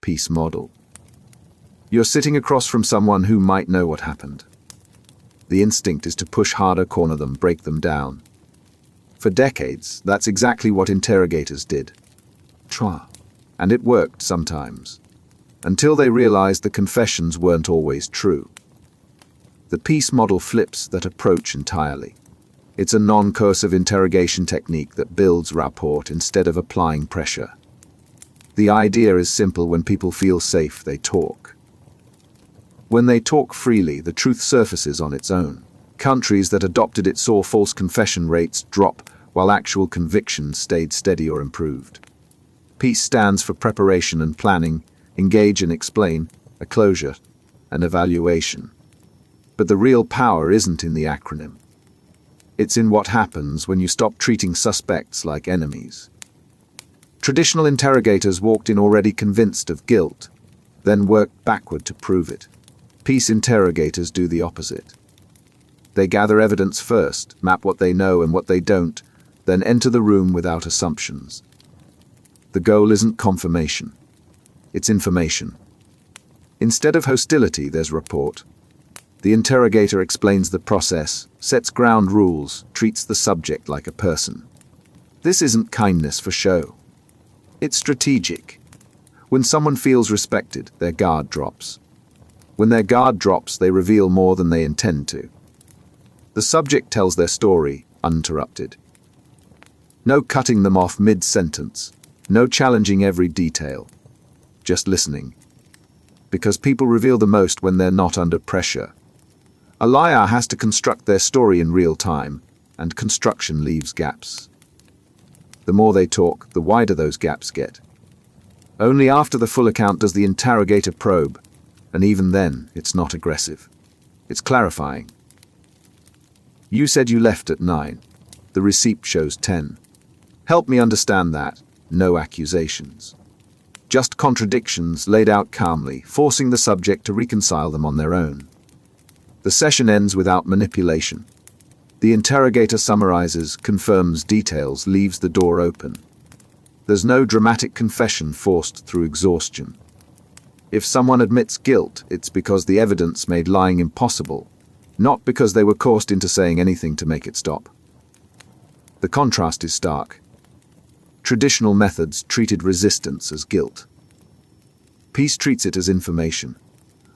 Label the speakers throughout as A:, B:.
A: peace model. You're sitting across from someone who might know what happened. The instinct is to push harder, corner them, break them down. For decades, that's exactly what interrogators did. And it worked sometimes, until they realized the confessions weren't always true. The peace model flips that approach entirely. It's a non-coercive interrogation technique that builds rapport instead of applying pressure. The idea is simple: when people feel safe, they talk. When they talk freely, the truth surfaces on its own. Countries that adopted it saw false confession rates drop, while actual convictions stayed steady or improved. Peace stands for preparation and planning, engage and explain, a closure, an evaluation. But the real power isn't in the acronym. It's in what happens when you stop treating suspects like enemies. Traditional interrogators walked in already convinced of guilt, then worked backward to prove it. Peace interrogators do the opposite. They gather evidence first, map what they know and what they don't, then enter the room without assumptions. The goal isn't confirmation. It's information. Instead of hostility, there's rapport. The interrogator explains the process, sets ground rules, treats the subject like a person. This isn't kindness for show. It's strategic. When someone feels respected, their guard drops. When their guard drops, they reveal more than they intend to. The subject tells their story, uninterrupted. No cutting them off mid-sentence. No challenging every detail. Just listening. Because people reveal the most when they're not under pressure. A liar has to construct their story in real time, and construction leaves gaps. The more they talk, the wider those gaps get. Only after the full account does the interrogator probe, and even then, it's not aggressive. It's clarifying. You said you left at 9. The receipt shows 10. Help me understand that. No accusations. Just contradictions laid out calmly, forcing the subject to reconcile them on their own. The session ends without manipulation. The interrogator summarizes, confirms details, leaves the door open. There's no dramatic confession forced through exhaustion. If someone admits guilt, it's because the evidence made lying impossible, not because they were coerced into saying anything to make it stop. The contrast is stark. Traditional methods treated resistance as guilt. Peace treats it as information.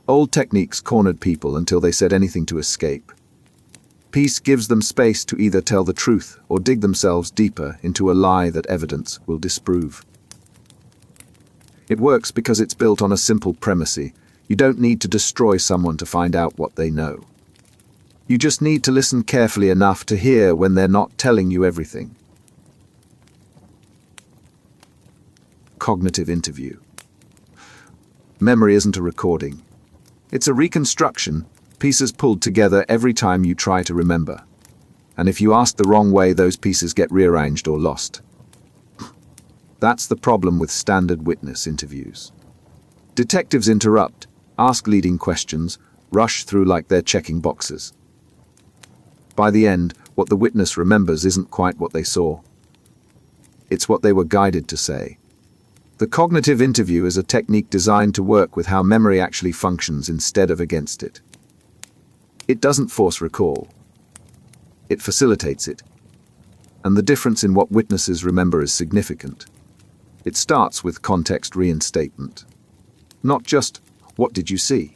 A: Old techniques cornered people until they said anything to escape. Peace gives them space to either tell the truth or dig themselves deeper into a lie that evidence will disprove. It works because it's built on a simple premise. You don't need to destroy someone to find out what they know. You just need to listen carefully enough to hear when they're not telling you everything. Cognitive interview. Memory isn't a recording. It's a reconstruction, pieces pulled together every time you try to remember. And if you ask the wrong way, those pieces get rearranged or lost. That's the problem with standard witness interviews. Detectives interrupt, ask leading questions, rush through like they're checking boxes. By the end, what the witness remembers isn't quite what they saw. It's what they were guided to say. The cognitive interview is a technique designed to work with how memory actually functions instead of against it. It doesn't force recall. It facilitates it. And the difference in what witnesses remember is significant. It starts with context reinstatement. Not just, what did you see?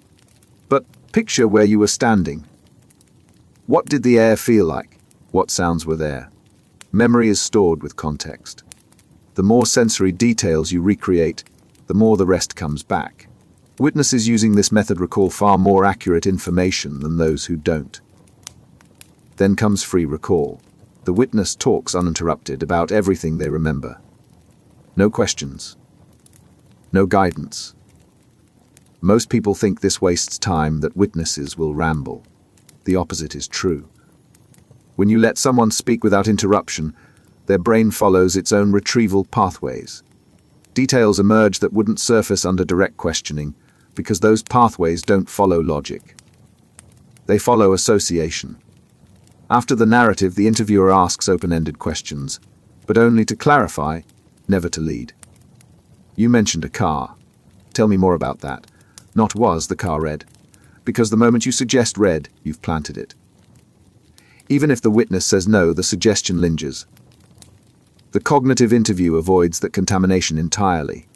A: But picture where you were standing. What did the air feel like? What sounds were there? Memory is stored with context. The more sensory details you recreate, the more the rest comes back. Witnesses using this method recall far more accurate information than those who don't. Then comes free recall. The witness talks uninterrupted about everything they remember. No questions. No guidance. Most people think this wastes time, that witnesses will ramble. The opposite is true. When you let someone speak without interruption, their brain follows its own retrieval pathways. Details emerge that wouldn't surface under direct questioning, because those pathways don't follow logic. They follow association. After the narrative, the interviewer asks open-ended questions, but only to clarify, never to lead. You mentioned a car. Tell me more about that. Not was the car red. Because the moment you suggest red, you've planted it. Even if the witness says no, the suggestion lingers. The cognitive interview avoids that contamination entirely.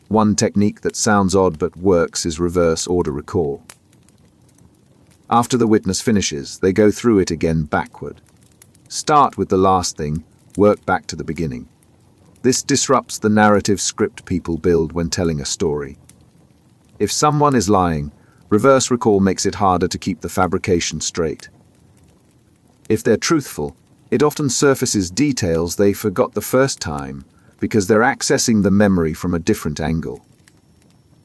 A: One technique that sounds odd but works is reverse order recall. After the witness finishes, they go through it again backward. Start with the last thing, work back to the beginning. This disrupts the narrative script people build when telling a story. If someone is lying, reverse recall makes it harder to keep the fabrication straight. If they're truthful, it often surfaces details they forgot the first time because they're accessing the memory from a different angle.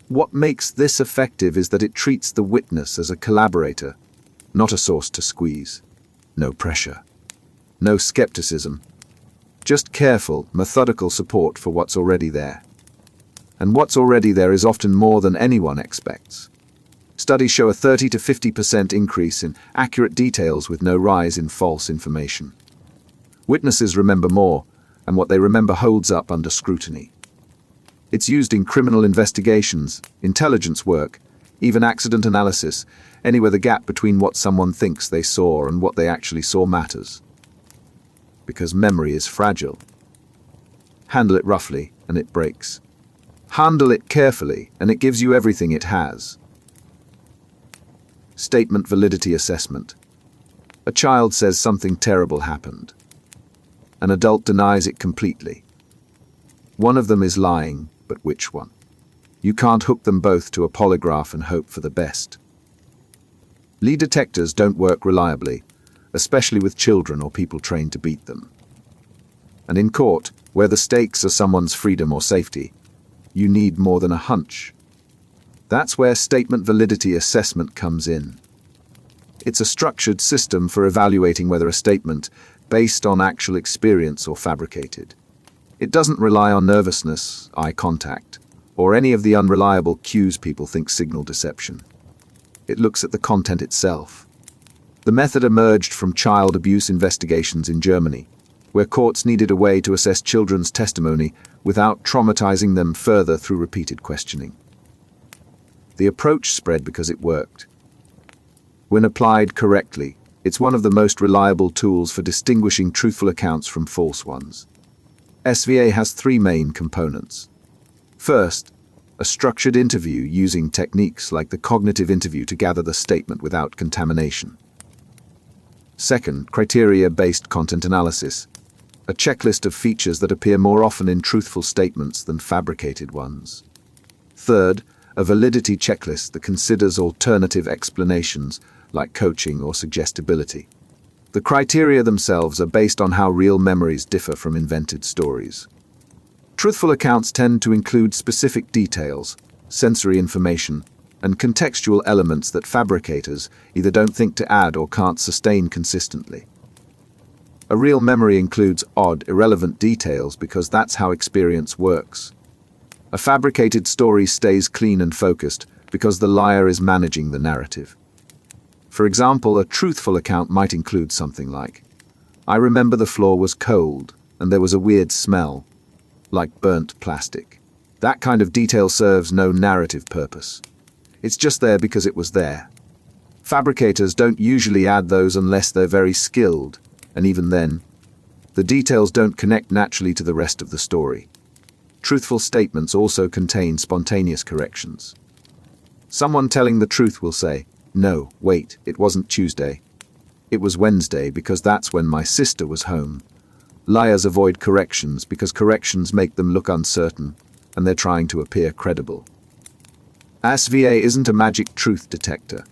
A: What makes this effective is that it treats the witness as a collaborator, not a source to squeeze. No pressure. No skepticism. Just careful, methodical support for what's already there. And what's already there is often more than anyone expects. Studies show a 30 to 50% increase in accurate details with no rise in false information. Witnesses remember more, and what they remember holds up under scrutiny. It's used in criminal investigations, intelligence work, even accident analysis, anywhere the gap between what someone thinks they saw and what they actually saw matters. Because memory is fragile. Handle it roughly, and it breaks. Handle it carefully, and it gives you everything it has. Statement validity assessment. A child says something terrible happened. An adult denies it completely. One of them is lying, but which one? You can't hook them both to a polygraph and hope for the best. Lie detectors don't work reliably, especially with children or people trained to beat them. And in court, where the stakes are someone's freedom or safety, you need more than a hunch. That's where statement validity assessment comes in. It's a structured system for evaluating whether a statement, based on actual experience or fabricated. It doesn't rely on nervousness, eye contact, or any of the unreliable cues people think signal deception. It looks at the content itself. The method emerged from child abuse investigations in Germany, where courts needed a way to assess children's testimony without traumatizing them further through repeated questioning. The approach spread because it worked. When applied correctly, it's one of the most reliable tools for distinguishing truthful accounts from false ones. SVA has three main components. First, a structured interview using techniques like the cognitive interview to gather the statement without contamination. Second, criteria-based content analysis, a checklist of features that appear more often in truthful statements than fabricated ones. Third, a validity checklist that considers alternative explanations like coaching or suggestibility. The criteria themselves are based on how real memories differ from invented stories. Truthful accounts tend to include specific details, sensory information, and contextual elements that fabricators either don't think to add or can't sustain consistently. A real memory includes odd, irrelevant details because that's how experience works. A fabricated story stays clean and focused because the liar is managing the narrative. For example, a truthful account might include something like, "I remember the floor was cold and there was a weird smell, like burnt plastic." That kind of detail serves no narrative purpose. It's just there because it was there. Fabricators don't usually add those unless they're very skilled, and even then, the details don't connect naturally to the rest of the story. Truthful statements also contain spontaneous corrections. Someone telling the truth will say, "No, wait, it wasn't Tuesday. It was Wednesday because that's when my sister was home." Liars avoid corrections because corrections make them look uncertain, and they're trying to appear credible. SVA isn't a magic truth detector.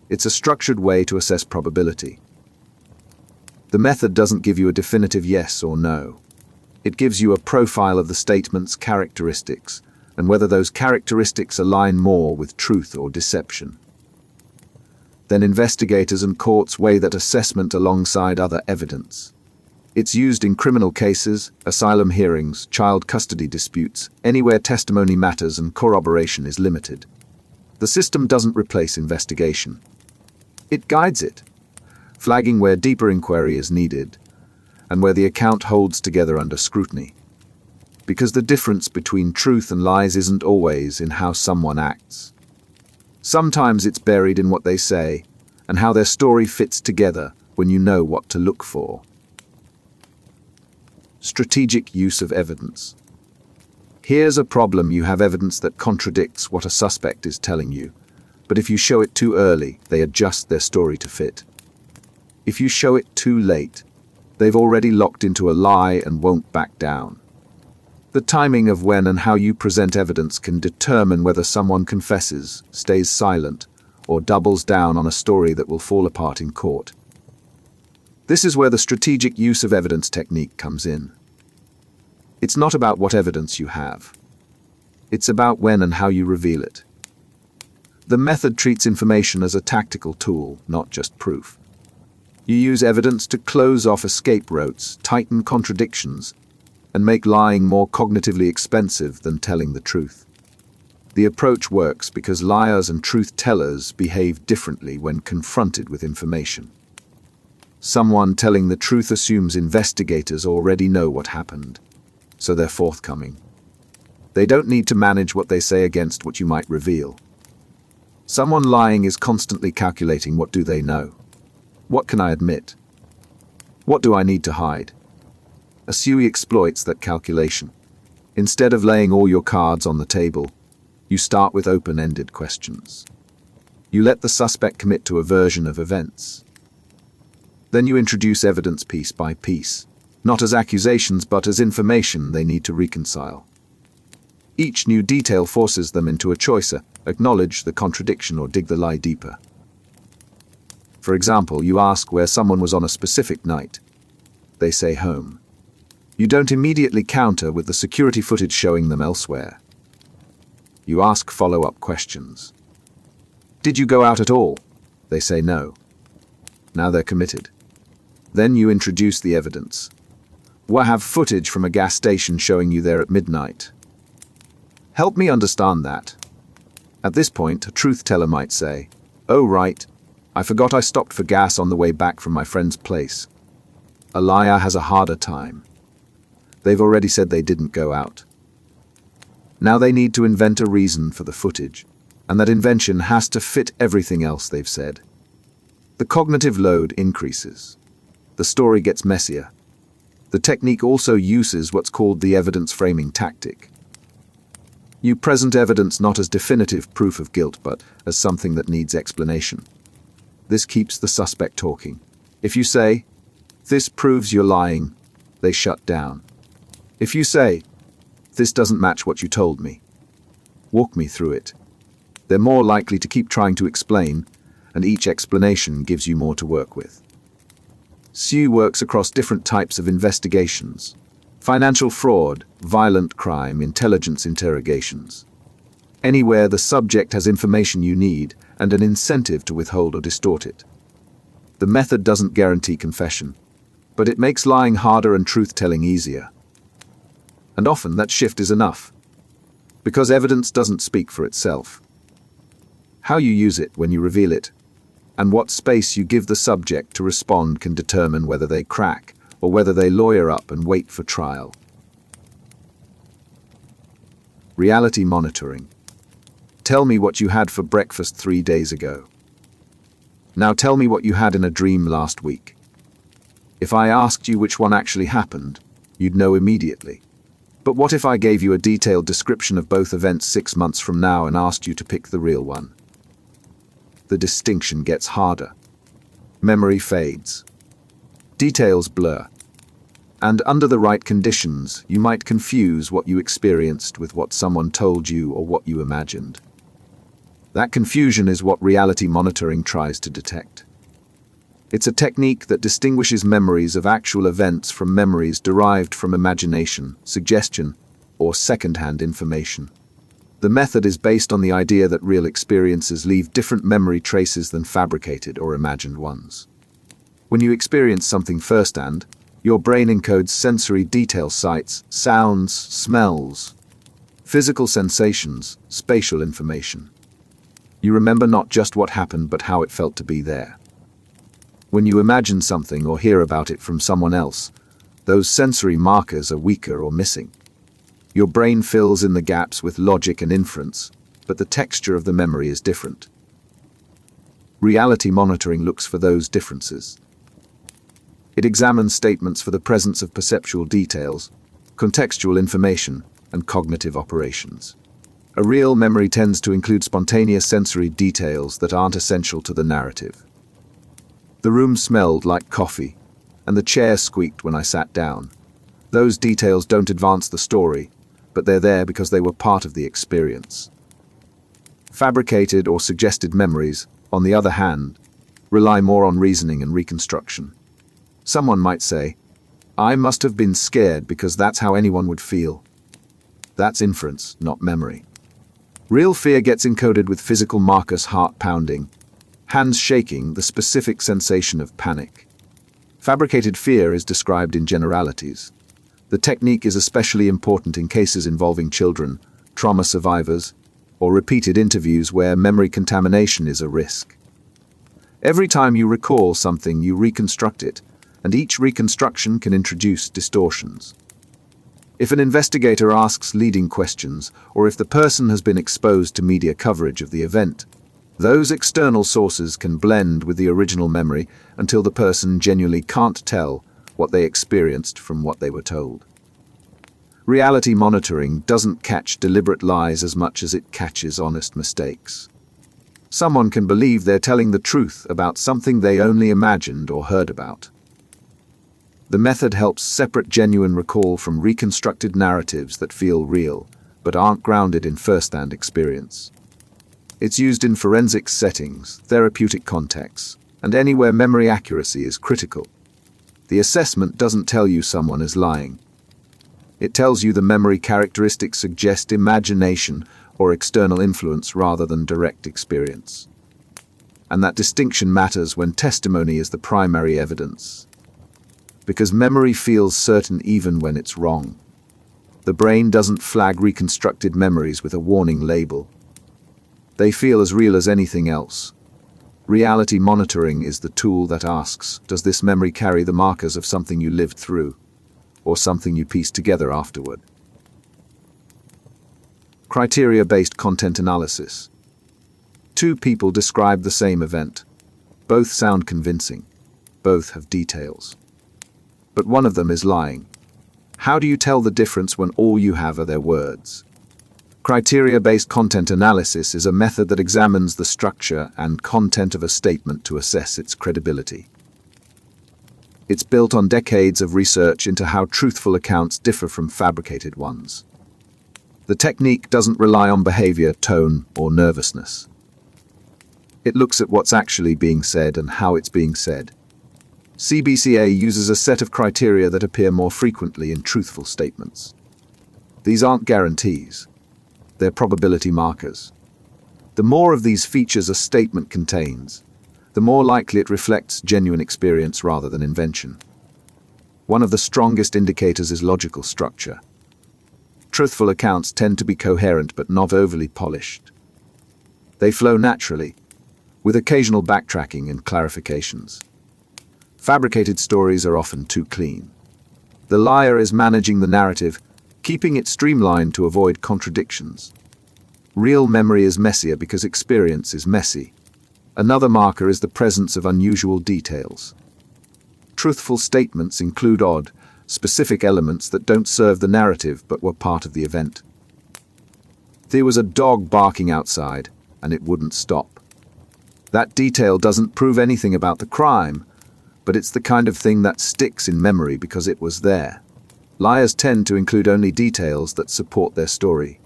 A: It's a structured way to assess probability. The method doesn't give you a definitive yes or no. It gives you a profile of the statement's characteristics and whether those characteristics align more with truth or deception. Then investigators and courts weigh that assessment alongside other evidence. It's used in criminal cases, asylum hearings, child custody disputes, anywhere testimony matters and corroboration is limited. The system doesn't replace investigation. It guides it, flagging where deeper inquiry is needed and where the account holds together under scrutiny. because the difference between truth and lies isn't always in how someone acts. Sometimes it's buried in what they say and how their story fits together when you know what to look for. Strategic use of evidence. Here's a problem: you have evidence that contradicts what a suspect is telling you, but if you show it too early, they adjust their story to fit. If you show it too late, they've already locked into a lie and won't back down. The timing of when and how you present evidence can determine whether someone confesses, stays silent, or doubles down on a story that will fall apart in court. This is where the strategic use of evidence technique comes in. It's not about what evidence you have. It's about when and how you reveal it. The method treats information as a tactical tool, not just proof. You use evidence to close off escape routes, tighten contradictions, and make lying more cognitively expensive than telling the truth. The approach works because liars and truth-tellers behave differently when confronted with information. Someone telling the truth assumes investigators already know what happened, so they're forthcoming. They don't need to manage what they say against what you might reveal. Someone lying is constantly calculating: what do they know? What can I admit? What do I need to hide? A SUI exploits that calculation. Instead of laying all your cards on the table, you start with open-ended questions. You let the suspect commit to a version of events. Then you introduce evidence piece by piece, not as accusations but as information they need to reconcile. Each new detail forces them into a choice: acknowledge the contradiction or dig the lie deeper. For example, you ask where someone was on a specific night. They say home. You don't immediately counter with the security footage showing them elsewhere. You ask follow-up questions. Did you go out at all? They say no. Now they're committed. Then you introduce the evidence. We have footage from a gas station showing you there at midnight. Help me understand that. At this point, a truth-teller might say, "Oh right, I forgot I stopped for gas on the way back from my friend's place." A liar has a harder time. They've already said they didn't go out. Now they need to invent a reason for the footage, and that invention has to fit everything else they've said. The cognitive load increases. The story gets messier. The technique also uses what's called the evidence framing tactic. You present evidence not as definitive proof of guilt, but as something that needs explanation. This keeps the suspect talking. If you say, "This proves you're lying," they shut down. If you say, "This doesn't match what you told me. Walk me through it," they're more likely to keep trying to explain, and each explanation gives you more to work with. SUI works across different types of investigations: financial fraud, violent crime, intelligence interrogations. Anywhere the subject has information you need and an incentive to withhold or distort it. The method doesn't guarantee confession, but it makes lying harder and truth-telling easier. And often that shift is enough, because evidence doesn't speak for itself. How you use it when you reveal it, and what space you give the subject to respond can determine whether they crack or whether they lawyer up and wait for trial. Reality monitoring. Tell me what you had for breakfast 3 days ago. Now tell me what you had in a dream last week. If I asked you which one actually happened, you'd know immediately. But what if I gave you a detailed description of both events 6 months from now and asked you to pick the real one? The distinction gets harder. Memory fades. Details blur. And under the right conditions, you might confuse what you experienced with what someone told you or what you imagined. That confusion is what reality monitoring tries to detect. It's a technique that distinguishes memories of actual events from memories derived from imagination, suggestion, or second-hand information. The method is based on the idea that real experiences leave different memory traces than fabricated or imagined ones. When you experience something firsthand, your brain encodes sensory detail sights, sounds, smells, physical sensations, spatial information. You remember not just what happened but how it felt to be there. When you imagine something or hear about it from someone else, those sensory markers are weaker or missing. Your brain fills in the gaps with logic and inference, but the texture of the memory is different. Reality monitoring looks for those differences. It examines statements for the presence of perceptual details, contextual information, and cognitive operations. A real memory tends to include spontaneous sensory details that aren't essential to the narrative. The room smelled like coffee, and the chair squeaked when I sat down. Those details don't advance the story, but they're there because they were part of the experience. Fabricated or suggested memories, on the other hand, rely more on reasoning and reconstruction. Someone might say, "I must have been scared because that's how anyone would feel." That's inference, not memory. Real fear gets encoded with physical markers: heart pounding, hands shaking, the specific sensation of panic. Fabricated fear is described in generalities. The technique is especially important in cases involving children, trauma survivors, or repeated interviews where memory contamination is a risk. Every time you recall something, you reconstruct it, and each reconstruction can introduce distortions. If an investigator asks leading questions, or if the person has been exposed to media coverage of the event, those external sources can blend with the original memory until the person genuinely can't tell what they experienced from what they were told. Reality monitoring doesn't catch deliberate lies as much as it catches honest mistakes. Someone can believe they're telling the truth about something they only imagined or heard about. The method helps separate genuine recall from reconstructed narratives that feel real, but aren't grounded in first-hand experience. It's used in forensic settings, therapeutic contexts, and anywhere memory accuracy is critical. The assessment doesn't tell you someone is lying. It tells you the memory characteristics suggest imagination or external influence rather than direct experience. And that distinction matters when testimony is the primary evidence. Because memory feels certain even when it's wrong. The brain doesn't flag reconstructed memories with a warning label. They feel as real as anything else. Reality monitoring is the tool that asks, does this memory carry the markers of something you lived through, or something you pieced together afterward? Criteria-based content analysis. Two people describe the same event. Both sound convincing. Both have details. But one of them is lying. How do you tell the difference when all you have are their words? Criteria-based content analysis is a method that examines the structure and content of a statement to assess its credibility. It's built on decades of research into how truthful accounts differ from fabricated ones. The technique doesn't rely on behavior, tone, or nervousness. It looks at what's actually being said and how it's being said. CBCA uses a set of criteria that appear more frequently in truthful statements. These aren't guarantees. They're probability markers. The more of these features a statement contains, the more likely it reflects genuine experience rather than invention. One of the strongest indicators is logical structure. Truthful accounts tend to be coherent but not overly polished. They flow naturally, with occasional backtracking and clarifications. Fabricated stories are often too clean. The liar is managing the narrative, keeping it streamlined to avoid contradictions. Real memory is messier because experience is messy. Another marker is the presence of unusual details. Truthful statements include odd, specific elements that don't serve the narrative but were part of the event. There was a dog barking outside, and it wouldn't stop. That detail doesn't prove anything about the crime, but it's the kind of thing that sticks in memory because it was there. Liars tend to include only details that support their story.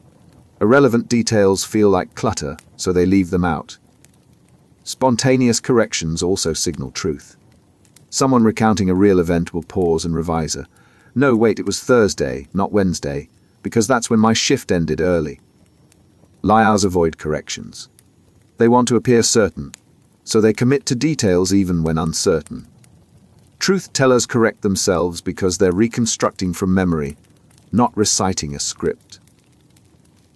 A: Irrelevant details feel like clutter, so they leave them out. Spontaneous corrections also signal truth. Someone recounting a real event will pause and revise it. No, wait, it was Thursday, not Wednesday, because that's when my shift ended early. Liars avoid corrections. They want to appear certain, so they commit to details even when uncertain. Truth tellers correct themselves because they're reconstructing from memory, not reciting a script.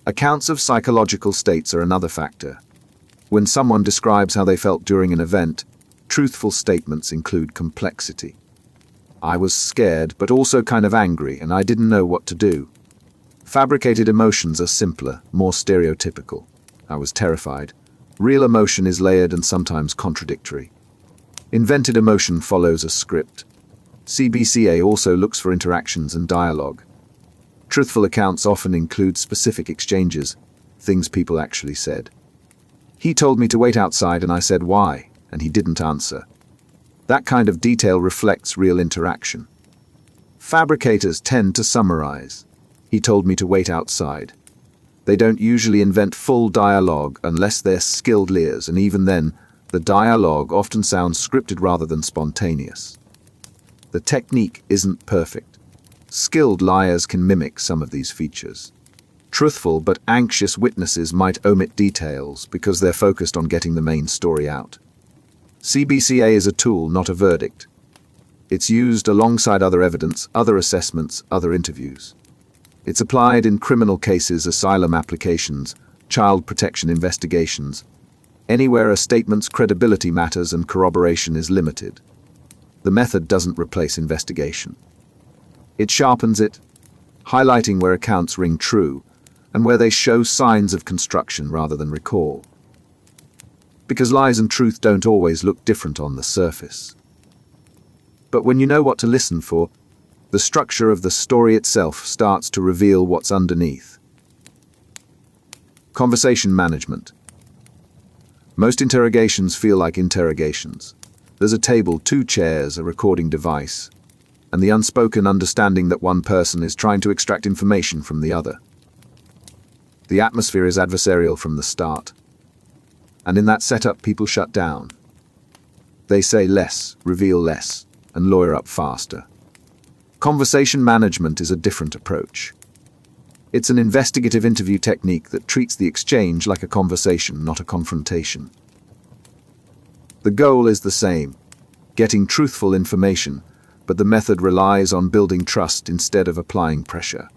A: Accounts of psychological states are another factor. When someone describes how they felt during an event, truthful statements include complexity. I was scared, but also kind of angry, and I didn't know what to do. Fabricated emotions are simpler, more stereotypical. I was terrified. Real emotion is layered and sometimes contradictory. Invented emotion follows a script. CBCA also looks for interactions and dialogue. Truthful accounts often include specific exchanges, things people actually said. He told me to wait outside and I said why, and he didn't answer. That kind of detail reflects real interaction. Fabricators tend to summarize. He told me to wait outside. They don't usually invent full dialogue unless they're skilled liars, and even then, the dialogue often sounds scripted rather than spontaneous. The technique isn't perfect. Skilled liars can mimic some of these features. Truthful but anxious witnesses might omit details because they're focused on getting the main story out. CBCA is a tool, not a verdict. It's used alongside other evidence, other assessments, other interviews. It's applied in criminal cases, asylum applications, child protection investigations, anywhere a statement's credibility matters and corroboration is limited. The method doesn't replace investigation. It sharpens it, highlighting where accounts ring true and where they show signs of construction rather than recall. Because lies and truth don't always look different on the surface. But when you know what to listen for, the structure of the story itself starts to reveal what's underneath. Conversation management. Most interrogations feel like interrogations. There's a table, 2 chairs, a recording device, and the unspoken understanding that one person is trying to extract information from the other. The atmosphere is adversarial from the start. And in that setup, people shut down. They say less, reveal less, and lawyer up faster. Conversation management is a different approach. It's an investigative interview technique that treats the exchange like a conversation, not a confrontation. The goal is the same, getting truthful information, but the method relies on building trust instead of applying pressure.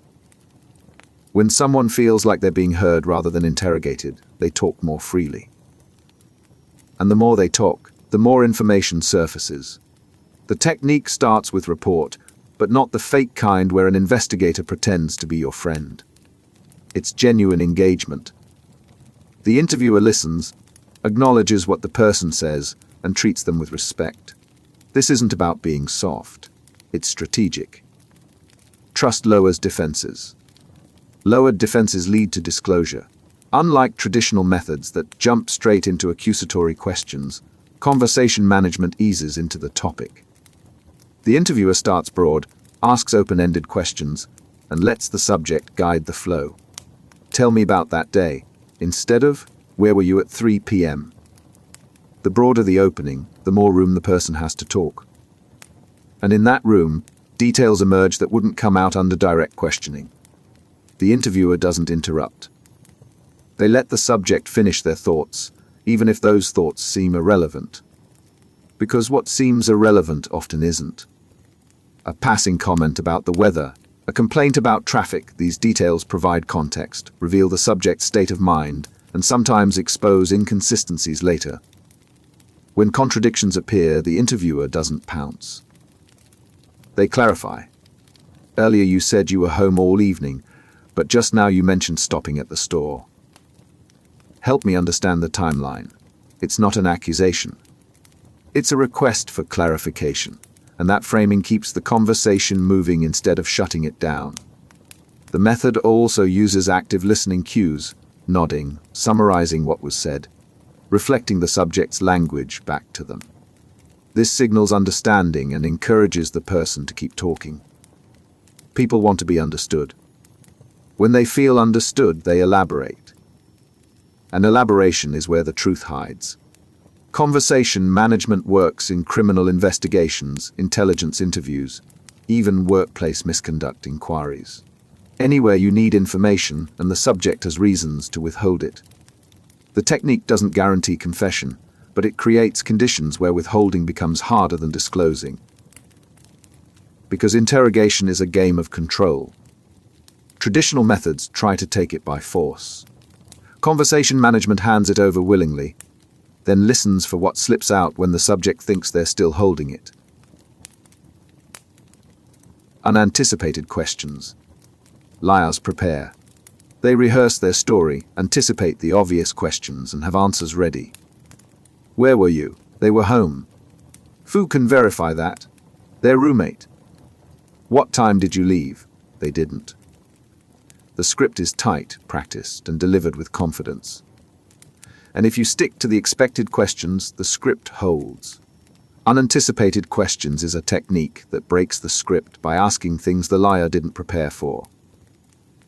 A: When someone feels like they're being heard rather than interrogated, they talk more freely. And the more they talk, the more information surfaces. The technique starts with report, but not the fake kind where an investigator pretends to be your friend. It's genuine engagement. The interviewer listens, acknowledges what the person says, and treats them with respect. This isn't about being soft. It's strategic. Trust lowers defenses. Lowered defenses lead to disclosure. Unlike traditional methods that jump straight into accusatory questions, conversation management eases into the topic. The interviewer starts broad, asks open-ended questions, and lets the subject guide the flow. Tell me about that day, instead of, where were you at 3 p.m.? The broader the opening, the more room the person has to talk. And in that room, details emerge that wouldn't come out under direct questioning. The interviewer doesn't interrupt. They let the subject finish their thoughts, even if those thoughts seem irrelevant. Because what seems irrelevant often isn't. A passing comment about the weather, a complaint about traffic, these details provide context, reveal the subject's state of mind, and sometimes expose inconsistencies later. When contradictions appear, the interviewer doesn't pounce. They clarify. Earlier you said you were home all evening, but just now you mentioned stopping at the store. Help me understand the timeline. It's not an accusation. It's a request for clarification, and that framing keeps the conversation moving instead of shutting it down. The method also uses active listening cues, nodding, summarizing what was said, reflecting the subject's language back to them. This signals understanding and encourages the person to keep talking. People want to be understood. When they feel understood, they elaborate. And elaboration is where the truth hides. Conversation management works in criminal investigations, intelligence interviews, even workplace misconduct inquiries. Anywhere you need information and the subject has reasons to withhold it. The technique doesn't guarantee confession, but it creates conditions where withholding becomes harder than disclosing. Because interrogation is a game of control. Traditional methods try to take it by force. Conversation management hands it over willingly, then listens for what slips out when the subject thinks they're still holding it. Unanticipated questions. Liars prepare. They rehearse their story, anticipate the obvious questions, and have answers ready. Where were you? They were home. Who can verify that? Their roommate. What time did you leave? They didn't. The script is tight, practiced, and delivered with confidence. And if you stick to the expected questions, the script holds. Unanticipated questions is a technique that breaks the script by asking things the liar didn't prepare for.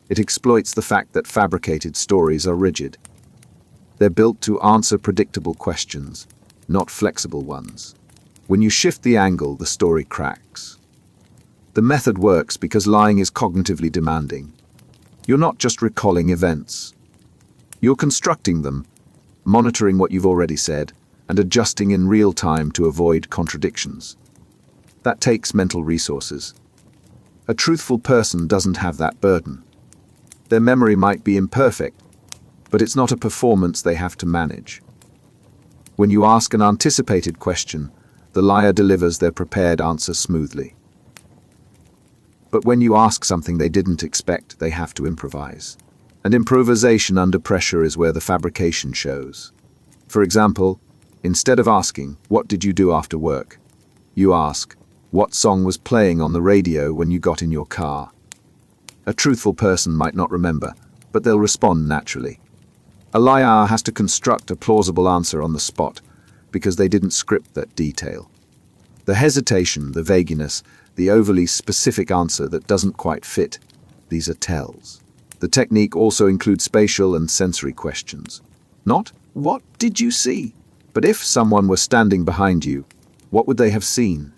A: It exploits the fact that fabricated stories are rigid. They're built to answer predictable questions, not flexible ones. When you shift the angle, the story cracks. The method works because lying is cognitively demanding. You're not just recalling events. You're constructing them, monitoring what you've already said, and adjusting in real time to avoid contradictions. That takes mental resources. A truthful person doesn't have that burden. Their memory might be imperfect, but it's not a performance they have to manage. When you ask an anticipated question, the liar delivers their prepared answer smoothly. But when you ask something they didn't expect, they have to improvise. And improvisation under pressure is where the fabrication shows. For example, instead of asking, "What did you do after work?" you ask, "What song was playing on the radio when you got in your car?" A truthful person might not remember, but they'll respond naturally. A liar has to construct a plausible answer on the spot because they didn't script that detail. The hesitation, the vagueness, the overly specific answer that doesn't quite fit, these are tells. The technique also includes spatial and sensory questions. Not, "What did you see?" but if someone were standing behind you, what would they have seen?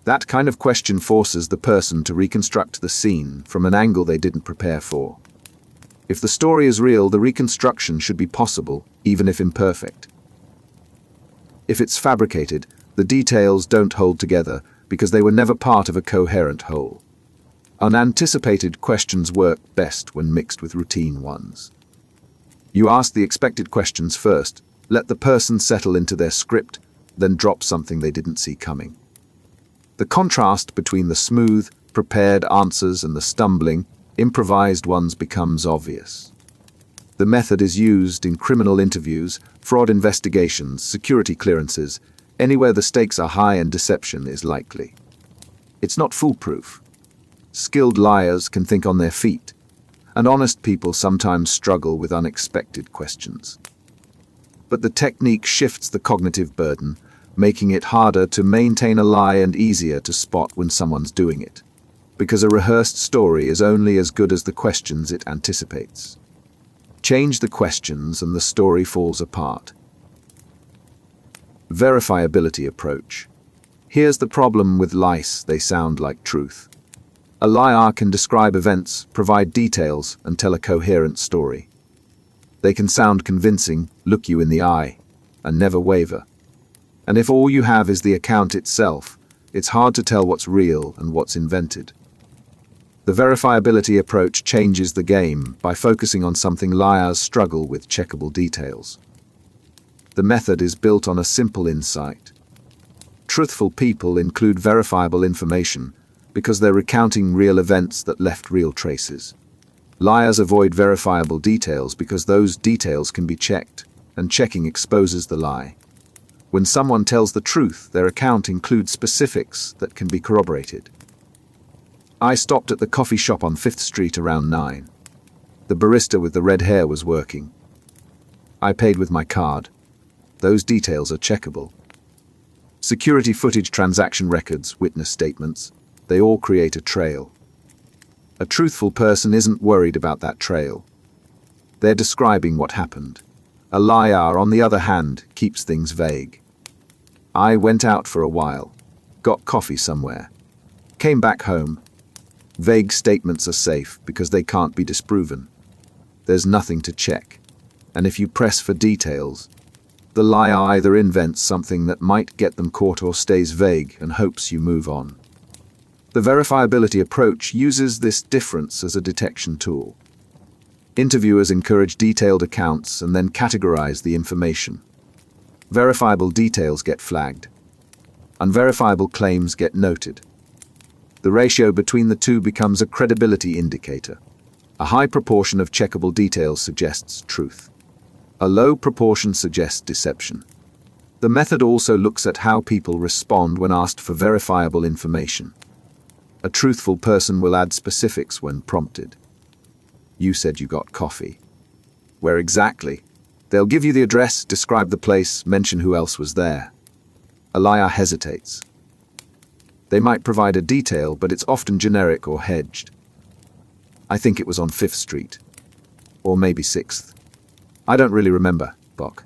A: That kind of question forces the person to reconstruct the scene from an angle they didn't prepare for. If the story is real, the reconstruction should be possible, even if imperfect. If it's fabricated, the details don't hold together because they were never part of a coherent whole. Unanticipated questions work best when mixed with routine ones. You ask the expected questions first, let the person settle into their script, then drop something they didn't see coming. The contrast between the smooth, prepared answers and the stumbling, improvised ones becomes obvious. The method is used in criminal interviews, fraud investigations, security clearances, anywhere the stakes are high and deception is likely. It's not foolproof. Skilled liars can think on their feet, and honest people sometimes struggle with unexpected questions. But the technique shifts the cognitive burden, making it harder to maintain a lie and easier to spot when someone's doing it. Because a rehearsed story is only as good as the questions it anticipates. Change the questions and the story falls apart. Verifiability approach. Here's the problem with lies: they sound like truth. A liar can describe events, provide details, and tell a coherent story. They can sound convincing, look you in the eye, and never waver. And if all you have is the account itself, it's hard to tell what's real and what's invented. The verifiability approach changes the game by focusing on something liars struggle with: checkable details. The method is built on a simple insight. Truthful people include verifiable information because they're recounting real events that left real traces. Liars avoid verifiable details because those details can be checked, and checking exposes the lie. When someone tells the truth, their account includes specifics that can be corroborated. I stopped at the coffee shop on 5th Street around 9. The barista with the red hair was working. I paid with my card. Those details are checkable. Security footage, transaction records, witness statements, they all create a trail. A truthful person isn't worried about that trail. They're describing what happened. A liar, on the other hand, keeps things vague. I went out for a while, got coffee somewhere, came back home. Vague statements are safe because they can't be disproven. There's nothing to check. And if you press for details, the liar either invents something that might get them caught or stays vague and hopes you move on. The verifiability approach uses this difference as a detection tool. Interviewers encourage detailed accounts and then categorize the information. Verifiable details get flagged. Unverifiable claims get noted. The ratio between the two becomes a credibility indicator. A high proportion of checkable details suggests truth. A low proportion suggests deception. The method also looks at how people respond when asked for verifiable information. A truthful person will add specifics when prompted. You said you got coffee. Where exactly? They'll give you the address, describe the place, mention who else was there. A liar hesitates. They might provide a detail, but it's often generic or hedged. I think it was on 5th Street. Or maybe 6th. I don't really remember, Bok.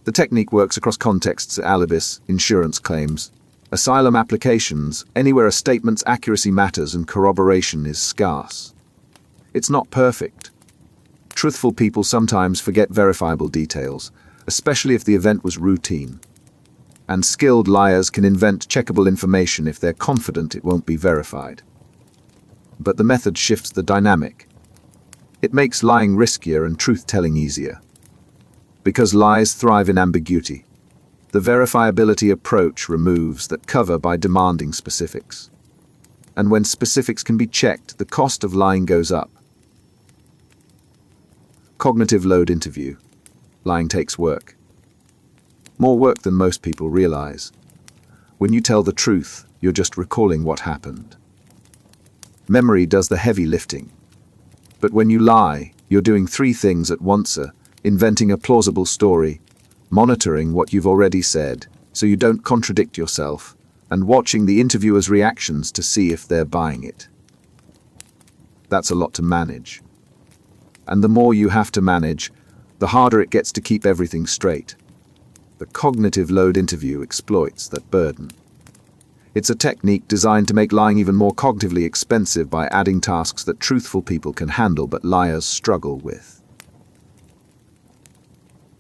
A: The technique works across contexts: alibis, insurance claims, asylum applications, anywhere a statement's accuracy matters and corroboration is scarce. It's not perfect. Truthful people sometimes forget verifiable details, especially if the event was routine. And skilled liars can invent checkable information if they're confident it won't be verified. But the method shifts the dynamic. It makes lying riskier and truth-telling easier. Because lies thrive in ambiguity, the verifiability approach removes that cover by demanding specifics. And when specifics can be checked, the cost of lying goes up. Cognitive load interview. Lying takes work. More work than most people realize. When you tell the truth, you're just recalling what happened. Memory does the heavy lifting. But when you lie, you're doing 3 things at once: inventing a plausible story, monitoring what you've already said so you don't contradict yourself, and watching the interviewer's reactions to see if they're buying it. That's a lot to manage. And the more you have to manage, the harder it gets to keep everything straight. The cognitive load interview exploits that burden. It's a technique designed to make lying even more cognitively expensive by adding tasks that truthful people can handle but liars struggle with.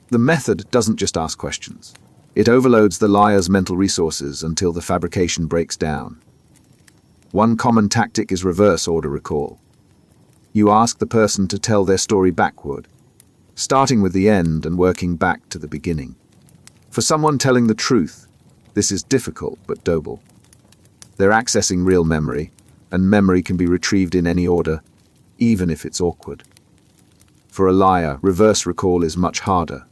A: The method doesn't just ask questions. It overloads the liar's mental resources until the fabrication breaks down. One common tactic is reverse order recall. You ask the person to tell their story backward, starting with the end and working back to the beginning. For someone telling the truth, this is difficult but doable. They're accessing real memory, and memory can be retrieved in any order, even if it's awkward. For a liar, reverse recall is much harder.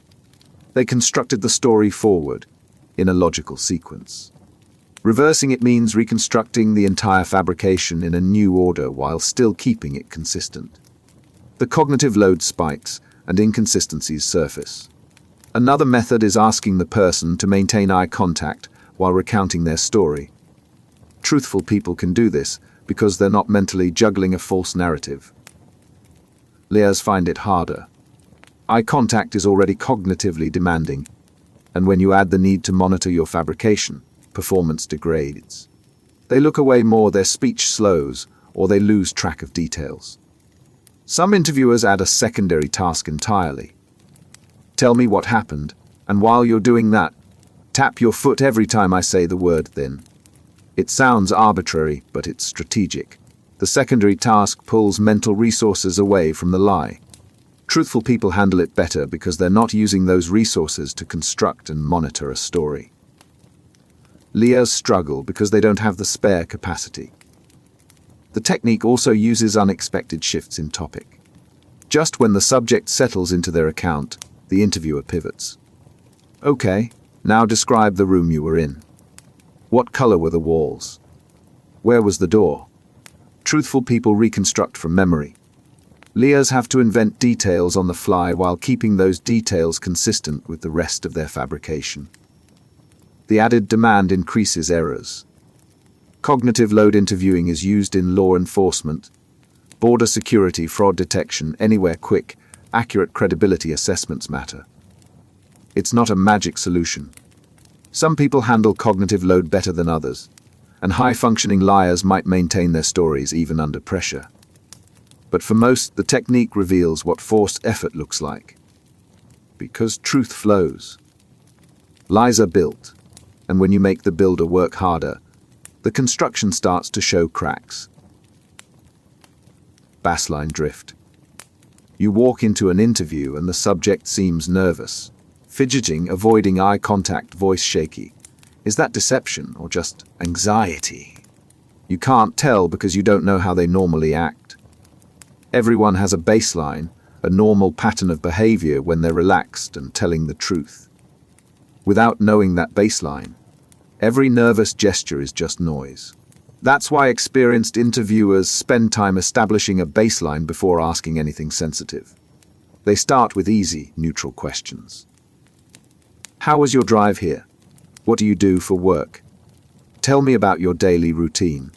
A: They constructed the story forward, in a logical sequence. Reversing it means reconstructing the entire fabrication in a new order while still keeping it consistent. The cognitive load spikes, and inconsistencies surface. Another method is asking the person to maintain eye contact while recounting their story. Truthful people can do this because they're not mentally juggling a false narrative. Liars find it harder. Eye contact is already cognitively demanding, and when you add the need to monitor your fabrication, performance degrades. They look away more, their speech slows, or they lose track of details. Some interviewers add a secondary task entirely. Tell me what happened, and while you're doing that, tap your foot every time I say the word "then." It sounds arbitrary, but it's strategic. The secondary task pulls mental resources away from the lie. Truthful people handle it better because they're not using those resources to construct and monitor a story. Liars struggle because they don't have the spare capacity. The technique also uses unexpected shifts in topic. Just when the subject settles into their account, the interviewer pivots. Okay, now describe the room you were in. What color were the walls? Where was the door? Truthful people reconstruct from memory. Liars have to invent details on the fly while keeping those details consistent with the rest of their fabrication. The added demand increases errors. Cognitive load interviewing is used in law enforcement, border security, fraud detection, anywhere quick, accurate credibility assessments matter. It's not a magic solution. Some people handle cognitive load better than others, and high-functioning liars might maintain their stories even under pressure. But for most, the technique reveals what forced effort looks like. Because truth flows. Lies are built, and when you make the builder work harder, the construction starts to show cracks. Baseline drift. You walk into an interview and the subject seems nervous, fidgeting, avoiding eye contact, voice shaky. Is that deception or just anxiety? You can't tell because you don't know how they normally act. Everyone has a baseline, a normal pattern of behavior when they're relaxed and telling the truth. Without knowing that baseline, every nervous gesture is just noise. That's why experienced interviewers spend time establishing a baseline before asking anything sensitive. They start with easy, neutral questions. How was your drive here? What do you do for work? Tell me about your daily routine.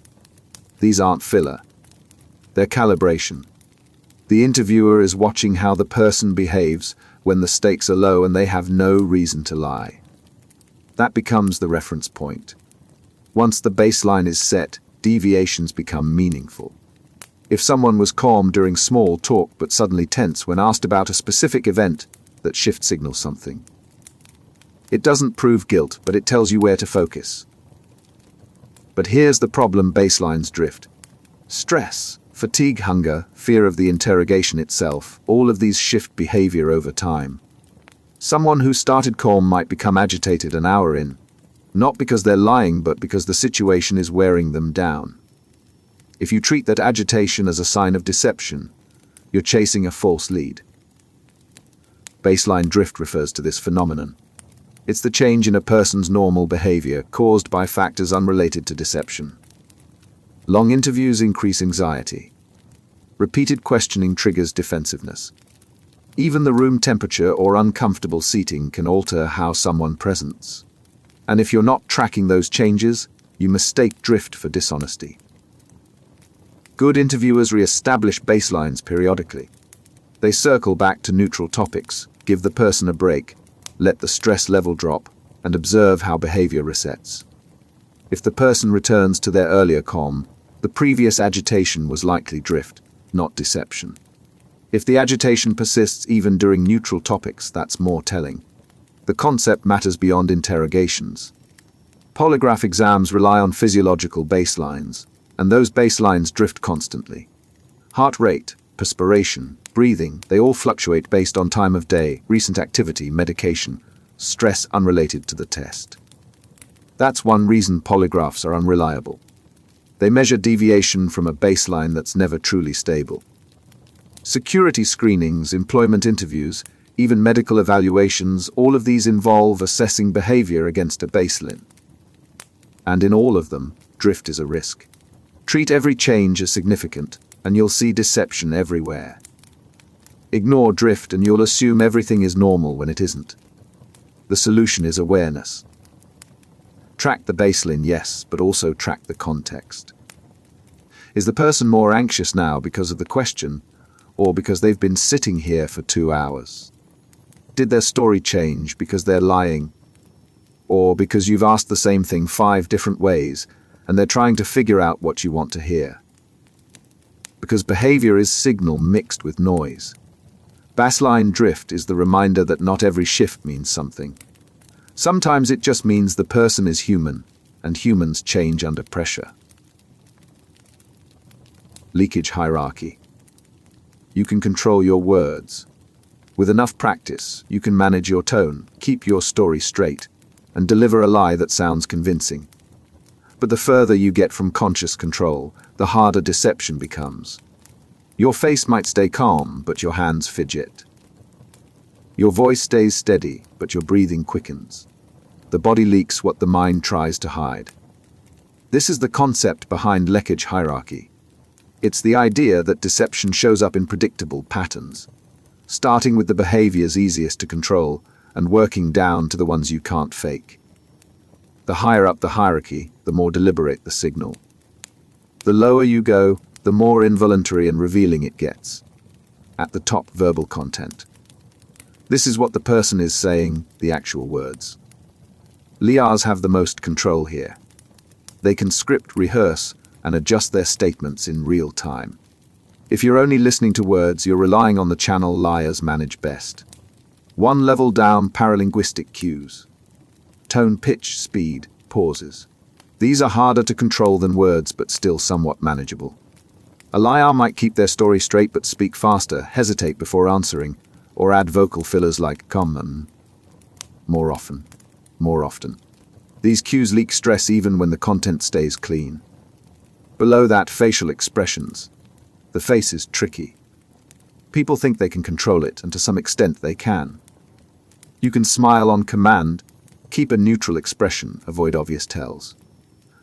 A: These aren't filler. They're calibration. The interviewer is watching how the person behaves when the stakes are low and they have no reason to lie. That becomes the reference point. Once the baseline is set, deviations become meaningful. If someone was calm during small talk but suddenly tense when asked about a specific event, that shift signals something. It doesn't prove guilt, but it tells you where to focus. But here's the problem baselines drift. Stress, fatigue, hunger, fear of the interrogation itself, all of these shift behavior over time. Someone who started calm might become agitated an hour in, not because they're lying, but because the situation is wearing them down. If you treat that agitation as a sign of deception, you're chasing a false lead. Baseline drift refers to this phenomenon. It's the change in a person's normal behavior caused by factors unrelated to deception. Long interviews increase anxiety. Repeated questioning triggers defensiveness. Even the room temperature or uncomfortable seating can alter how someone presents. And if you're not tracking those changes, you mistake drift for dishonesty. Good interviewers re-establish baselines periodically. They circle back to neutral topics, give the person a break, let the stress level drop, and observe how behavior resets. If the person returns to their earlier calm, the previous agitation was likely drift, not deception. If the agitation persists even during neutral topics, that's more telling. The concept matters beyond interrogations. Polygraph exams rely on physiological baselines, and those baselines drift constantly. Heart rate, perspiration, breathing, they all fluctuate based on time of day, recent activity, medication, stress unrelated to the test. That's one reason polygraphs are unreliable. They measure deviation from a baseline that's never truly stable. Security screenings, employment interviews, even medical evaluations, all of these involve assessing behavior against a baseline. And in all of them, drift is a risk. Treat every change as significant, and you'll see deception everywhere. Ignore drift and you'll assume everything is normal when it isn't. The solution is awareness. Track the baseline, yes, but also track the context. Is the person more anxious now because of the question, or because they've been sitting here for 2 hours? Did their story change because they're lying, or because you've asked the same thing 5 different ways and they're trying to figure out what you want to hear? Because behavior is signal mixed with noise. Baseline drift is the reminder that not every shift means something. Sometimes it just means the person is human, and humans change under pressure. Leakage hierarchy. You can control your words. With enough practice, you can manage your tone, keep your story straight, and deliver a lie that sounds convincing. But the further you get from conscious control, the harder deception becomes. Your face might stay calm, but your hands fidget. Your voice stays steady, but your breathing quickens. The body leaks what the mind tries to hide. This is the concept behind leakage hierarchy. It's the idea that deception shows up in predictable patterns, starting with the behaviors easiest to control and working down to the ones you can't fake. The higher up the hierarchy, the more deliberate the signal. The lower you go, the more involuntary and revealing it gets. At the top, verbal content. This is what the person is saying, the actual words. Liars have the most control here. They can script, rehearse, and adjust their statements in real time. If you're only listening to words, you're relying on the channel liars manage best. One level down, paralinguistic cues. Tone, pitch, speed, pauses. These are harder to control than words, but still somewhat manageable. A liar might keep their story straight but speak faster, hesitate before answering, or add vocal fillers like come and more often. These cues leak stress even when the content stays clean. Below that, facial expressions. The face is tricky. People think they can control it, and to some extent they can. You can smile on command, keep a neutral expression, avoid obvious tells.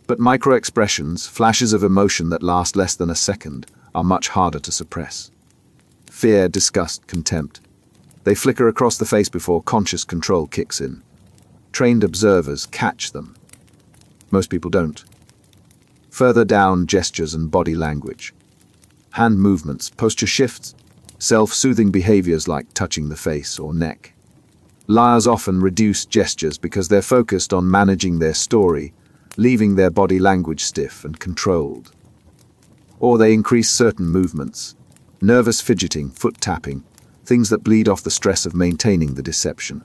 A: But micro-expressions, flashes of emotion that last less than a second, are much harder to suppress. Fear, disgust, contempt. They flicker across the face before conscious control kicks in. Trained observers catch them. Most people don't. Further down, gestures and body language. Hand movements, posture shifts, self-soothing behaviors like touching the face or neck. Liars often reduce gestures because they're focused on managing their story, leaving their body language stiff and controlled. Or they increase certain movements, nervous fidgeting, foot tapping, things that bleed off the stress of maintaining the deception.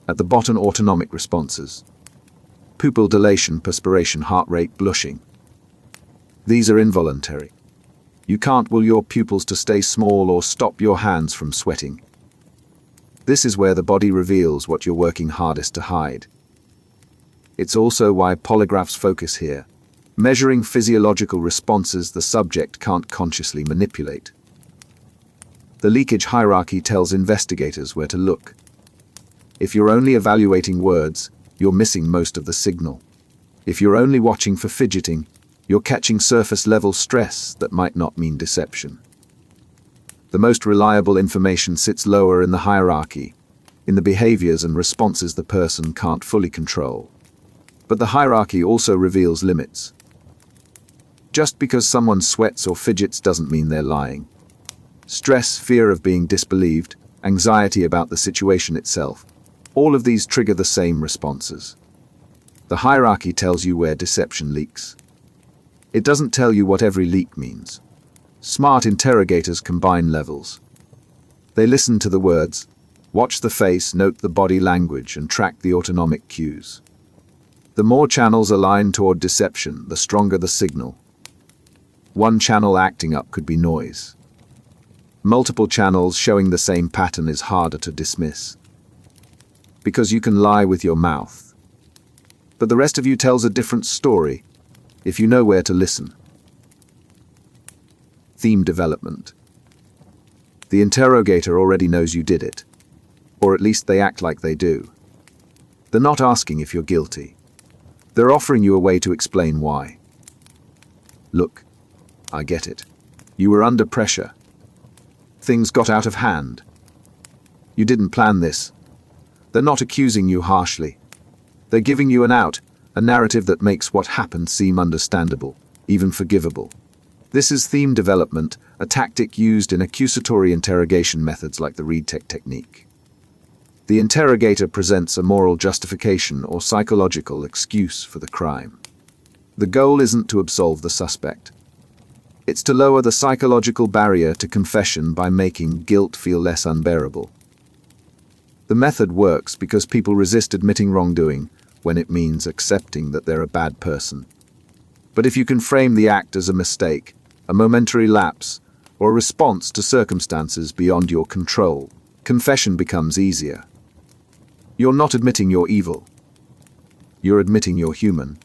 A: At the bottom, autonomic responses. Pupil dilation, perspiration, heart rate, blushing. These are involuntary. You can't will your pupils to stay small or stop your hands from sweating. This is where the body reveals what you're working hardest to hide. It's also why polygraphs focus here, measuring physiological responses the subject can't consciously manipulate. The leakage hierarchy tells investigators where to look. If you're only evaluating words, you're missing most of the signal. If you're only watching for fidgeting, you're catching surface-level stress that might not mean deception. The most reliable information sits lower in the hierarchy, in the behaviors and responses the person can't fully control. But the hierarchy also reveals limits. Just because someone sweats or fidgets doesn't mean they're lying. Stress, fear of being disbelieved, anxiety about the situation itself, all of these trigger the same responses. The hierarchy tells you where deception leaks. It doesn't tell you what every leak means. Smart interrogators combine levels. They listen to the words, watch the face, note the body language, and track the autonomic cues. The more channels align toward deception, the stronger the signal. One channel acting up could be noise. Multiple channels showing the same pattern is harder to dismiss. Because you can lie with your mouth. But the rest of you tells a different story, if you know where to listen. Theme development. The interrogator already knows you did it, or at least they act like they do. They're not asking if you're guilty. They're offering you a way to explain why. Look, I get it. You were under pressure. Things got out of hand. You didn't plan this. They're not accusing you harshly. They're giving you an out, a narrative that makes what happened seem understandable, even forgivable. This is theme development, a tactic used in accusatory interrogation methods like the Reid technique. The interrogator presents a moral justification or psychological excuse for the crime. The goal isn't to absolve the suspect. It's to lower the psychological barrier to confession by making guilt feel less unbearable. The method works because people resist admitting wrongdoing when it means accepting that they're a bad person. But if you can frame the act as a mistake, a momentary lapse, or a response to circumstances beyond your control, confession becomes easier. You're not admitting you're evil. You're admitting you're human.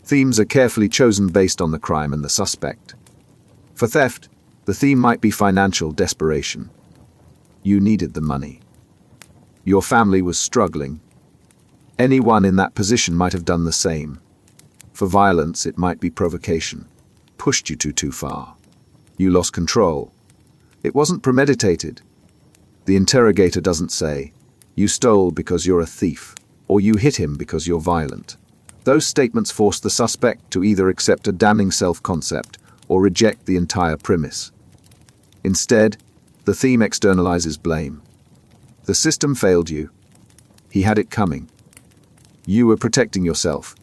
A: Themes are carefully chosen based on the crime and the suspect. For theft, the theme might be financial desperation. You needed the money. Your family was struggling. Anyone in that position might have done the same. For violence, it might be provocation. Pushed you too far. You lost control. It wasn't premeditated. The interrogator doesn't say, you stole because you're a thief, or you hit him because you're violent. Those statements force the suspect to either accept a damning self-concept or reject the entire premise. Instead, the theme externalizes blame. The system failed you. He had it coming. You were protecting yourself.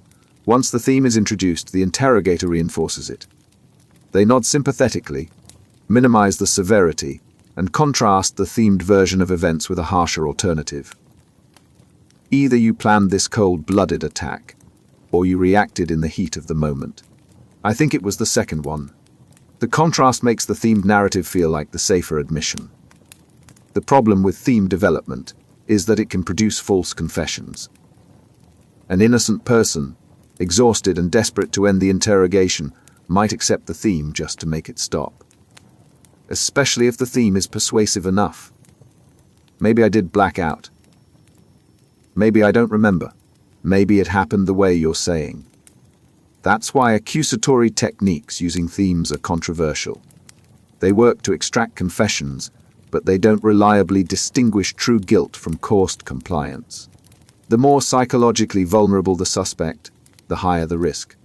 A: Once the theme is introduced, the interrogator reinforces it. They nod sympathetically, minimize the severity, and contrast the themed version of events with a harsher alternative. Either you planned this cold-blooded attack, or you reacted in the heat of the moment. I think it was the second one. The contrast makes the themed narrative feel like the safer admission. The problem with theme development is that it can produce false confessions. An innocent person, exhausted and desperate to end the interrogation, might accept the theme just to make it stop. especially if the theme is persuasive enough. Maybe I did black out. Maybe I don't remember. Maybe it happened the way you're saying. That's why accusatory techniques using themes are controversial. They work to extract confessions, but they don't reliably distinguish true guilt from coerced compliance. The more psychologically vulnerable the suspect, the higher the risk.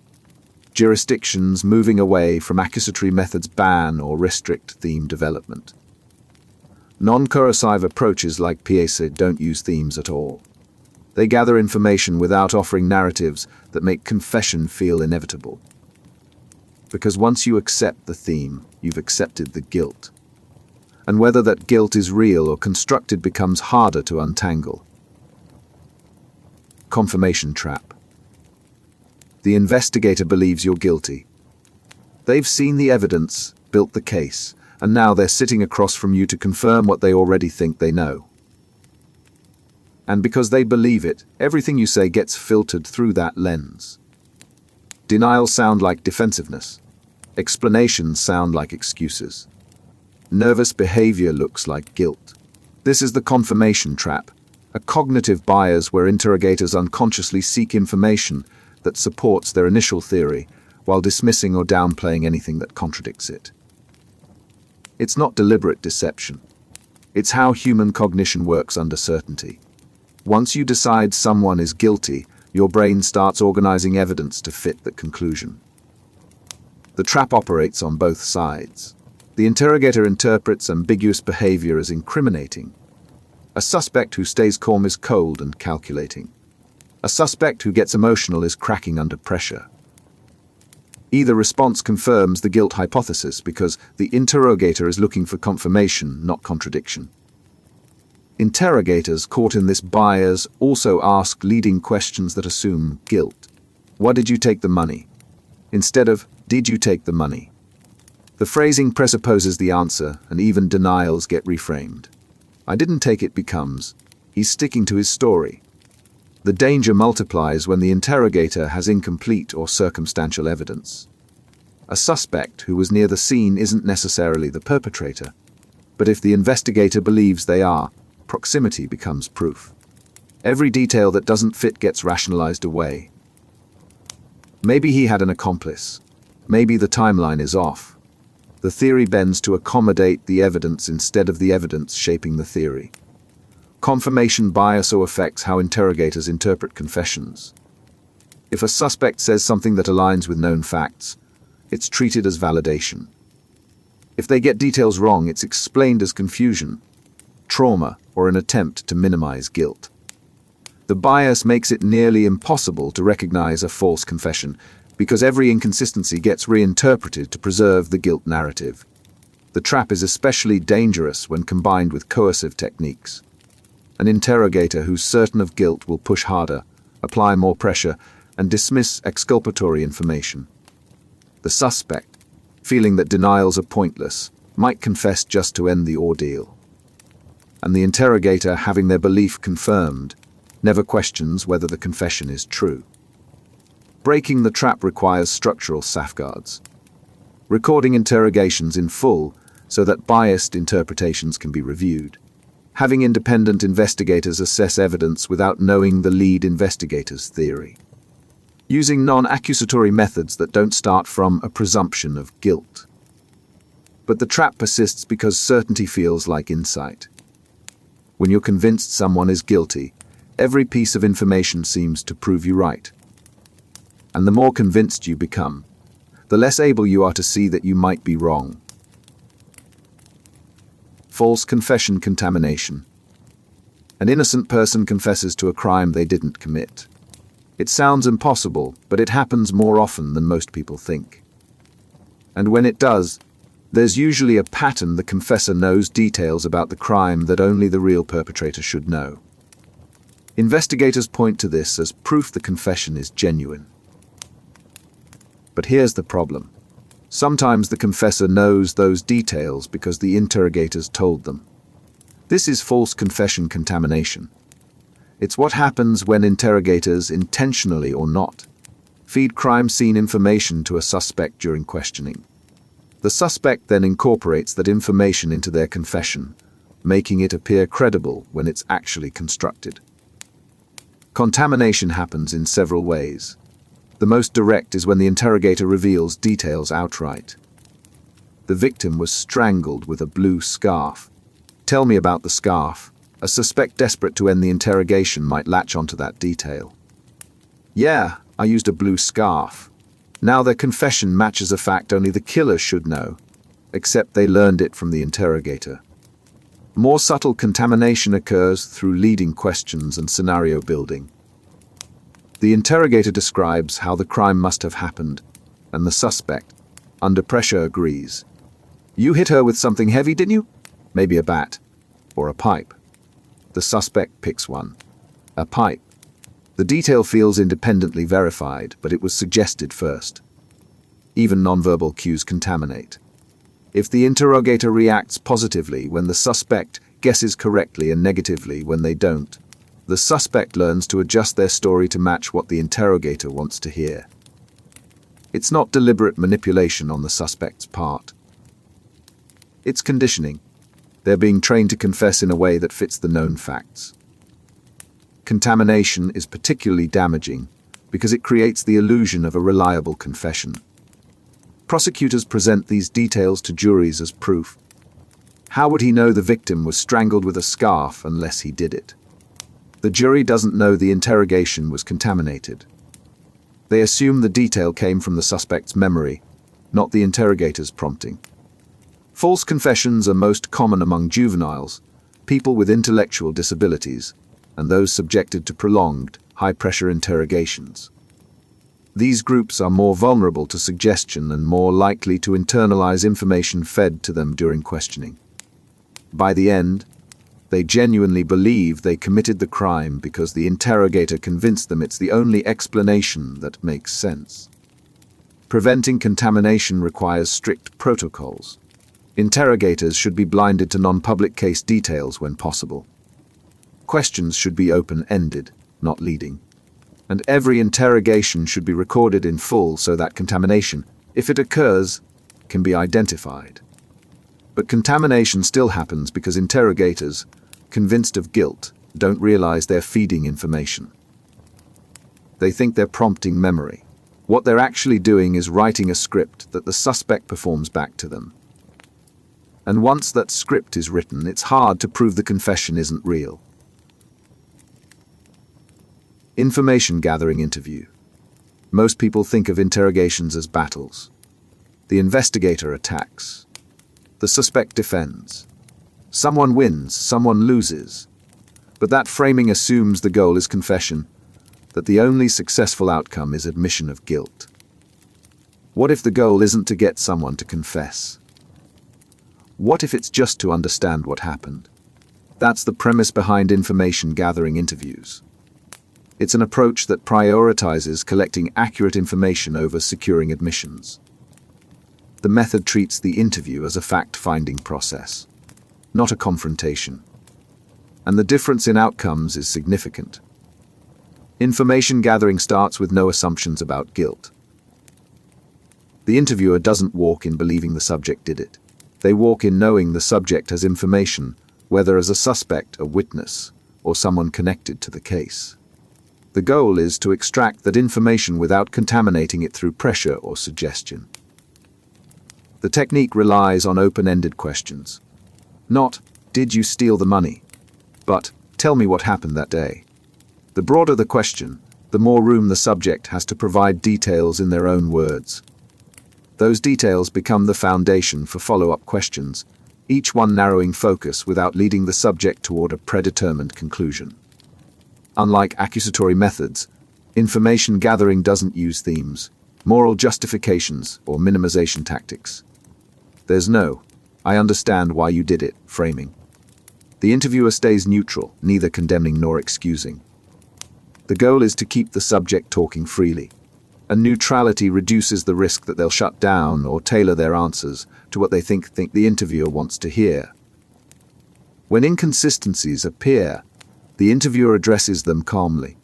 A: Jurisdictions moving away from accusatory methods ban or restrict theme development. Non-coercive approaches like PACID don't use themes at all. They gather information without offering narratives that make confession feel inevitable. Because once you accept the theme, you've accepted the guilt. And whether that guilt is real or constructed becomes harder to untangle. Confirmation trap. The investigator believes you're guilty. They've seen the evidence, built the case, and now they're sitting across from you to confirm what they already think they know. And because they believe it, everything you say gets filtered through that lens. Denials sound like defensiveness. Explanations sound like excuses. Nervous behavior looks like guilt. This is the confirmation trap, a cognitive bias where interrogators unconsciously seek information that supports their initial theory while dismissing or downplaying anything that contradicts it. It's not deliberate deception. It's how human cognition works under certainty. Once you decide someone is guilty, your brain starts organizing evidence to fit that conclusion. The trap operates on both sides. The interrogator interprets ambiguous behavior as incriminating. A suspect who stays calm is cold and calculating. A suspect who gets emotional is cracking under pressure. Either response confirms the guilt hypothesis because the interrogator is looking for confirmation, not contradiction. Interrogators caught in this bias also ask leading questions that assume guilt. What did you take the money? Instead of, did you take the money? The phrasing presupposes the answer, and even denials get reframed. I didn't take it becomes, he's sticking to his story. The danger multiplies when the interrogator has incomplete or circumstantial evidence. A suspect who was near the scene isn't necessarily the perpetrator, but if the investigator believes they are, proximity becomes proof. Every detail that doesn't fit gets rationalized away. Maybe he had an accomplice. Maybe the timeline is off. The theory bends to accommodate the evidence instead of the evidence shaping the theory. Confirmation bias also affects how interrogators interpret confessions. If a suspect says something that aligns with known facts, it's treated as validation. If they get details wrong, it's explained as confusion, trauma, or an attempt to minimize guilt. The bias makes it nearly impossible to recognize a false confession because every inconsistency gets reinterpreted to preserve the guilt narrative. The trap is especially dangerous when combined with coercive techniques. An interrogator who's certain of guilt will push harder, apply more pressure, and dismiss exculpatory information. The suspect, feeling that denials are pointless, might confess just to end the ordeal. And the interrogator, having their belief confirmed, never questions whether the confession is true. Breaking the trap requires structural safeguards. Recording interrogations in full so that biased interpretations can be reviewed. Having independent investigators assess evidence without knowing the lead investigator's theory. Using non-accusatory methods that don't start from a presumption of guilt. But the trap persists because certainty feels like insight. When you're convinced someone is guilty, every piece of information seems to prove you right. And the more convinced you become, the less able you are to see that you might be wrong. False confession contamination. An innocent person confesses to a crime they didn't commit. It sounds impossible, but it happens more often than most people think. And when it does, there's usually a pattern. The confessor knows details about the crime that only the real perpetrator should know. Investigators point to this as proof the confession is genuine. But here's the problem. Sometimes the confessor knows those details because the interrogators told them. This is false confession contamination. It's what happens when interrogators, intentionally or not, feed crime scene information to a suspect during questioning. The suspect then incorporates that information into their confession, making it appear credible when it's actually constructed. Contamination happens in several ways. The most direct is when the interrogator reveals details outright. The victim was strangled with a blue scarf. Tell me about the scarf. A suspect desperate to end the interrogation might latch onto that detail. Yeah, I used a blue scarf. Now their confession matches a fact only the killer should know, except they learned it from the interrogator. More subtle contamination occurs through leading questions and scenario building. The interrogator describes how the crime must have happened, and the suspect, under pressure, agrees. You hit her with something heavy, didn't you? Maybe a bat, or a pipe. The suspect picks one. A pipe. The detail feels independently verified, but it was suggested first. Even nonverbal cues contaminate. If the interrogator reacts positively when the suspect guesses correctly and negatively when they don't, the suspect learns to adjust their story to match what the interrogator wants to hear. It's not deliberate manipulation on the suspect's part. It's conditioning. They're being trained to confess in a way that fits the known facts. Contamination is particularly damaging because it creates the illusion of a reliable confession. Prosecutors present these details to juries as proof. How would he know the victim was strangled with a scarf unless he did it? The jury doesn't know the interrogation was contaminated. They assume the detail came from the suspect's memory, not the interrogator's prompting. False confessions are most common among juveniles, people with intellectual disabilities, and those subjected to prolonged, high-pressure interrogations. These groups are more vulnerable to suggestion and more likely to internalize information fed to them during questioning. By the end, they genuinely believe they committed the crime because the interrogator convinced them it's the only explanation that makes sense. Preventing contamination requires strict protocols. Interrogators should be blinded to non-public case details when possible. Questions should be open-ended, not leading. And every interrogation should be recorded in full so that contamination, if it occurs, can be identified. But contamination still happens because interrogators, convinced of guilt, don't realize they're feeding information. They think they're prompting memory. What they're actually doing is writing a script that the suspect performs back to them. And once that script is written, it's hard to prove the confession isn't real. Information gathering interview. Most people think of interrogations as battles. The investigator attacks. The suspect defends. Someone wins, someone loses. But that framing assumes the goal is confession, that the only successful outcome is admission of guilt. What if the goal isn't to get someone to confess? What if it's just to understand what happened? That's the premise behind information gathering interviews. It's an approach that prioritizes collecting accurate information over securing admissions. The method treats the interview as a fact-finding process, not a confrontation. And the difference in outcomes is significant. Information gathering starts with no assumptions about guilt. The interviewer doesn't walk in believing the subject did it. They walk in knowing the subject has information, whether as a suspect, a witness, or someone connected to the case. The goal is to extract that information without contaminating it through pressure or suggestion. The technique relies on open-ended questions. Not, did you steal the money? But, tell me what happened that day. The broader the question, the more room the subject has to provide details in their own words. Those details become the foundation for follow-up questions, each one narrowing focus without leading the subject toward a predetermined conclusion. Unlike accusatory methods, information gathering doesn't use themes, moral justifications, or minimization tactics. There's no, I understand why you did it, framing. The interviewer stays neutral, neither condemning nor excusing. The goal is to keep the subject talking freely, and neutrality reduces the risk that they'll shut down or tailor their answers to what they think the interviewer wants to hear. When inconsistencies appear, the interviewer addresses them calmly.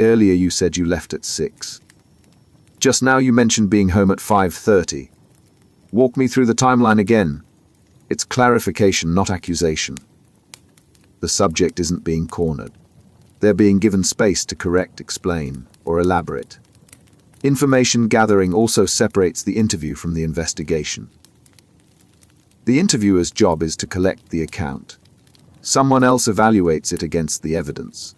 A: Earlier you said you left at 6. Just now you mentioned being home at 5:30. Walk me through the timeline again. It's clarification, not accusation. The subject isn't being cornered. They're being given space to correct, explain, or elaborate. Information gathering also separates the interview from the investigation. The interviewer's job is to collect the account. Someone else evaluates it against the evidence.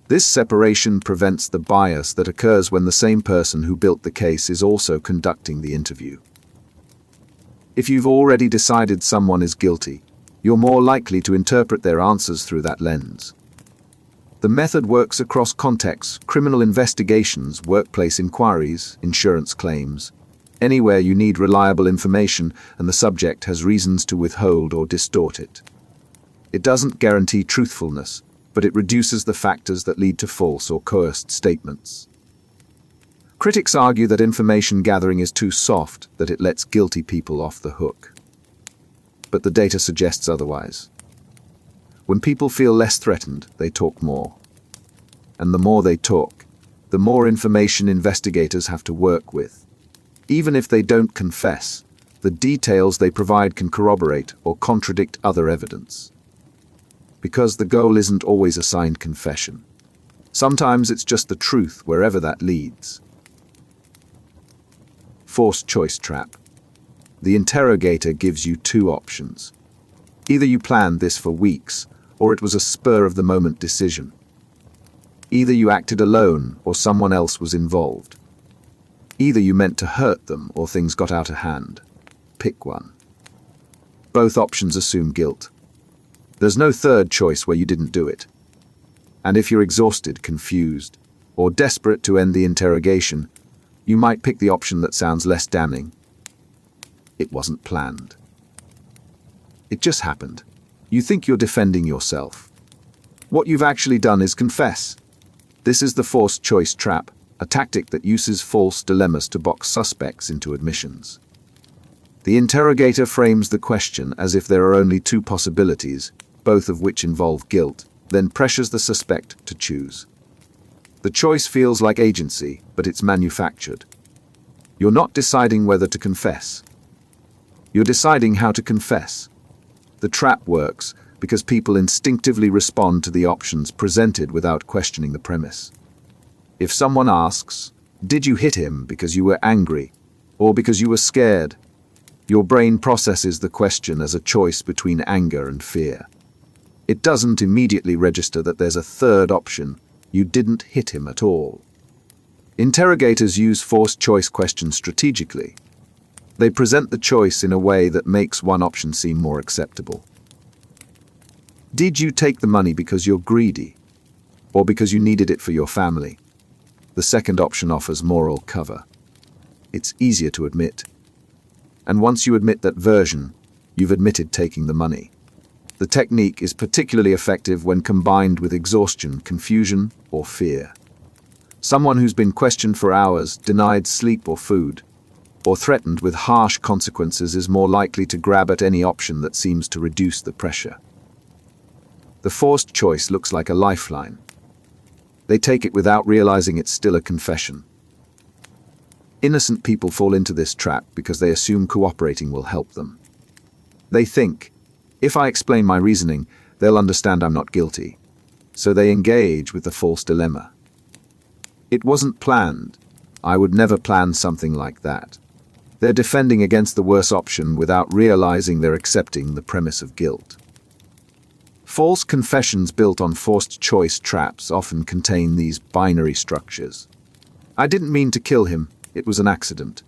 A: This separation prevents the bias that occurs when the same person who built the case is also conducting the interview. If you've already decided someone is guilty, you're more likely to interpret their answers through that lens. The method works across contexts: criminal investigations, workplace inquiries, insurance claims, anywhere you need reliable information and the subject has reasons to withhold or distort it. It doesn't guarantee truthfulness, but it reduces the factors that lead to false or coerced statements. Critics argue that information gathering is too soft, that it lets guilty people off the hook. But the data suggests otherwise. When people feel less threatened, they talk more. And the more they talk, the more information investigators have to work with. Even if they don't confess, the details they provide can corroborate or contradict other evidence. Because the goal isn't always a signed confession. Sometimes it's just the truth, wherever that leads. Forced choice trap. The interrogator gives you two options. Either you planned this for weeks, or it was a spur-of-the-moment decision. Either you acted alone, or someone else was involved. Either you meant to hurt them, or things got out of hand. Pick one. Both options assume guilt. There's no third choice where you didn't do it. And if you're exhausted, confused, or desperate to end the interrogation, you might pick the option that sounds less damning. It wasn't planned. It just happened. You think you're defending yourself. What you've actually done is confess. This is the forced choice trap, a tactic that uses false dilemmas to box suspects into admissions. The interrogator frames the question as if there are only two possibilities, both of which involve guilt, then pressures the suspect to choose. The choice feels like agency, but it's manufactured. You're not deciding whether to confess. You're deciding how to confess. The trap works because people instinctively respond to the options presented without questioning the premise. If someone asks, "Did you hit him because you were angry or because you were scared?" your brain processes the question as a choice between anger and fear. It doesn't immediately register that there's a third option: you didn't hit him at all. Interrogators use forced choice questions strategically. They present the choice in a way that makes one option seem more acceptable. Did you take the money because you're greedy, or because you needed it for your family? The second option offers moral cover. It's easier to admit. And once you admit that version, you've admitted taking the money. The technique is particularly effective when combined with exhaustion, confusion, or fear. Someone who's been questioned for hours, denied sleep or food, or threatened with harsh consequences is more likely to grab at any option that seems to reduce the pressure. The forced choice looks like a lifeline. They take it without realizing it's still a confession. Innocent people fall into this trap because they assume cooperating will help them. They think, if I explain my reasoning, they'll understand I'm not guilty. So they engage with the false dilemma. It wasn't planned. I would never plan something like that. They're defending against the worse option without realizing they're accepting the premise of guilt. False confessions built on forced choice traps often contain these binary structures. I didn't mean to kill him, it was an accident.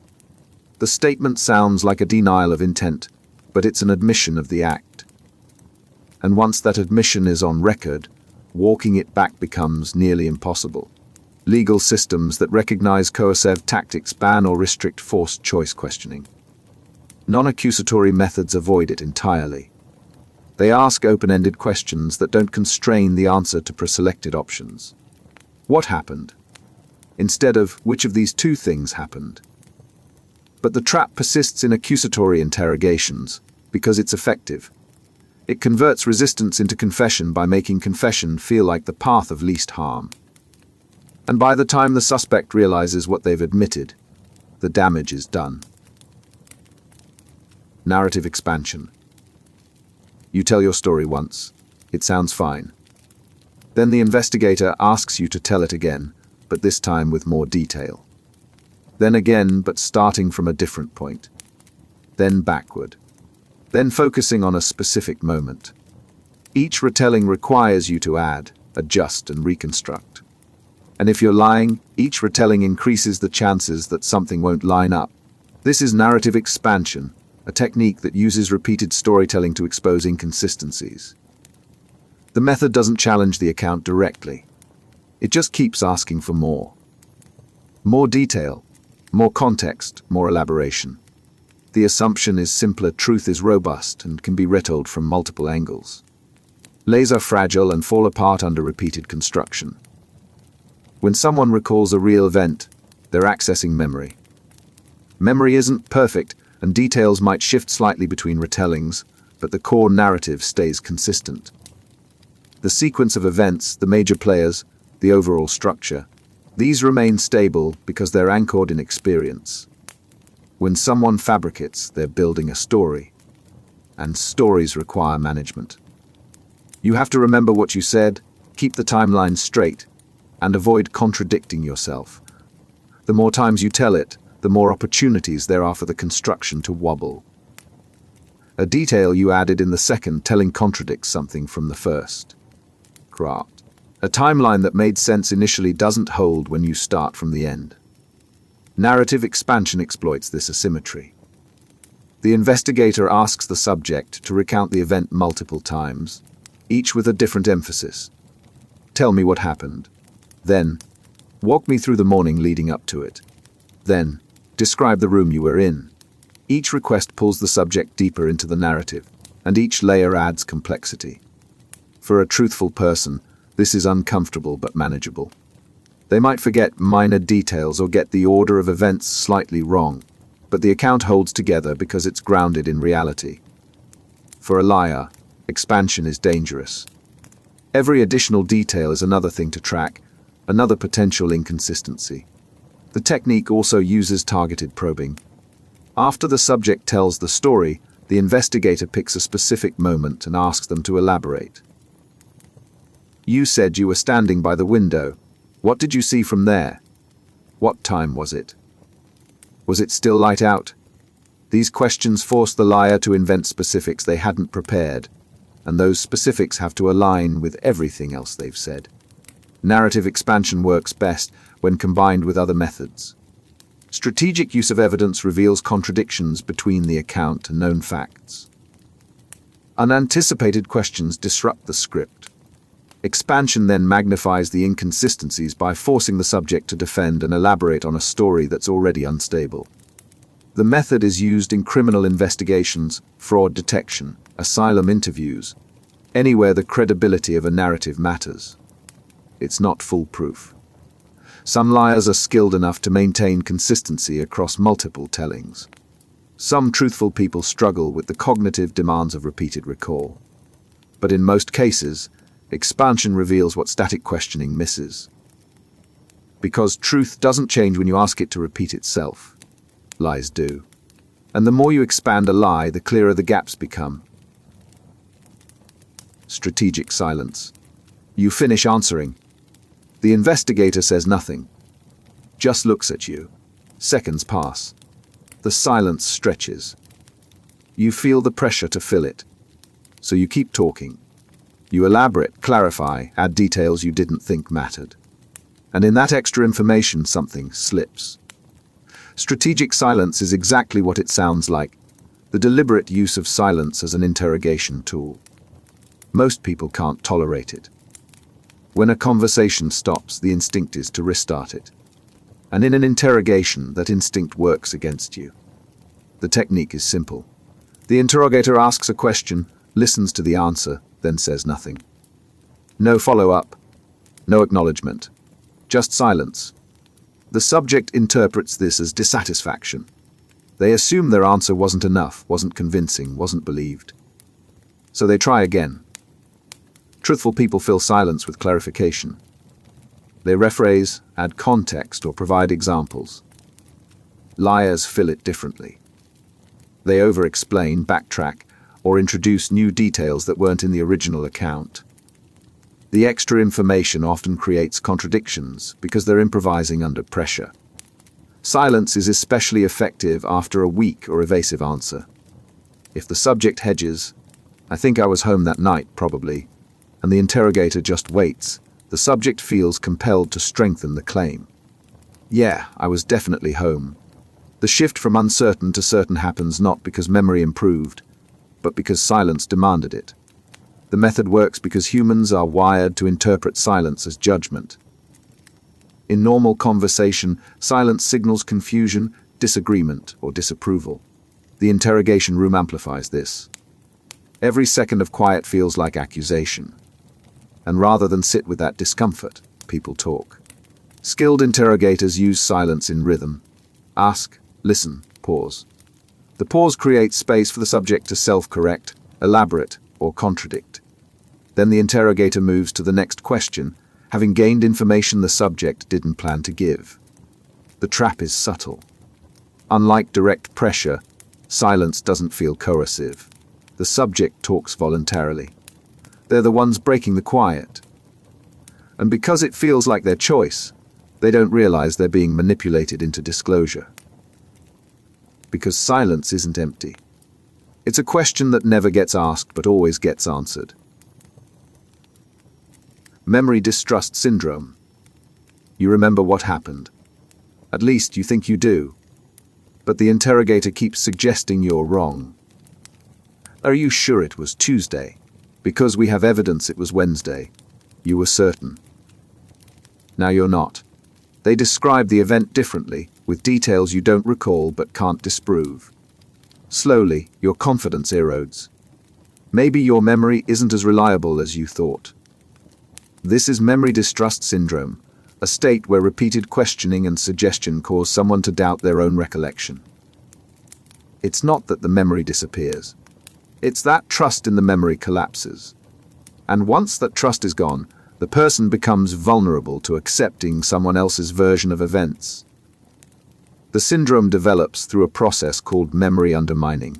A: The statement sounds like a denial of intent, but it's an admission of the act. And once that admission is on record, walking it back becomes nearly impossible. Legal systems that recognize coercive tactics ban or restrict forced choice questioning. Non-accusatory methods avoid it entirely. They ask open-ended questions that don't constrain the answer to preselected options. What happened? Instead of, which of these two things happened? But the trap persists in accusatory interrogations because it's effective. It converts resistance into confession by making confession feel like the path of least harm. And by the time the suspect realizes what they've admitted, the damage is done. Narrative expansion. You tell your story once. It sounds fine. Then the investigator asks you to tell it again, but this time with more detail. Then again, but starting from a different point. Then backward. Then focusing on a specific moment. Each retelling requires you to add, adjust, and reconstruct. And if you're lying, each retelling increases the chances that something won't line up. This is narrative expansion, a technique that uses repeated storytelling to expose inconsistencies. The method doesn't challenge the account directly. It just keeps asking for more. More detail, more context, more elaboration. The assumption is simpler, truth is robust and can be retold from multiple angles. Lies are fragile and fall apart under repeated construction. When someone recalls a real event, they're accessing memory. Memory isn't perfect, and details might shift slightly between retellings, but the core narrative stays consistent. The sequence of events, the major players, the overall structure, these remain stable because they're anchored in experience. When someone fabricates, they're building a story, and stories require management. You have to remember what you said, keep the timeline straight, and avoid contradicting yourself. The more times you tell it, the more opportunities there are for the construction to wobble. A detail you added in the second telling contradicts something from the first. Craft. A timeline that made sense initially doesn't hold when you start from the end. Narrative expansion exploits this asymmetry. The investigator asks the subject to recount the event multiple times, each with a different emphasis. Tell me what happened. Then, walk me through the morning leading up to it. Then, describe the room you were in. Each request pulls the subject deeper into the narrative, and each layer adds complexity. For a truthful person, this is uncomfortable but manageable. They might forget minor details or get the order of events slightly wrong, but the account holds together because it's grounded in reality. For a liar, expansion is dangerous. Every additional detail is another thing to track, another potential inconsistency. The technique also uses targeted probing. After the subject tells the story, the investigator picks a specific moment and asks them to elaborate. You said you were standing by the window. What did you see from there? What time was it? Was it still light out? These questions force the liar to invent specifics they hadn't prepared, and those specifics have to align with everything else they've said. Narrative expansion works best when combined with other methods. Strategic use of evidence reveals contradictions between the account and known facts. Unanticipated questions disrupt the script. Expansion then magnifies the inconsistencies by forcing the subject to defend and elaborate on a story that's already unstable. The method is used in criminal investigations, fraud detection, asylum interviews, anywhere the credibility of a narrative matters. It's not foolproof. Some liars are skilled enough to maintain consistency across multiple tellings. Some truthful people struggle with the cognitive demands of repeated recall. But in most cases, expansion reveals what static questioning misses. Because truth doesn't change when you ask it to repeat itself. Lies do. And the more you expand a lie, the clearer the gaps become. Strategic silence. You finish answering. The investigator says nothing. Just looks at you. Seconds pass. The silence stretches. You feel the pressure to fill it. So you keep talking. You elaborate, clarify, add details you didn't think mattered. And in that extra information, something slips. Strategic silence is exactly what it sounds like, the deliberate use of silence as an interrogation tool. Most people can't tolerate it. When a conversation stops, the instinct is to restart it. And in an interrogation, that instinct works against you. The technique is simple. The interrogator asks a question, listens to the answer, then says nothing. No follow-up, no acknowledgement, just silence. The subject interprets this as dissatisfaction. They assume their answer wasn't enough, wasn't convincing, wasn't believed. So they try again. Truthful people fill silence with clarification. They rephrase, add context, or provide examples. Liars fill it differently. They over-explain, backtrack, or introduce new details that weren't in the original account. The extra information often creates contradictions because they're improvising under pressure. Silence is especially effective after a weak or evasive answer. If the subject hedges, "I think I was home that night, probably," and the interrogator just waits, the subject feels compelled to strengthen the claim. "Yeah, I was definitely home." The shift from uncertain to certain happens not because memory improved, but because silence demanded it. The method works because humans are wired to interpret silence as judgment. In normal conversation, silence signals confusion, disagreement, or disapproval. The interrogation room amplifies this. Every second of quiet feels like accusation. And rather than sit with that discomfort, people talk. Skilled interrogators use silence in rhythm. Ask, listen, pause. The pause creates space for the subject to self-correct, elaborate, or contradict. Then the interrogator moves to the next question, having gained information the subject didn't plan to give. The trap is subtle. Unlike direct pressure, silence doesn't feel coercive. The subject talks voluntarily. They're the ones breaking the quiet. And because it feels like their choice, they don't realize they're being manipulated into disclosure. Because silence isn't empty. It's a question that never gets asked but always gets answered. Memory distrust syndrome. You remember what happened. At least you think you do. But the interrogator keeps suggesting you're wrong. Are you sure it was Tuesday? Because we have evidence it was Wednesday. You were certain. Now you're not. They describe the event differently, with details you don't recall but can't disprove. Slowly, your confidence erodes. Maybe your memory isn't as reliable as you thought. This is memory distrust syndrome, a state where repeated questioning and suggestion cause someone to doubt their own recollection. It's not that the memory disappears. It's that trust in the memory collapses. And once that trust is gone, the person becomes vulnerable to accepting someone else's version of events. The syndrome develops through a process called memory undermining.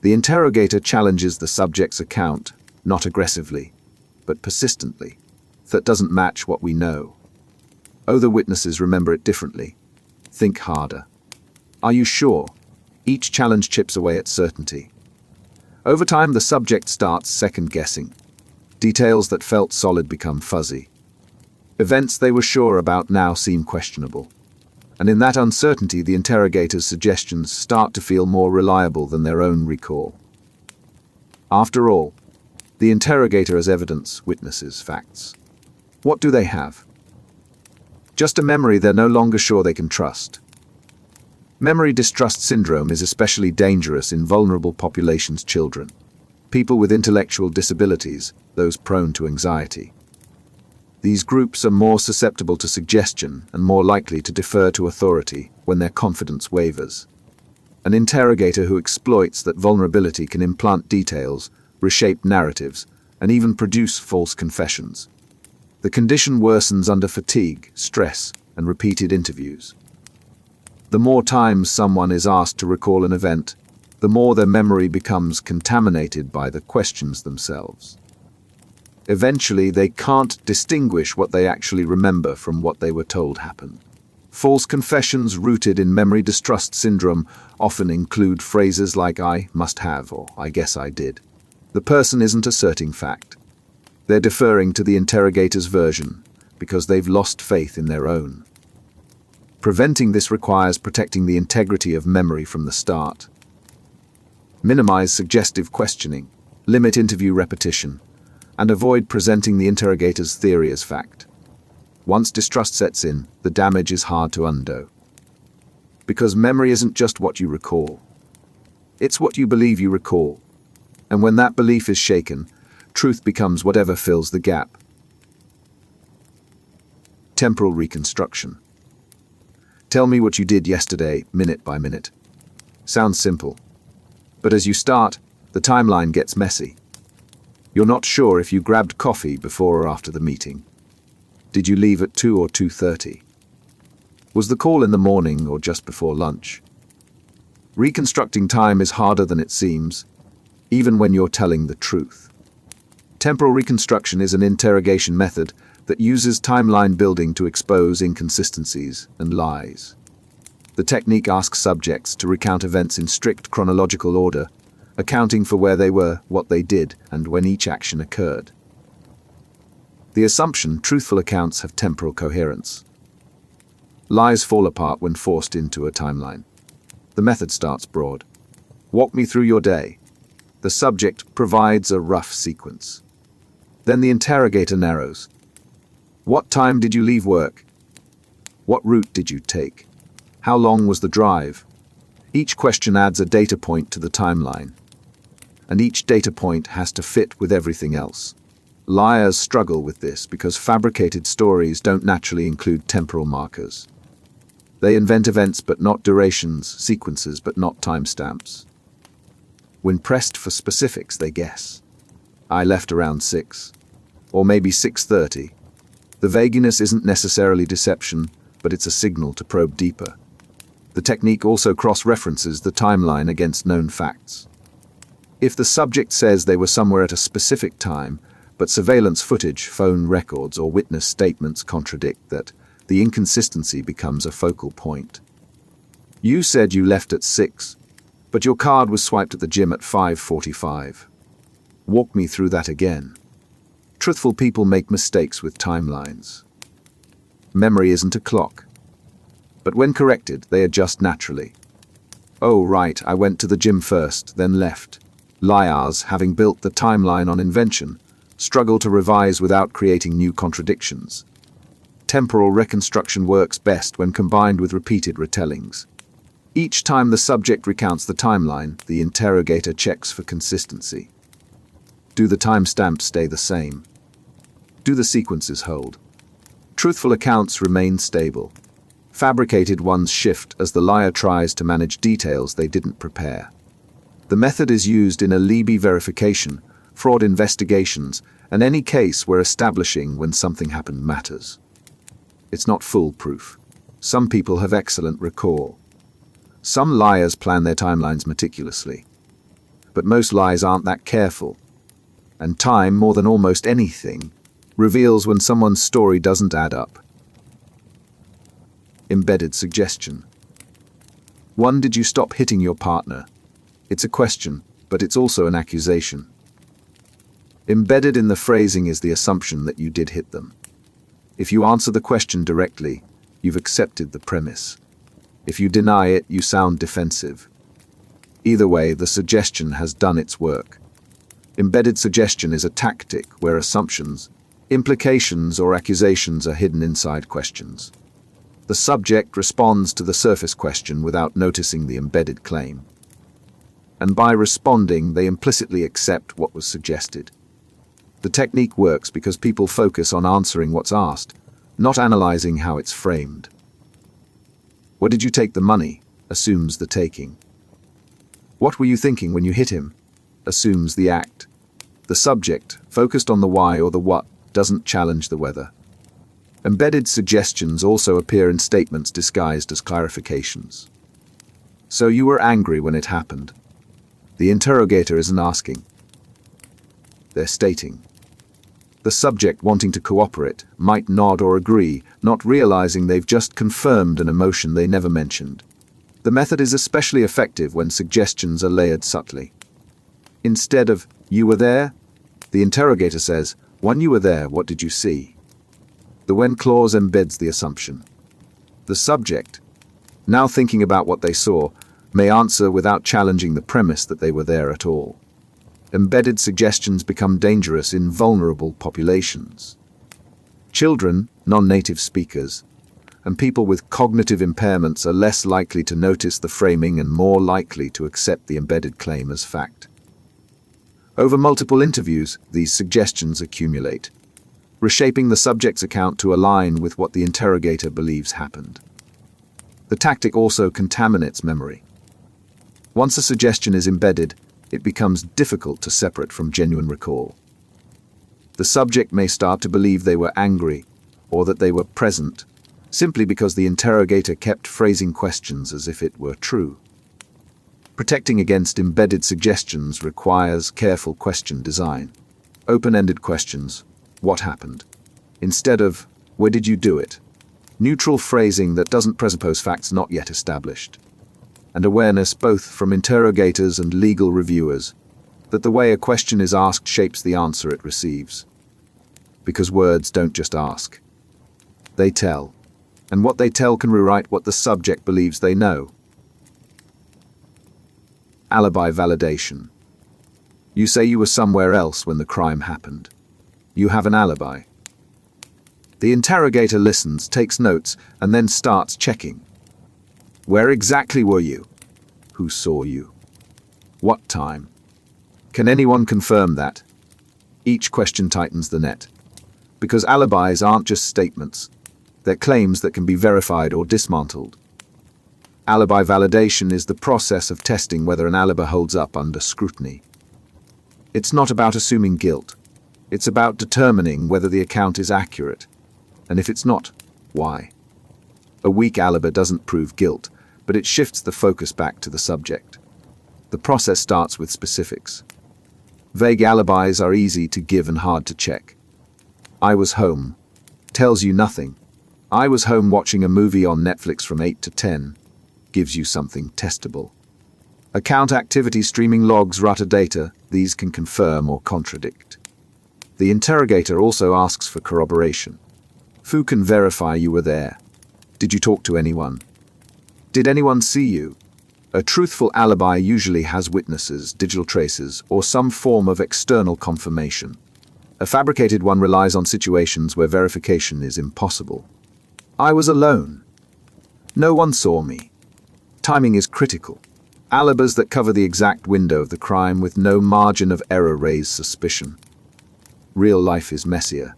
A: The interrogator challenges the subject's account, not aggressively, but persistently. That doesn't match what we know. Other witnesses remember it differently. Think harder. Are you sure? Each challenge chips away at certainty. Over time, the subject starts second-guessing. Details that felt solid become fuzzy. Events they were sure about now seem questionable. And in that uncertainty, the interrogator's suggestions start to feel more reliable than their own recall. After all, the interrogator has evidence, witnesses, facts. What do they have? Just a memory they're no longer sure they can trust. Memory distrust syndrome is especially dangerous in vulnerable populations' children, people with intellectual disabilities, those prone to anxiety. These groups are more susceptible to suggestion and more likely to defer to authority when their confidence wavers. An interrogator who exploits that vulnerability can implant details, reshape narratives, and even produce false confessions. The condition worsens under fatigue, stress, and repeated interviews. The more times someone is asked to recall an event, the more their memory becomes contaminated by the questions themselves. Eventually, they can't distinguish what they actually remember from what they were told happened. False confessions rooted in memory distrust syndrome often include phrases like "I must have" or "I guess I did." The person isn't asserting fact. They're deferring to the interrogator's version because they've lost faith in their own. Preventing this requires protecting the integrity of memory from the start. Minimize suggestive questioning, limit interview repetition, and avoid presenting the interrogator's theory as fact. Once distrust sets in, the damage is hard to undo. Because memory isn't just what you recall. It's what you believe you recall. And when that belief is shaken, truth becomes whatever fills the gap. Temporal Reconstruction. Tell me what you did yesterday, minute by minute. Sounds simple. But as you start, the timeline gets messy. You're not sure if you grabbed coffee before or after the meeting. Did you leave at 2 or 2:30? Was the call in the morning or just before lunch? Reconstructing time is harder than it seems, even when you're telling the truth. Temporal reconstruction is an interrogation method that uses timeline building to expose inconsistencies and lies. The technique asks subjects to recount events in strict chronological order, accounting for where they were, what they did, and when each action occurred. The assumption: truthful accounts have temporal coherence. Lies fall apart when forced into a timeline. The method starts broad. Walk me through your day. The subject provides a rough sequence. Then the interrogator narrows. What time did you leave work? What route did you take? How long was the drive? Each question adds a data point to the timeline, and each data point has to fit with everything else. Liars struggle with this because fabricated stories don't naturally include temporal markers. They invent events but not durations, sequences but not timestamps. When pressed for specifics, they guess. I left around 6, or maybe 6:30. The vagueness isn't necessarily deception, but it's a signal to probe deeper. The technique also cross-references the timeline against known facts. If the subject says they were somewhere at a specific time, but surveillance footage, phone records, or witness statements contradict that, the inconsistency becomes a focal point. You said you left at 6, but your card was swiped at the gym at 5:45. Walk me through that again. Truthful people make mistakes with timelines. Memory isn't a clock, but when corrected, they adjust naturally. Oh, right, I went to the gym first, then left. Liars, having built the timeline on invention, struggle to revise without creating new contradictions. Temporal reconstruction works best when combined with repeated retellings. Each time the subject recounts the timeline, the interrogator checks for consistency. Do the timestamps stay the same? Do the sequences hold? Truthful accounts remain stable. Fabricated ones shift as the liar tries to manage details they didn't prepare. The method is used in alibi verification, fraud investigations, and any case where establishing when something happened matters. It's not foolproof. Some people have excellent recall. Some liars plan their timelines meticulously. But most lies aren't that careful. And time, more than almost anything, reveals when someone's story doesn't add up. Embedded suggestion. 1. Did you stop hitting your partner? It's a question, but it's also an accusation. Embedded in the phrasing is the assumption that you did hit them. If you answer the question directly, you've accepted the premise. If you deny it, you sound defensive. Either way, the suggestion has done its work. Embedded suggestion is a tactic where assumptions, implications, or accusations are hidden inside questions. The subject responds to the surface question without noticing the embedded claim. And by responding, they implicitly accept what was suggested. The technique works because people focus on answering what's asked, not analyzing how it's framed. What did you take the money? Assumes the taking. What were you thinking when you hit him? Assumes the act. The subject, focused on the why or the what, doesn't challenge the whether. Embedded suggestions also appear in statements disguised as clarifications. So you were angry when it happened. The interrogator isn't asking. They're stating. The subject, wanting to cooperate, might nod or agree, not realizing they've just confirmed an emotion they never mentioned. The method is especially effective when suggestions are layered subtly. Instead of, you were there, the interrogator says, when you were there, what did you see? The when clause embeds the assumption. The subject, now thinking about what they saw, may answer without challenging the premise that they were there at all. Embedded suggestions become dangerous in vulnerable populations. Children, non-native speakers, and people with cognitive impairments are less likely to notice the framing and more likely to accept the embedded claim as fact. Over multiple interviews, these suggestions accumulate, reshaping the subject's account to align with what the interrogator believes happened. The tactic also contaminates memory. Once a suggestion is embedded, it becomes difficult to separate from genuine recall. The subject may start to believe they were angry or that they were present, simply because the interrogator kept phrasing questions as if it were true. Protecting against embedded suggestions requires careful question design. Open-ended questions, what happened? Instead of, where did you do it? Neutral phrasing that doesn't presuppose facts not yet established. And awareness, both from interrogators and legal reviewers, that the way a question is asked shapes the answer it receives. Because words don't just ask. They tell. And what they tell can rewrite what the subject believes they know. Alibi validation. You say you were somewhere else when the crime happened. You have an alibi. The interrogator listens, takes notes, and then starts checking. Where exactly were you? Who saw you? What time? Can anyone confirm that? Each question tightens the net. Because alibis aren't just statements. They're claims that can be verified or dismantled. Alibi validation is the process of testing whether an alibi holds up under scrutiny. It's not about assuming guilt. It's about determining whether the account is accurate. And if it's not, why? A weak alibi doesn't prove guilt, but it shifts the focus back to the subject. The process starts with specifics. Vague alibis are easy to give and hard to check. I was home tells you nothing. I was home watching a movie on Netflix from 8 to 10 gives you something testable. Account activity streaming logs, router data, these can confirm or contradict. The interrogator also asks for corroboration. Who can verify you were there? Did you talk to anyone? Did anyone see you? A truthful alibi usually has witnesses, digital traces, or some form of external confirmation. A fabricated one relies on situations where verification is impossible. I was alone. No one saw me. Timing is critical. Alibis that cover the exact window of the crime with no margin of error raise suspicion. Real life is messier.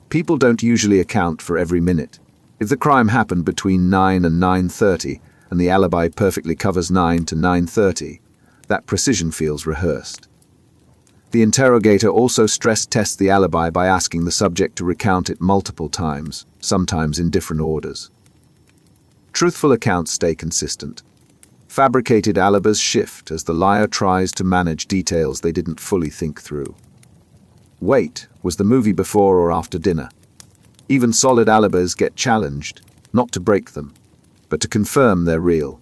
A: People don't usually account for every minute. If the crime happened between 9 and 9:30 and the alibi perfectly covers 9 to 9:30, that precision feels rehearsed. The interrogator also stress tests the alibi by asking the subject to recount it multiple times, sometimes in different orders. Truthful accounts stay consistent. Fabricated alibis shift as the liar tries to manage details they didn't fully think through. Wait, was the movie before or after dinner? Even solid alibis get challenged, not to break them, but to confirm they're real.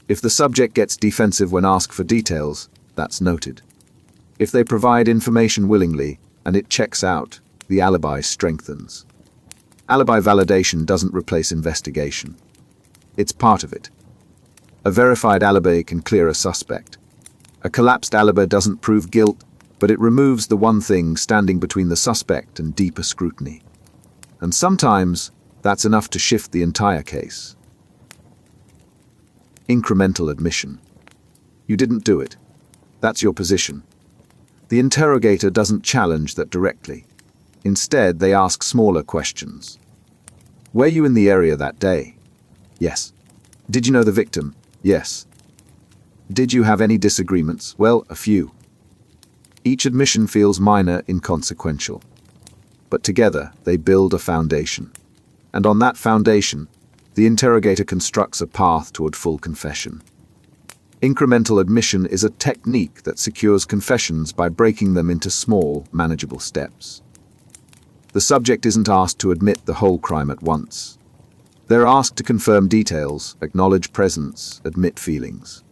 A: If the subject gets defensive when asked for details, that's noted. If they provide information willingly and it checks out, the alibi strengthens. Alibi validation doesn't replace investigation. It's part of it. A verified alibi can clear a suspect. A collapsed alibi doesn't prove guilt, but it removes the one thing standing between the suspect and deeper scrutiny. And sometimes, that's enough to shift the entire case. Incremental admission. You didn't do it. That's your position. The interrogator doesn't challenge that directly. Instead, they ask smaller questions. Were you in the area that day? Yes. Did you know the victim? Yes. Did you have any disagreements? Well, a few. Each admission feels minor, inconsequential. But together, they build a foundation. And on that foundation, the interrogator constructs a path toward full confession. Incremental admission is a technique that secures confessions by breaking them into small, manageable steps. The subject isn't asked to admit the whole crime at once. They're asked to confirm details, acknowledge presence, admit feelings.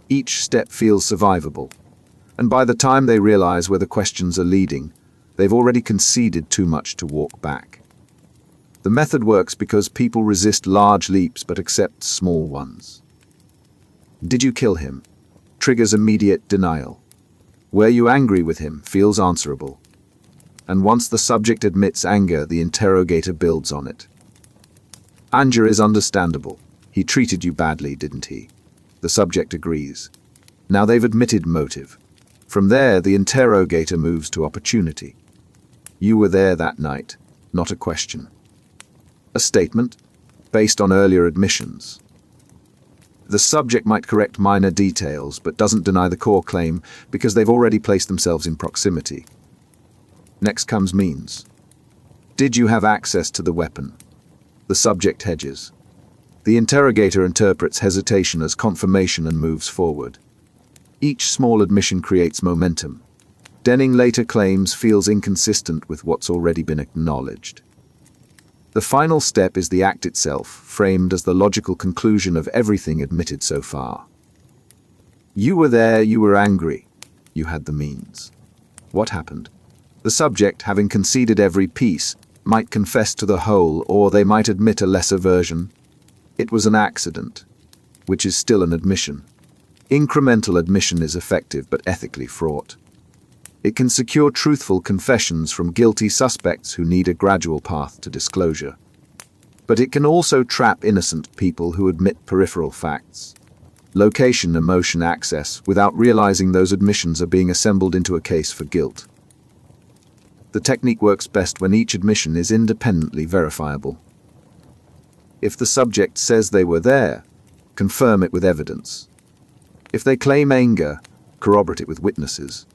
A: Each step feels survivable, and by the time they realize where the questions are leading, they've already conceded too much to walk back. The method works because people resist large leaps but accept small ones. Did you kill him? Triggers immediate denial. Were you angry with him? Feels answerable. And once the subject admits anger, the interrogator builds on it. Anger is understandable. He treated you badly, didn't he? The subject agrees. Now they've admitted motive. From there, the interrogator moves to opportunity. You were there that night, not a question. A statement, based on earlier admissions. The subject might correct minor details, but doesn't deny the core claim because they've already placed themselves in proximity. Next comes means. Did you have access to the weapon? The subject hedges. The interrogator interprets hesitation as confirmation and moves forward. Each small admission creates momentum. Denning later claims feels inconsistent with what's already been acknowledged. The final step is the act itself, framed as the logical conclusion of everything admitted so far. You were there, you were angry, you had the means. What happened? The subject, having conceded every piece, might confess to the whole, or they might admit a lesser version. It was an accident, which is still an admission. Incremental admission is effective but ethically fraught. It can secure truthful confessions from guilty suspects who need a gradual path to disclosure. But it can also trap innocent people who admit peripheral facts. Location, emotion, access, without realizing those admissions are being assembled into a case for guilt. The technique works best when each admission is independently verifiable. If the subject says they were there, confirm it with evidence. If they claim anger, corroborate it with witnesses.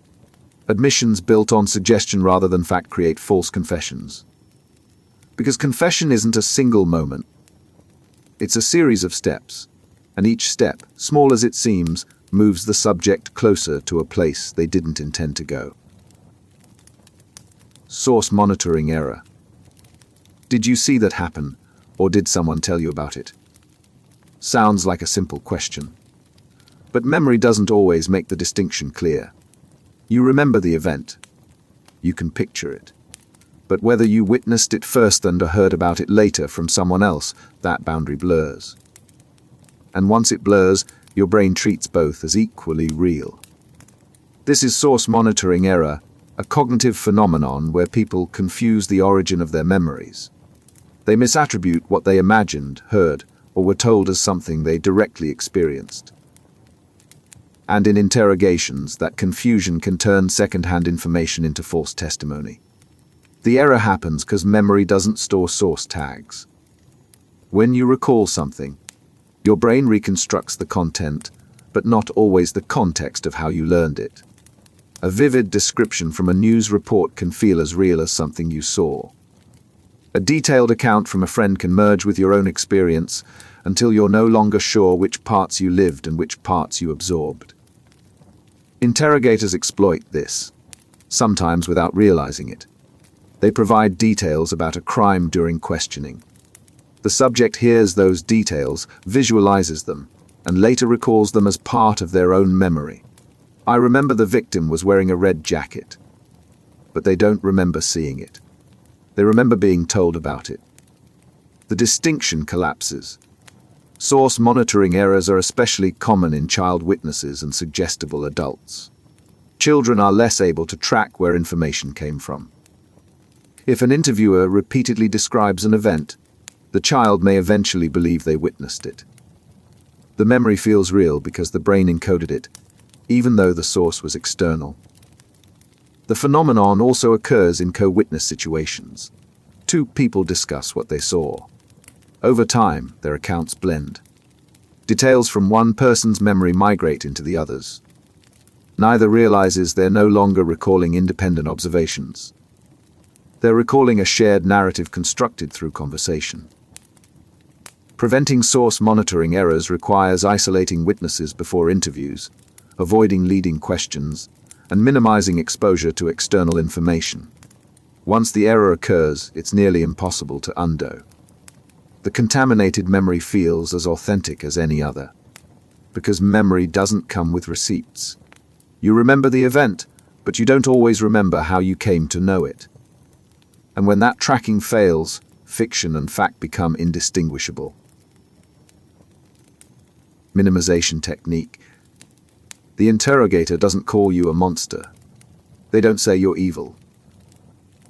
A: Admissions built on suggestion rather than fact create false confessions. Because confession isn't a single moment. It's a series of steps, and each step, small as it seems, moves the subject closer to a place they didn't intend to go. Source monitoring error. Did you see that happen, or did someone tell you about it? Sounds like a simple question. But memory doesn't always make the distinction clear. You remember the event. You can picture it. But whether you witnessed it first and heard about it later from someone else, that boundary blurs. And once it blurs, your brain treats both as equally real. This is source monitoring error, a cognitive phenomenon where people confuse the origin of their memories. They misattribute what they imagined, heard, or were told as something they directly experienced. And in interrogations, that confusion can turn second-hand information into false testimony. The error happens because memory doesn't store source tags. When you recall something, your brain reconstructs the content, but not always the context of how you learned it. A vivid description from a news report can feel as real as something you saw. A detailed account from a friend can merge with your own experience until you're no longer sure which parts you lived and which parts you absorbed. Interrogators exploit this, sometimes without realizing it. They provide details about a crime during questioning. The subject hears those details, visualizes them, and later recalls them as part of their own memory. I remember the victim was wearing a red jacket, but they don't remember seeing it. They remember being told about it. The distinction collapses. Source monitoring errors are especially common in child witnesses and suggestible adults. Children are less able to track where information came from. If an interviewer repeatedly describes an event, the child may eventually believe they witnessed it. The memory feels real because the brain encoded it, even though the source was external. The phenomenon also occurs in co-witness situations. Two people discuss what they saw. Over time, their accounts blend. Details from one person's memory migrate into the other's. Neither realizes they're no longer recalling independent observations. They're recalling a shared narrative constructed through conversation. Preventing source monitoring errors requires isolating witnesses before interviews, avoiding leading questions, and minimizing exposure to external information. Once the error occurs, it's nearly impossible to undo. The contaminated memory feels as authentic as any other, because memory doesn't come with receipts. You remember the event, but you don't always remember how you came to know it. And when that tracking fails, fiction and fact become indistinguishable. Minimization technique. The interrogator doesn't call you a monster. They don't say you're evil.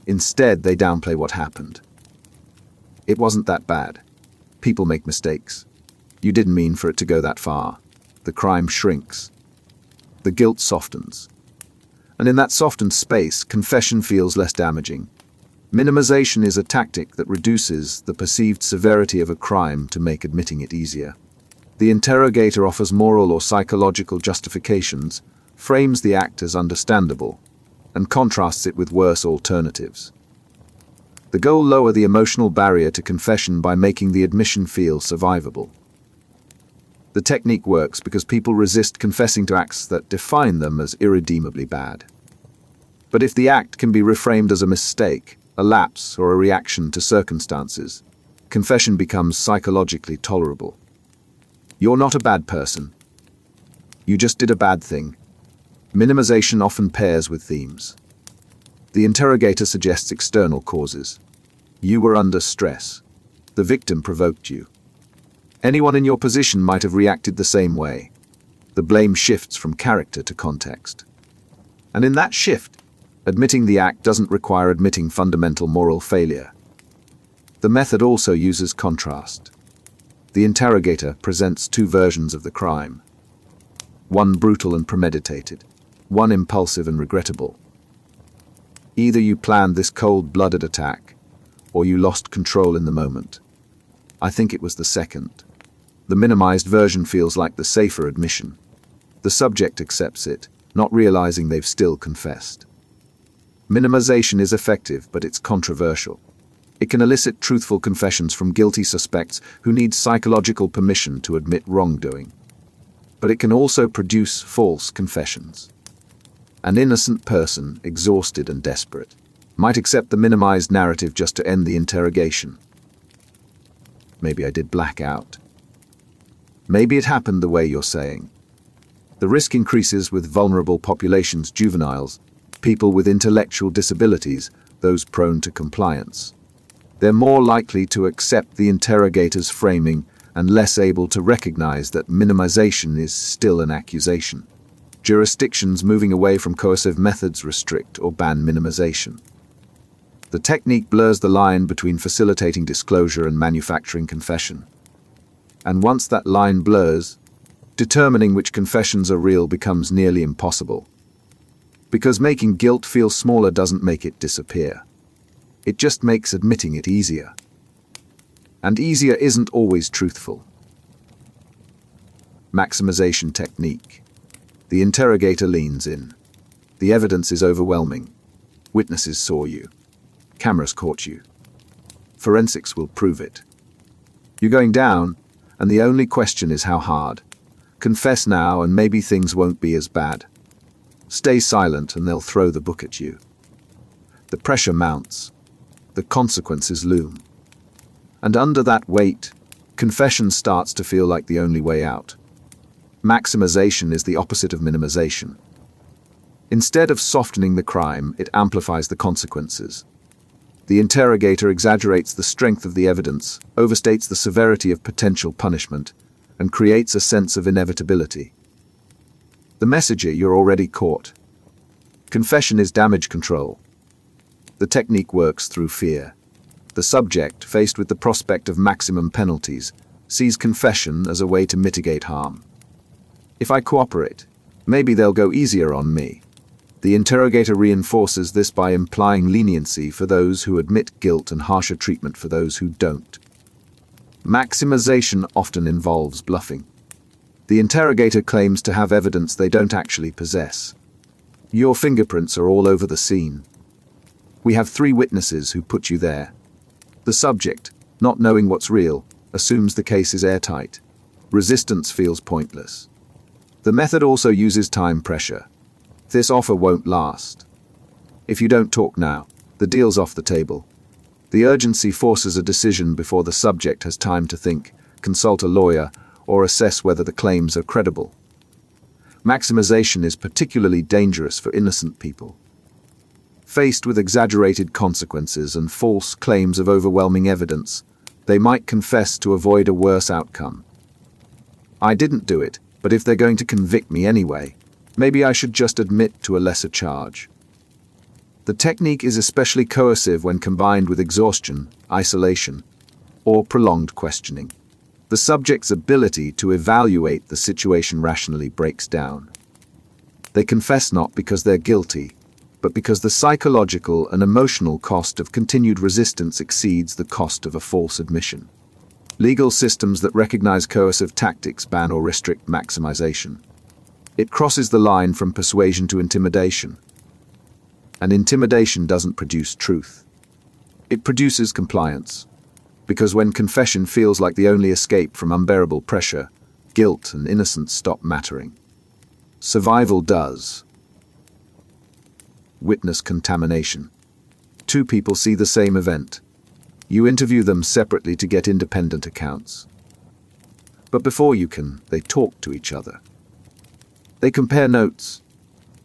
A: Instead, they downplay what happened. It wasn't that bad. People make mistakes. You didn't mean for it to go that far. The crime shrinks. The guilt softens. And in that softened space, confession feels less damaging. Minimization is a tactic that reduces the perceived severity of a crime to make admitting it easier. The interrogator offers moral or psychological justifications, frames the act as understandable, and contrasts it with worse alternatives. The goal: lower the emotional barrier to confession by making the admission feel survivable. The technique works because people resist confessing to acts that define them as irredeemably bad. But if the act can be reframed as a mistake, a lapse, or a reaction to circumstances, confession becomes psychologically tolerable. You're not a bad person. You just did a bad thing. Minimization often pairs with themes. The interrogator suggests external causes. You were under stress. The victim provoked you. Anyone in your position might have reacted the same way. The blame shifts from character to context. And in that shift, admitting the act doesn't require admitting fundamental moral failure. The method also uses contrast. The interrogator presents two versions of the crime. One brutal and premeditated, one impulsive and regrettable. Either you planned this cold-blooded attack, or you lost control in the moment. I think it was the second. The minimized version feels like the safer admission. The subject accepts it, not realizing they've still confessed. Minimization is effective, but it's controversial. It can elicit truthful confessions from guilty suspects who need psychological permission to admit wrongdoing. But it can also produce false confessions. An innocent person, exhausted and desperate, might accept the minimized narrative just to end the interrogation. Maybe I did black out. Maybe it happened the way you're saying. The risk increases with vulnerable populations: juveniles, people with intellectual disabilities, those prone to compliance. They're more likely to accept the interrogator's framing and less able to recognize that minimization is still an accusation. Jurisdictions moving away from coercive methods restrict or ban minimization. The technique blurs the line between facilitating disclosure and manufacturing confession. And once that line blurs, determining which confessions are real becomes nearly impossible. Because making guilt feel smaller doesn't make it disappear. It just makes admitting it easier. And easier isn't always truthful. Maximization technique. The interrogator leans in. The evidence is overwhelming. Witnesses saw you. Cameras caught you. Forensics will prove it. You're going down, and the only question is how hard. Confess now, and maybe things won't be as bad. Stay silent, and they'll throw the book at you. The pressure mounts. The consequences loom. And under that weight, confession starts to feel like the only way out. Maximization is the opposite of minimization. Instead of softening the crime, it amplifies the consequences. The interrogator exaggerates the strength of the evidence, overstates the severity of potential punishment, and creates a sense of inevitability. The messenger: you're already caught. Confession is damage control. The technique works through fear. The subject, faced with the prospect of maximum penalties, sees confession as a way to mitigate harm. If I cooperate, maybe they'll go easier on me. The interrogator reinforces this by implying leniency for those who admit guilt and harsher treatment for those who don't. Maximization often involves bluffing. The interrogator claims to have evidence they don't actually possess. Your fingerprints are all over the scene. We have 3 witnesses who put you there. The subject, not knowing what's real, assumes the case is airtight. Resistance feels pointless. The method also uses time pressure. This offer won't last. If you don't talk now, the deal's off the table. The urgency forces a decision before the subject has time to think, consult a lawyer, or assess whether the claims are credible. Maximization is particularly dangerous for innocent people. Faced with exaggerated consequences and false claims of overwhelming evidence, they might confess to avoid a worse outcome. I didn't do it, but if they're going to convict me anyway, maybe I should just admit to a lesser charge. The technique is especially coercive when combined with exhaustion, isolation, or prolonged questioning. The subject's ability to evaluate the situation rationally breaks down. They confess not because they're guilty, but because the psychological and emotional cost of continued resistance exceeds the cost of a false admission. Legal systems that recognize coercive tactics ban or restrict maximization. It crosses the line from persuasion to intimidation. And intimidation doesn't produce truth. It produces compliance, because when confession feels like the only escape from unbearable pressure, guilt and innocence stop mattering. Survival does. Witness contamination. Two people see the same event. You interview them separately to get independent accounts. But before you can, they talk to each other. They compare notes,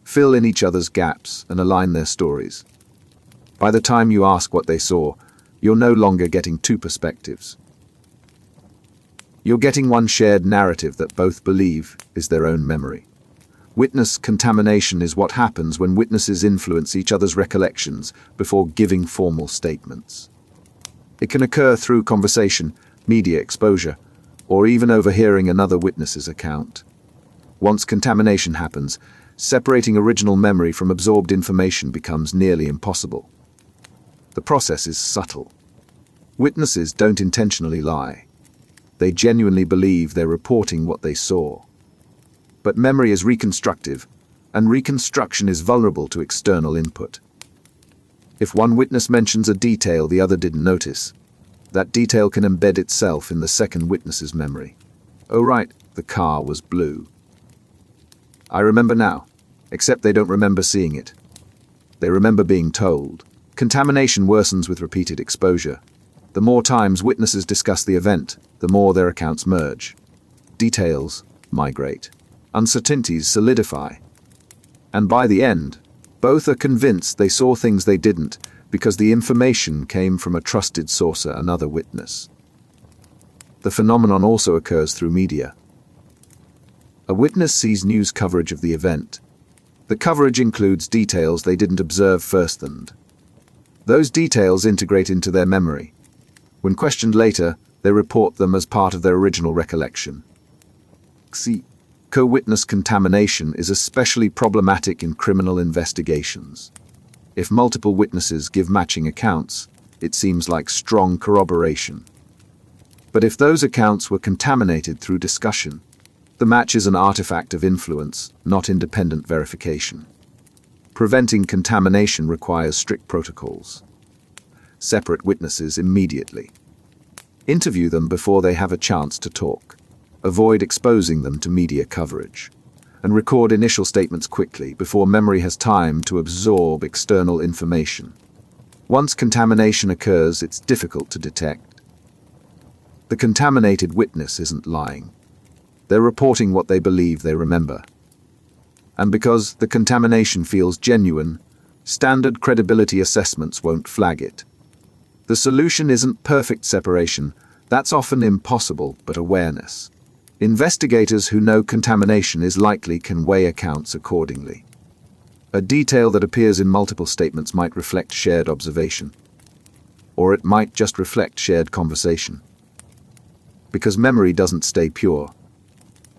A: fill in each other's gaps, and align their stories. By the time you ask what they saw, you're no longer getting two perspectives. You're getting one shared narrative that both believe is their own memory. Witness contamination is what happens when witnesses influence each other's recollections before giving formal statements. It can occur through conversation, media exposure, or even overhearing another witness's account. Once contamination happens, separating original memory from absorbed information becomes nearly impossible. The process is subtle. Witnesses don't intentionally lie. They genuinely believe they're reporting what they saw. But memory is reconstructive, and reconstruction is vulnerable to external input. If one witness mentions a detail the other didn't notice, that detail can embed itself in the second witness's memory. Oh right, the car was blue. I remember now, except they don't remember seeing it. They remember being told. Contamination worsens with repeated exposure. The more times witnesses discuss the event, the more their accounts merge. Details migrate. Uncertainties solidify. And by the end, both are convinced they saw things they didn't because the information came from a trusted source, another witness. The phenomenon also occurs through media. A witness sees news coverage of the event. The coverage includes details they didn't observe firsthand. Those details integrate into their memory. When questioned later, they report them as part of their original recollection. Co-witness contamination is especially problematic in criminal investigations. If multiple witnesses give matching accounts, it seems like strong corroboration. But if those accounts were contaminated through discussion, the match is an artifact of influence, not independent verification. Preventing contamination requires strict protocols. Separate witnesses immediately. Interview them before they have a chance to talk. Avoid exposing them to media coverage. And record initial statements quickly before memory has time to absorb external information. Once contamination occurs, it's difficult to detect. The contaminated witness isn't lying. They're reporting what they believe they remember. And because the contamination feels genuine, standard credibility assessments won't flag it. The solution isn't perfect separation. That's often impossible, but awareness. Investigators who know contamination is likely can weigh accounts accordingly. A detail that appears in multiple statements might reflect shared observation, or it might just reflect shared conversation. Because memory doesn't stay pure.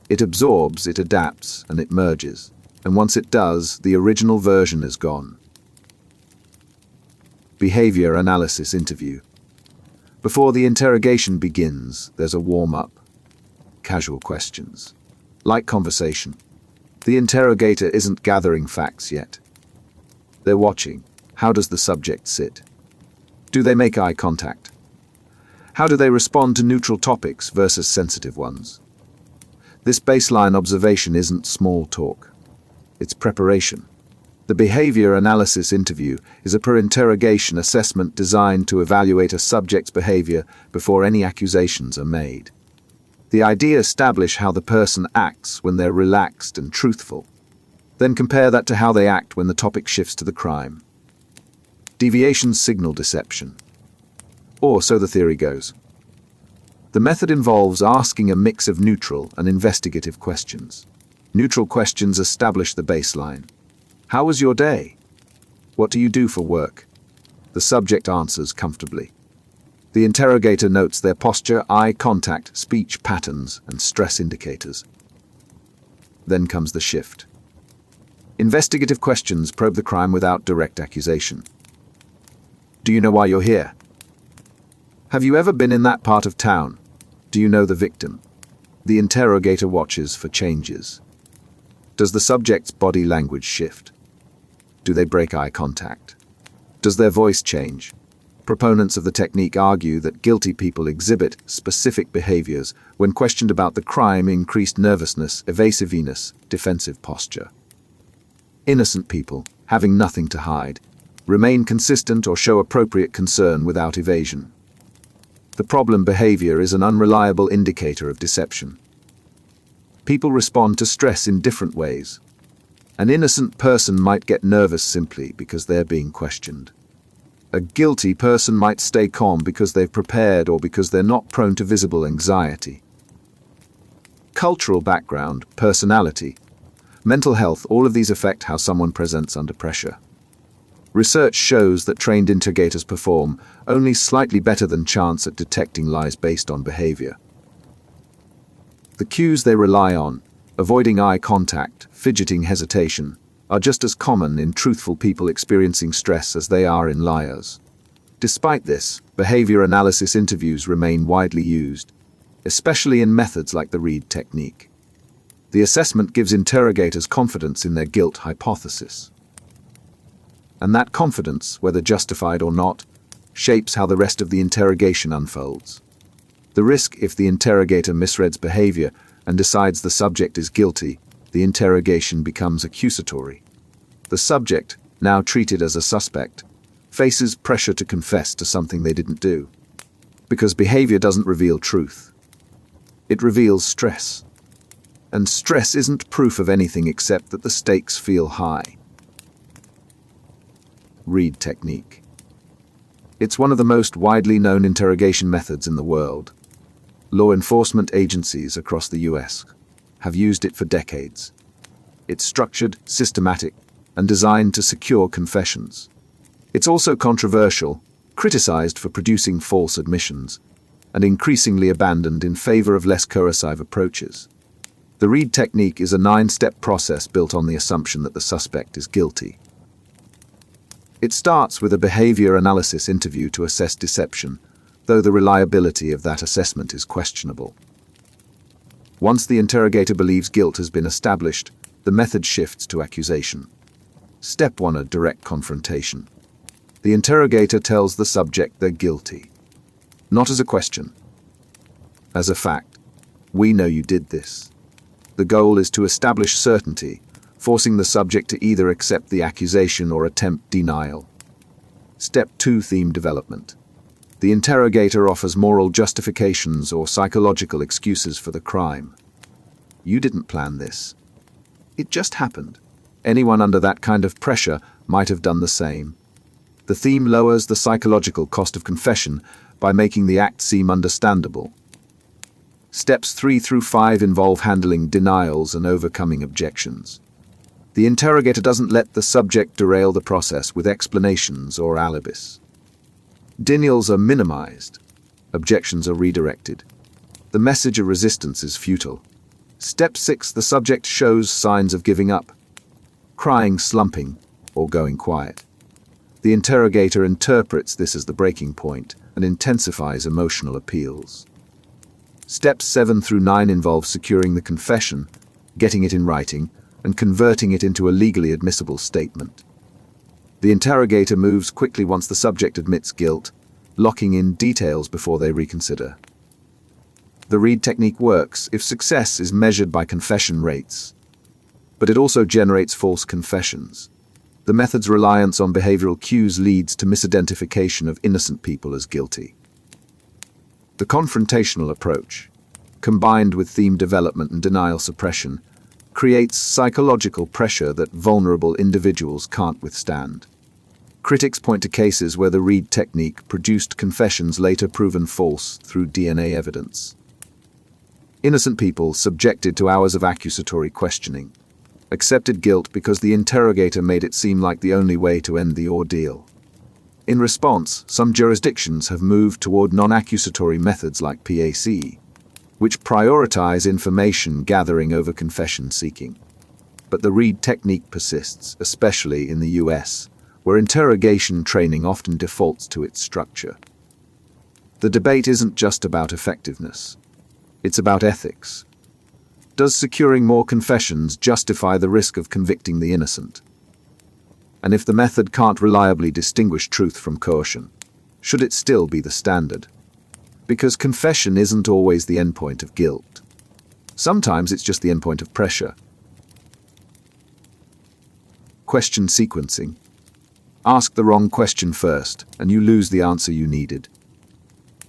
A: It absorbs, it adapts, and it merges. And once it does, the original version is gone. Behavior analysis interview. Before the interrogation begins, there's a warm-up. Casual questions. Like conversation. The interrogator isn't gathering facts yet. They're watching. How does the subject sit? Do they make eye contact? How do they respond to neutral topics versus sensitive ones? This baseline observation isn't small talk. It's preparation. The behavior analysis interview is a per-interrogation assessment designed to evaluate a subject's behavior before any accusations are made. The idea establish how the person acts when they're relaxed and truthful. Then compare that to how they act when the topic shifts to the crime. Deviations signal deception. Or so the theory goes. The method involves asking a mix of neutral and investigative questions. Neutral questions establish the baseline. How was your day? What do you do for work? The subject answers comfortably. The interrogator notes their posture, eye contact, speech patterns, and stress indicators. Then comes the shift. Investigative questions probe the crime without direct accusation. Do you know why you're here? Have you ever been in that part of town? Do you know the victim? The interrogator watches for changes. Does the subject's body language shift? Do they break eye contact? Does their voice change? Proponents of the technique argue that guilty people exhibit specific behaviors when questioned about the crime: increased nervousness, evasiveness, defensive posture. Innocent people, having nothing to hide, remain consistent or show appropriate concern without evasion. The problem behavior is an unreliable indicator of deception. People respond to stress in different ways. An innocent person might get nervous simply because they're being questioned. A guilty person might stay calm because they've prepared or because they're not prone to visible anxiety. Cultural background, personality, mental health, all of these affect how someone presents under pressure. Research shows that trained interrogators perform only slightly better than chance at detecting lies based on behavior. The cues they rely on, avoiding eye contact, fidgeting, hesitation, are just as common in truthful people experiencing stress as they are in liars. Despite this, behavior analysis interviews remain widely used, especially in methods like the Reid Technique. The assessment gives interrogators confidence in their guilt hypothesis. And that confidence, whether justified or not, shapes how the rest of the interrogation unfolds. The risk: if the interrogator misreads behavior and decides the subject is guilty, the interrogation becomes accusatory. The subject, now treated as a suspect, faces pressure to confess to something they didn't do. Because behavior doesn't reveal truth. It reveals stress. And stress isn't proof of anything except that the stakes feel high. Reid Technique. It's one of the most widely known interrogation methods in the world. Law enforcement agencies across the US have used it for decades. It's structured, systematic, and designed to secure confessions. It's also controversial, criticized for producing false admissions, and increasingly abandoned in favor of less coercive approaches. The Reid Technique is a 9-step process built on the assumption that the suspect is guilty. It starts with a behavior analysis interview to assess deception, though the reliability of that assessment is questionable. Once the interrogator believes guilt has been established, the method shifts to accusation. Step 1: a direct confrontation. The interrogator tells the subject they're guilty. Not as a question. As a fact. We know you did this. The goal is to establish certainty, forcing the subject to either accept the accusation or attempt denial. Step 2: theme development. The interrogator offers moral justifications or psychological excuses for the crime. You didn't plan this. It just happened. Anyone under that kind of pressure might have done the same. The theme lowers the psychological cost of confession by making the act seem understandable. Steps 3 through 5 involve handling denials and overcoming objections. The interrogator doesn't let the subject derail the process with explanations or alibis. Denials are minimized. Objections are redirected. The message of resistance is futile. Step 6: the subject shows signs of giving up, crying, slumping, or going quiet. The interrogator interprets this as the breaking point and intensifies emotional appeals. Steps 7 through 9 involve securing the confession, getting it in writing, and converting it into a legally admissible statement. The interrogator moves quickly once the subject admits guilt, locking in details before they reconsider. The Reid Technique works if success is measured by confession rates, but it also generates false confessions. The method's reliance on behavioral cues leads to misidentification of innocent people as guilty. The confrontational approach, combined with theme development and denial suppression, creates psychological pressure that vulnerable individuals can't withstand. Critics point to cases where the Reid Technique produced confessions later proven false through DNA evidence. Innocent people subjected to hours of accusatory questioning accepted guilt because the interrogator made it seem like the only way to end the ordeal. In response, some jurisdictions have moved toward non-accusatory methods like PAC, which prioritize information gathering over confession seeking. But the Reid Technique persists, especially in the US, where interrogation training often defaults to its structure. The debate isn't just about effectiveness. It's about ethics. Does securing more confessions justify the risk of convicting the innocent? And if the method can't reliably distinguish truth from coercion, Should it still be the standard? Because confession isn't always the endpoint of guilt. Sometimes it's just the endpoint of pressure. Question sequencing. Ask the wrong question first, and you lose the answer you needed.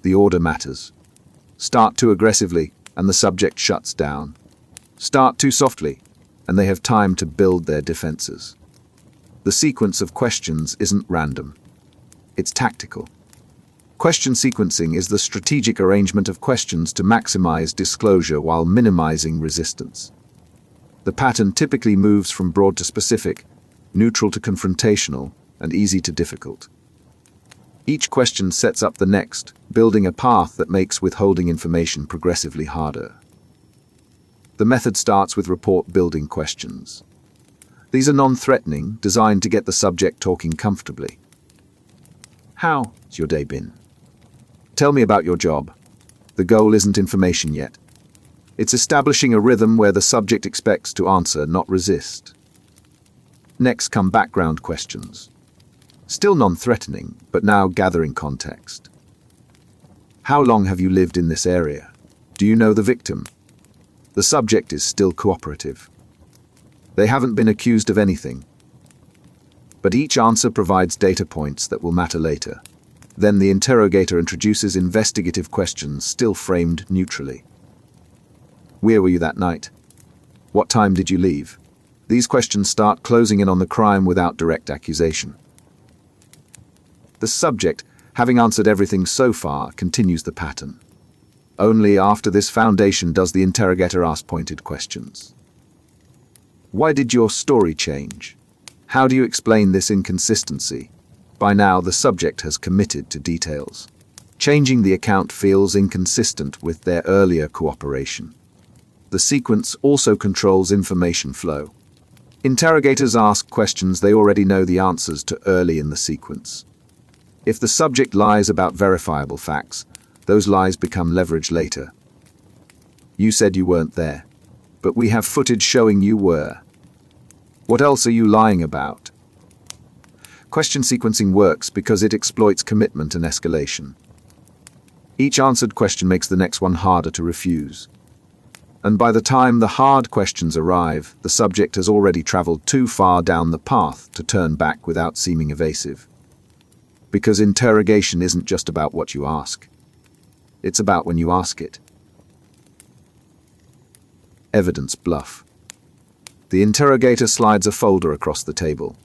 A: The order matters. Start too aggressively, and the subject shuts down. Start too softly, and they have time to build their defenses. The sequence of questions isn't random. It's tactical. Question sequencing is the strategic arrangement of questions to maximize disclosure while minimizing resistance. The pattern typically moves from broad to specific, neutral to confrontational, and easy to difficult. Each question sets up the next, building a path that makes withholding information progressively harder. The method starts with report-building questions. These are non-threatening, designed to get the subject talking comfortably. How's your day been? Tell me about your job. The goal isn't information yet. It's establishing a rhythm where the subject expects to answer, not resist. Next come background questions. Still non-threatening, but now gathering context. How long have you lived in this area? Do you know the victim? The subject is still cooperative. They haven't been accused of anything. But each answer provides data points that will matter later. Then the interrogator introduces investigative questions still framed neutrally. Where were you that night? What time did you leave? These questions start closing in on the crime without direct accusation. The subject, having answered everything so far, continues the pattern. Only after this foundation does the interrogator ask pointed questions. Why did your story change? How do you explain this inconsistency? By now, the subject has committed to details. Changing the account feels inconsistent with their earlier cooperation. The sequence also controls information flow. Interrogators ask questions they already know the answers to early in the sequence. If the subject lies about verifiable facts, those lies become leverage later. You said you weren't there, but we have footage showing you were. What else are you lying about? Question sequencing works because it exploits commitment and escalation. Each answered question makes the next one harder to refuse. And by the time the hard questions arrive, the subject has already traveled too far down the path to turn back without seeming evasive. Because interrogation isn't just about what you ask. It's about when you ask it. Evidence bluff. The interrogator slides a folder across the table.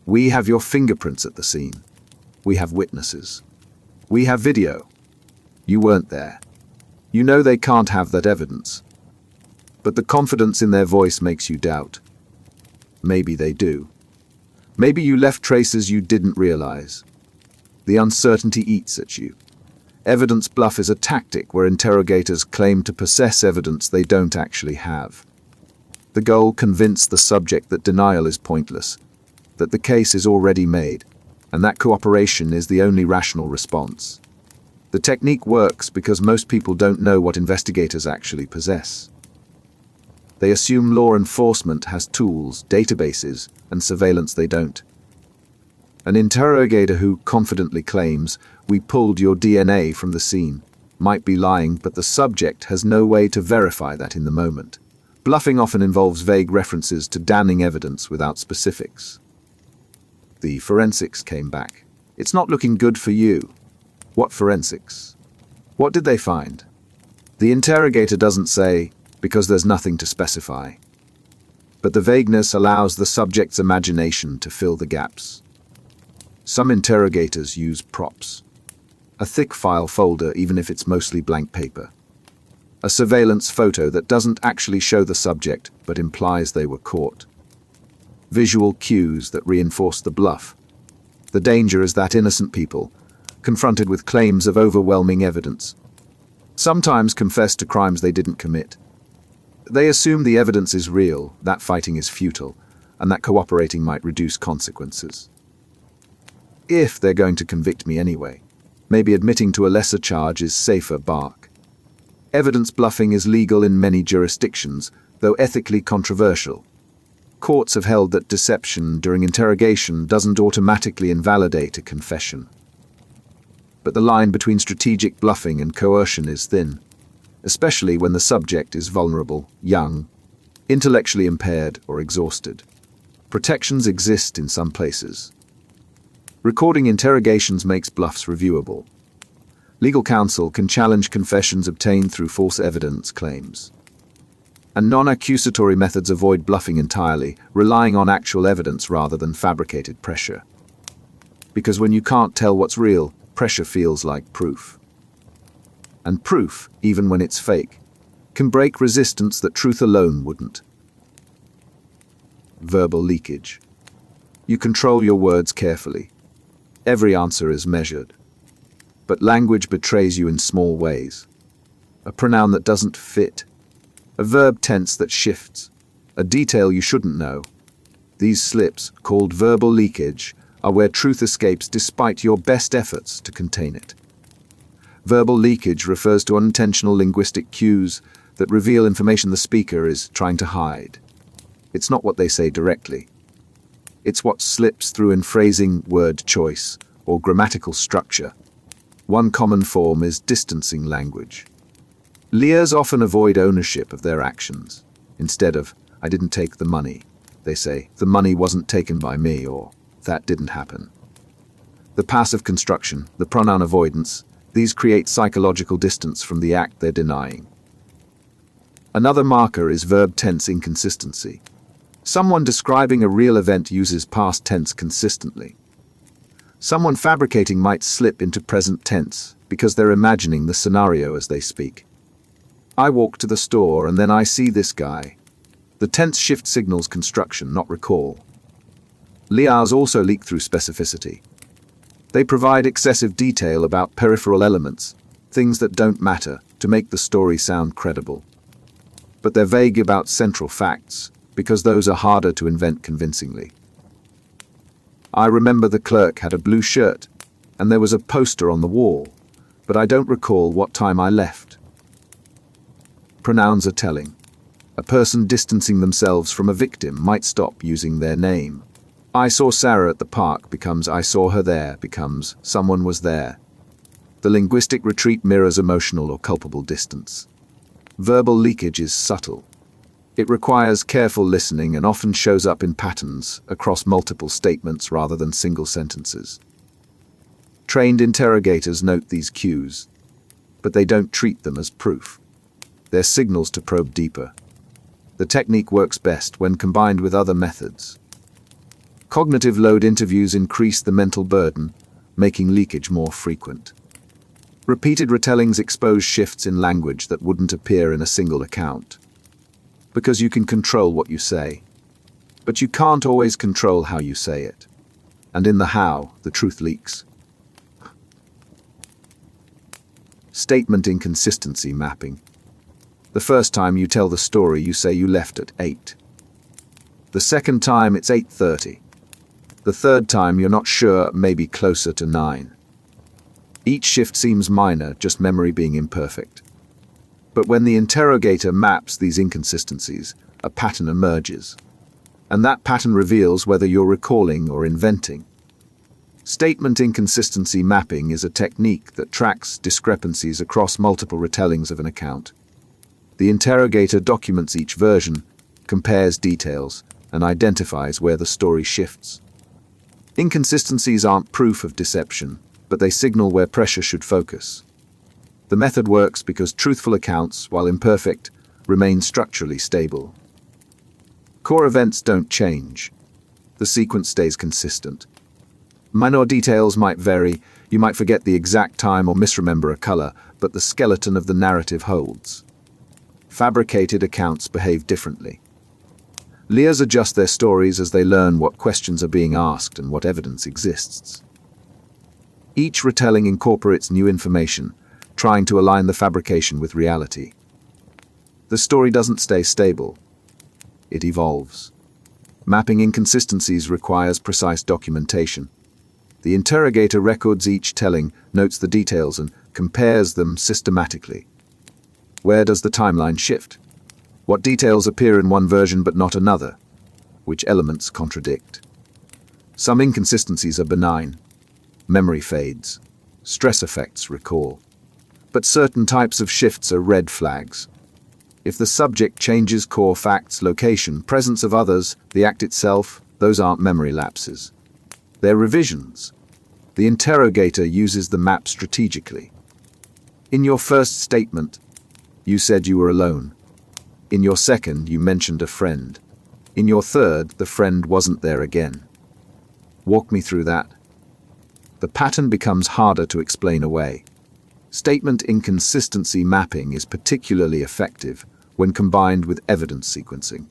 A: We have your fingerprints at the scene. We have witnesses. We have video. You weren't there. You know they can't have that evidence. But the confidence in their voice makes you doubt. Maybe they do. Maybe you left traces you didn't realize. The uncertainty eats at you. Evidence bluff is a tactic where interrogators claim to possess evidence they don't actually have. The goal: convince the subject that denial is pointless, that the case is already made, and that cooperation is the only rational response. The technique works because most people don't know what investigators actually possess. They assume law enforcement has tools, databases, and surveillance they don't. An interrogator who confidently claims, "We pulled your DNA from the scene," might be lying, but the subject has no way to verify that in the moment. Bluffing often involves vague references to damning evidence without specifics. The forensics came back. It's not looking good for you. What forensics? What did they find? The interrogator doesn't say, because there's nothing to specify. But the vagueness allows the subject's imagination to fill the gaps. Some interrogators use props. A thick file folder, even if it's mostly blank paper. A surveillance photo that doesn't actually show the subject, but implies they were caught. Visual cues that reinforce the bluff. The danger is that innocent people, confronted with claims of overwhelming evidence, sometimes confess to crimes they didn't commit. They assume the evidence is real, that fighting is futile, and that cooperating might reduce consequences. If they're going to convict me anyway, maybe admitting to a lesser charge is safer bark. Evidence bluffing is legal in many jurisdictions, though ethically controversial. Courts have held that deception during interrogation doesn't automatically invalidate a confession. but the line between strategic bluffing and coercion is thin, especially when the subject is vulnerable, young, intellectually impaired, or exhausted. Protections exist in some places. Recording interrogations makes bluffs reviewable. Legal counsel can challenge confessions obtained through false evidence claims. And non-accusatory methods avoid bluffing entirely, relying on actual evidence rather than fabricated pressure. Because when you can't tell what's real, pressure feels like proof. And proof, even when it's fake, can break resistance that truth alone wouldn't. Verbal leakage. You control your words carefully. Every answer is measured. But language betrays you in small ways. A pronoun that doesn't fit. A verb tense that shifts. A detail you shouldn't know. These slips, called verbal leakage, are where truth escapes despite your best efforts to contain it. Verbal leakage refers to unintentional linguistic cues that reveal information the speaker is trying to hide. It's not what they say directly. It's what slips through in phrasing, word choice, or grammatical structure. One common form is distancing language. Liars often avoid ownership of their actions. Instead of, "I didn't take the money," they say, "The money wasn't taken by me," or "That didn't happen." The passive construction, the pronoun avoidance, these create psychological distance from the act they're denying. Another marker is verb tense inconsistency. Someone describing a real event uses past tense consistently. Someone fabricating might slip into present tense because they're imagining the scenario as they speak. "I walk to the store and then I see this guy." The tense shift signals construction, not recall. Liars also leak through specificity. They provide excessive detail about peripheral elements, things that don't matter, to make the story sound credible. But they're vague about central facts, because those are harder to invent convincingly. "I remember the clerk had a blue shirt, and there was a poster on the wall, but I don't recall what time I left." Pronouns are telling. A person distancing themselves from a victim might stop using their name. "I saw Sarah at the park" becomes "I saw her there" becomes "someone was there." The linguistic retreat mirrors emotional or culpable distance. Verbal leakage is subtle. It requires careful listening and often shows up in patterns across multiple statements rather than single sentences. Trained interrogators note these cues, but they don't treat them as proof. They're signals to probe deeper. The technique works best when combined with other methods. Cognitive load interviews increase the mental burden, making leakage more frequent. Repeated retellings expose shifts in language that wouldn't appear in a single account. Because you can control what you say, but you can't always control how you say it. And in the how, the truth leaks. Statement inconsistency mapping. The first time you tell the story, you say you left at 8. The second time, it's 8:30. The third time, you're not sure, maybe closer to 9. Each shift seems minor, just memory being imperfect. But when the interrogator maps these inconsistencies, a pattern emerges. And that pattern reveals whether you're recalling or inventing. Statement inconsistency mapping is a technique that tracks discrepancies across multiple retellings of an account. The interrogator documents each version, compares details, and identifies where the story shifts. Inconsistencies aren't proof of deception, but they signal where pressure should focus. The method works because truthful accounts, while imperfect, remain structurally stable. Core events don't change. The sequence stays consistent. Minor details might vary, you might forget the exact time or misremember a color, but the skeleton of the narrative holds. Fabricated accounts behave differently. Liars adjust their stories as they learn what questions are being asked and what evidence exists. Each retelling incorporates new information, trying to align the fabrication with reality. The story doesn't stay stable. It evolves. Mapping inconsistencies requires precise documentation. The interrogator records each telling, notes the details, and compares them systematically. Where does the timeline shift? What details appear in one version but not another? Which elements contradict? Some inconsistencies are benign. Memory fades. stress affects recall. But certain types of shifts are red flags. If the subject changes core facts, location, presence of others, the act itself, those aren't memory lapses. They're revisions. The interrogator uses the map strategically. In your first statement, you said you were alone. In your second, you mentioned a friend. In your third, the friend wasn't there again. Walk me through that. The pattern becomes harder to explain away. Statement inconsistency mapping is particularly effective when combined with evidence sequencing.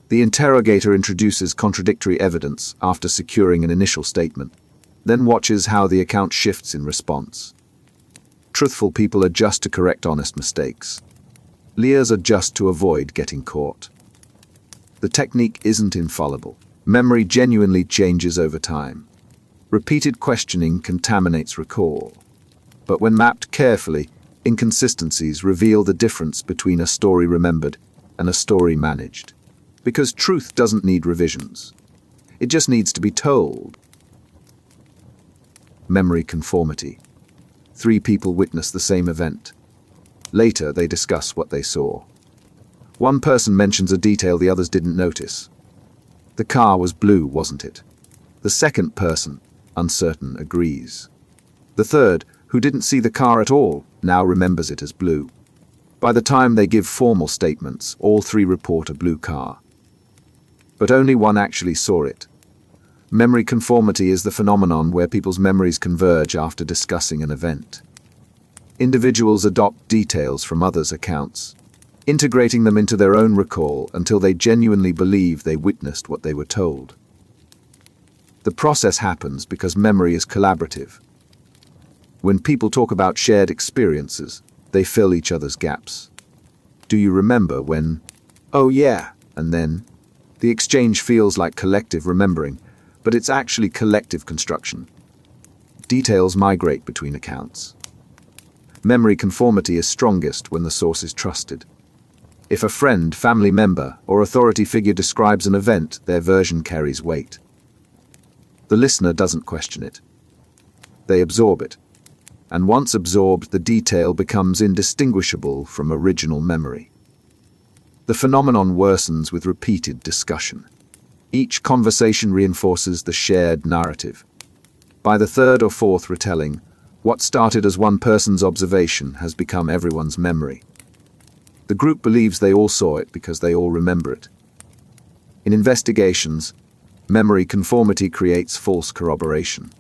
A: The interrogator introduces contradictory evidence after securing an initial statement, then watches how the account shifts in response. Truthful people adjust to correct honest mistakes. Liars adjust to avoid getting caught. The technique isn't infallible. Memory genuinely changes over time. Repeated questioning contaminates recall. But when mapped carefully, inconsistencies reveal the difference between a story remembered and a story managed. Because truth doesn't need revisions. It just needs to be told. Memory conformity. 3 people witness the same event. Later, they discuss what they saw. One person mentions a detail the others didn't notice. The car was blue, wasn't it? The second person, uncertain, agrees. The third, who didn't see the car at all, now remembers it as blue. By the time they give formal statements, all 3 report a blue car. But only one actually saw it. Memory conformity is the phenomenon where people's memories converge after discussing an event. Individuals adopt details from others' accounts, integrating them into their own recall until they genuinely believe they witnessed what they were told. The process happens because memory is collaborative. When people talk about shared experiences, they fill each other's gaps. Do you remember when, oh yeah, and then? The exchange feels like collective remembering, but it's actually collective construction. Details migrate between accounts. Memory conformity is strongest when the source is trusted. If a friend, family member, or authority figure describes an event, their version carries weight. The listener doesn't question it. They absorb it. And once absorbed, the detail becomes indistinguishable from original memory. The phenomenon worsens with repeated discussion. Each conversation reinforces the shared narrative. By the third or fourth retelling, what started as one person's observation has become everyone's memory. The group believes they all saw it because they all remember it. In investigations, memory conformity creates false corroboration.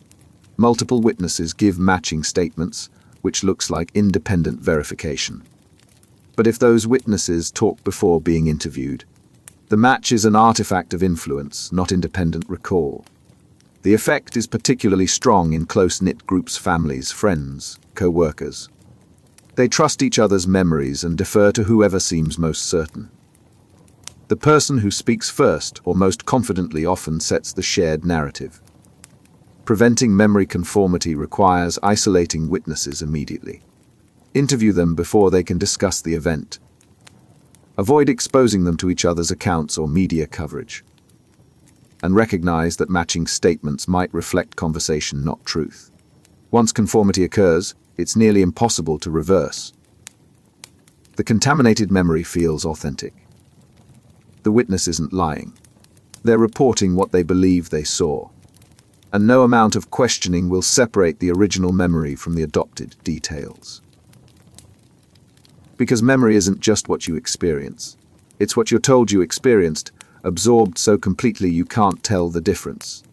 A: Multiple witnesses give matching statements, which looks like independent verification. But if those witnesses talk before being interviewed, the match is an artifact of influence, not independent recall. The effect is particularly strong in close-knit groups, families, friends, co-workers. They trust each other's memories and defer to whoever seems most certain. The person who speaks first or most confidently often sets the shared narrative. Preventing memory conformity requires isolating witnesses immediately. Interview them before they can discuss the event. Avoid exposing them to each other's accounts or media coverage. And recognize that matching statements might reflect conversation, not truth. Once conformity occurs, it's nearly impossible to reverse. The contaminated memory feels authentic. The witness isn't lying. They're reporting what they believe they saw. And no amount of questioning will separate the original memory from the adopted details. Because memory isn't just what you experience. It's what you're told you experienced, absorbed so completely you can't tell the difference.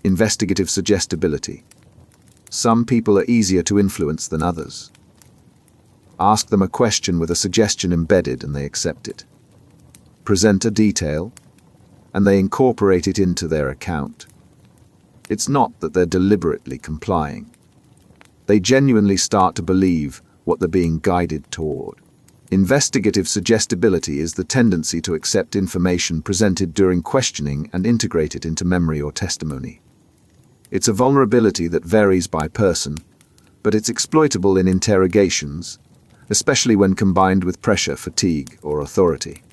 A: Investigative suggestibility. Some people are easier to influence than others. Ask them a question with a suggestion embedded and they accept it. Present a detail, and they incorporate it into their account. It's not that they're deliberately complying. They genuinely start to believe what they're being guided toward. Investigative suggestibility is the tendency to accept information presented during questioning and integrate it into memory or testimony. It's a vulnerability that varies by person, but it's exploitable in interrogations, especially when combined with pressure, fatigue, or authority.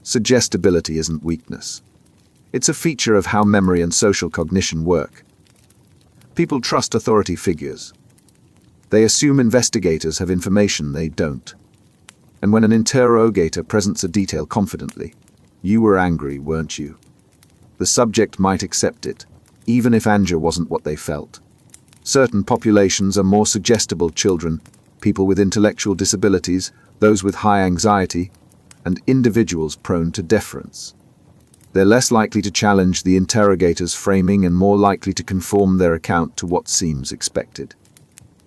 A: Suggestibility isn't weakness. It's a feature of how memory and social cognition work. People trust authority figures. They assume investigators have information they don't. And when an interrogator presents a detail confidently, you were angry, weren't you? The subject might accept it, even if anger wasn't what they felt. Certain populations are more suggestible: children, people with intellectual disabilities, those with high anxiety, and individuals prone to deference. They're less likely to challenge the interrogator's framing and more likely to conform their account to what seems expected.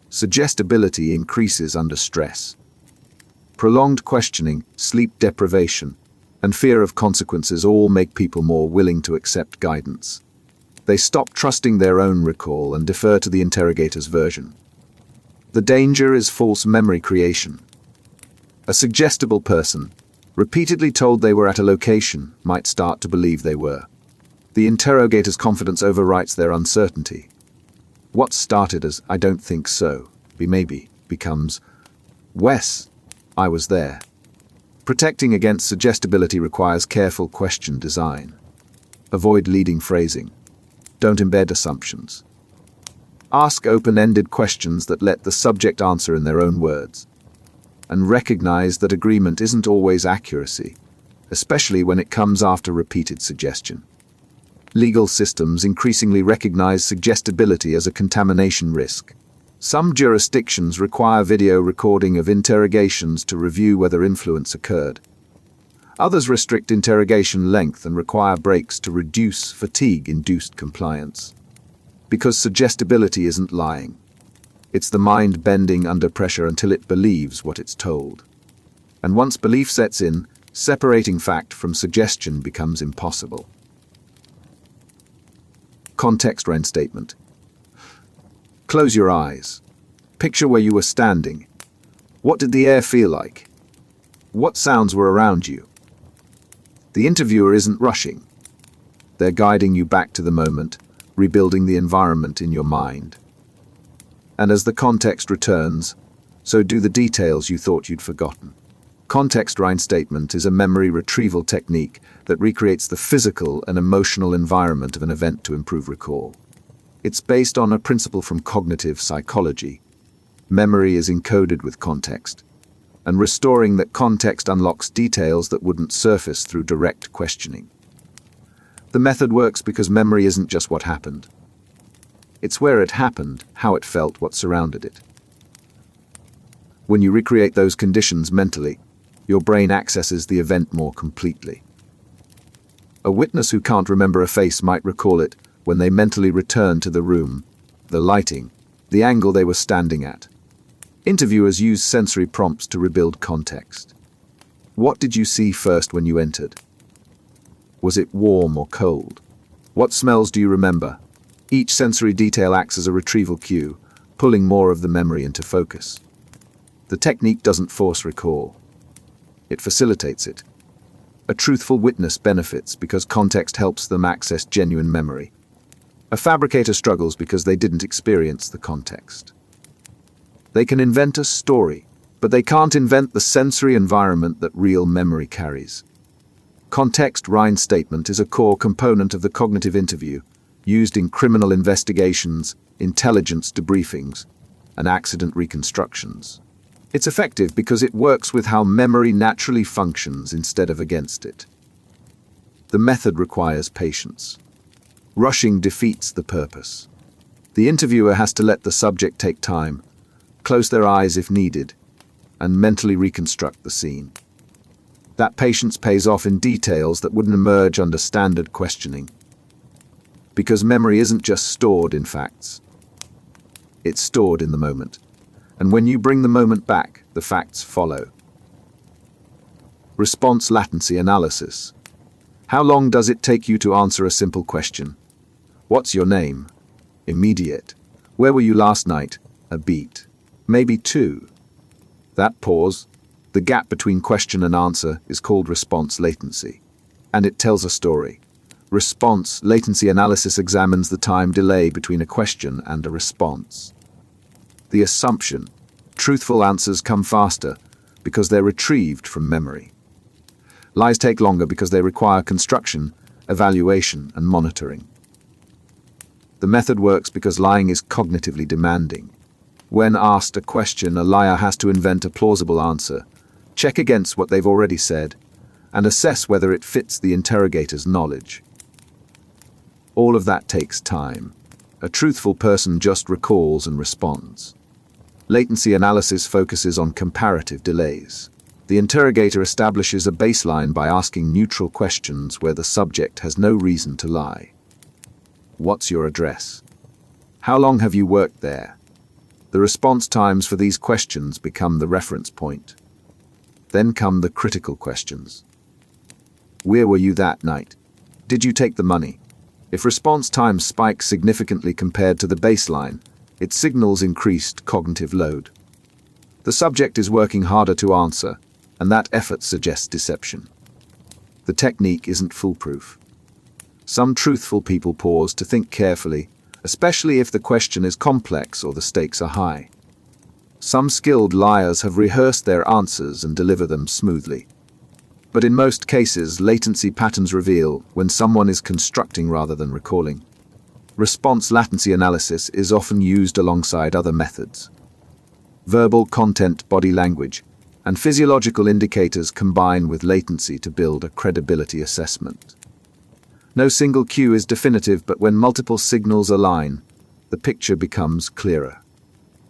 A: Suggestibility increases under stress. Prolonged questioning, sleep deprivation, and fear of consequences all make people more willing to accept guidance. They stop trusting their own recall and defer to the interrogator's version. The danger is false memory creation. A suggestible person, repeatedly told they were at a location, might start to believe they were. The interrogator's confidence overwrites their uncertainty. What started as "I don't think so," maybe, becomes "Wes, I was there." Protecting against suggestibility requires careful question design. Avoid leading phrasing. Don't embed assumptions. Ask open-ended questions that let the subject answer in their own words. And recognize that agreement isn't always accuracy, especially when it comes after repeated suggestion. Legal systems increasingly recognize suggestibility as a contamination risk. Some jurisdictions require video recording of interrogations to review whether influence occurred. Others restrict interrogation length and require breaks to reduce fatigue-induced compliance. Because suggestibility isn't lying. It's the mind bending under pressure until it believes what it's told. And once belief sets in, separating fact from suggestion becomes impossible. Context reinstatement. Close your eyes. Picture where you were standing. What did the air feel like? What sounds were around you? The interviewer isn't rushing. They're guiding you back to the moment, rebuilding the environment in your mind. And as the context returns, so do the details you thought you'd forgotten. Context reinstatement is a memory retrieval technique that recreates the physical and emotional environment of an event to improve recall. It's based on a principle from cognitive psychology. Memory is encoded with context, and restoring that context unlocks details that wouldn't surface through direct questioning. The method works because memory isn't just what happened. It's where it happened, how it felt, what surrounded it. When you recreate those conditions mentally, your brain accesses the event more completely. A witness who can't remember a face might recall it when they mentally return to the room, the lighting, the angle they were standing at. Interviewers use sensory prompts to rebuild context. What did you see first when you entered? Was it warm or cold? What smells do you remember? Each sensory detail acts as a retrieval cue, pulling more of the memory into focus. The technique doesn't force recall. It facilitates it. A truthful witness benefits because context helps them access genuine memory. A fabricator struggles because they didn't experience the context. They can invent a story, but they can't invent the sensory environment that real memory carries. Context reinstatement is a core component of the cognitive interview, used in criminal investigations, intelligence debriefings, and accident reconstructions. It's effective because it works with how memory naturally functions instead of against it. The method requires patience. Rushing defeats the purpose. The interviewer has to let the subject take time, close their eyes if needed, and mentally reconstruct the scene. That patience pays off in details that wouldn't emerge under standard questioning. Because memory isn't just stored in facts. It's stored in the moment. And when you bring the moment back, the facts follow. Response latency analysis. How long does it take you to answer a simple question? What's your name? Immediate. Where were you last night? A beat. Maybe 2. That pause, the gap between question and answer, is called response latency. And it tells a story. Response latency analysis examines the time delay between a question and a response. The assumption, truthful answers come faster because they're retrieved from memory. Lies take longer because they require construction, evaluation, and monitoring. The method works because lying is cognitively demanding. When asked a question, a liar has to invent a plausible answer, check against what they've already said, and assess whether it fits the interrogator's knowledge. All of that takes time. A truthful person just recalls and responds. Latency analysis focuses on comparative delays. The interrogator establishes a baseline by asking neutral questions where the subject has no reason to lie. What's your address? How long have you worked there? The response times for these questions become the reference point. Then come the critical questions. Where were you that night? Did you take the money? If response time spikes significantly compared to the baseline, it signals increased cognitive load. The subject is working harder to answer, and that effort suggests deception. The technique isn't foolproof. Some truthful people pause to think carefully, especially if the question is complex or the stakes are high. Some skilled liars have rehearsed their answers and deliver them smoothly. But in most cases, latency patterns reveal when someone is constructing rather than recalling. Response latency analysis is often used alongside other methods. Verbal content, body language, and physiological indicators combine with latency to build a credibility assessment. No single cue is definitive, but when multiple signals align, the picture becomes clearer.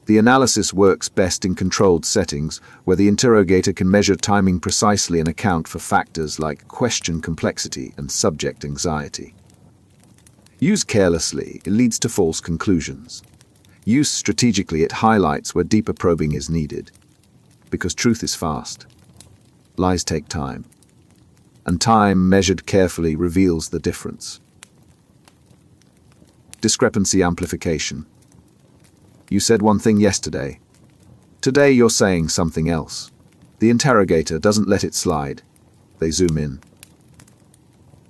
A: The analysis works best in controlled settings, where the interrogator can measure timing precisely and account for factors like question complexity and subject anxiety. Used carelessly, it leads to false conclusions. Used strategically, it highlights where deeper probing is needed. Because truth is fast. Lies take time. And time, measured carefully, reveals the difference. Discrepancy amplification. You said one thing yesterday. Today you're saying something else. The interrogator doesn't let it slide. They zoom in.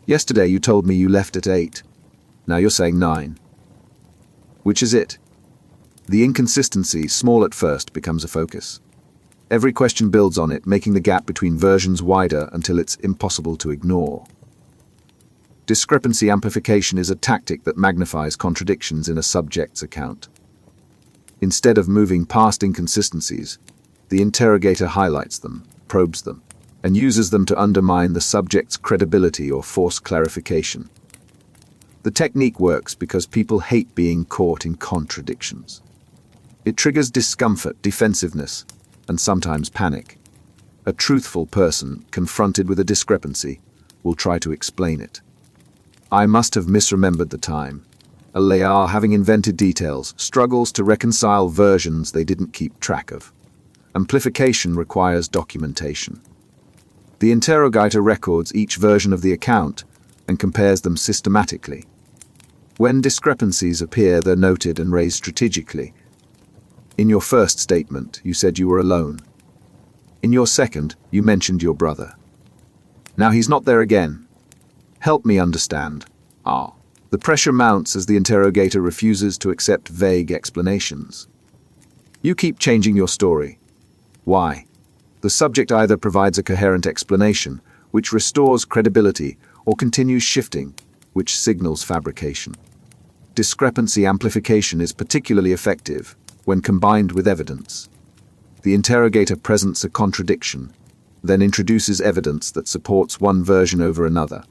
A: Yesterday you told me you left at 8. Now you're saying 9. Which is it? The inconsistency, small at first, becomes a focus. Every question builds on it, making the gap between versions wider until it's impossible to ignore. Discrepancy amplification is a tactic that magnifies contradictions in a subject's account. Instead of moving past inconsistencies, the interrogator highlights them, probes them, and uses them to undermine the subject's credibility or force clarification. The technique works because people hate being caught in contradictions. It triggers discomfort, defensiveness, and sometimes panic. A truthful person, confronted with a discrepancy, will try to explain it. I must have misremembered the time. A liar, having invented details, struggles to reconcile versions they didn't keep track of. Amplification requires documentation. The interrogator records each version of the account and compares them systematically. When discrepancies appear, they're noted and raised strategically. In your first statement, you said you were alone. In your second, you mentioned your brother. Now he's not there again. Help me understand. The pressure mounts as the interrogator refuses to accept vague explanations. You keep changing your story. Why? The subject either provides a coherent explanation, which restores credibility, or continues shifting, which signals fabrication. Discrepancy amplification is particularly effective when combined with evidence. The interrogator presents a contradiction, then introduces evidence that supports one version over another.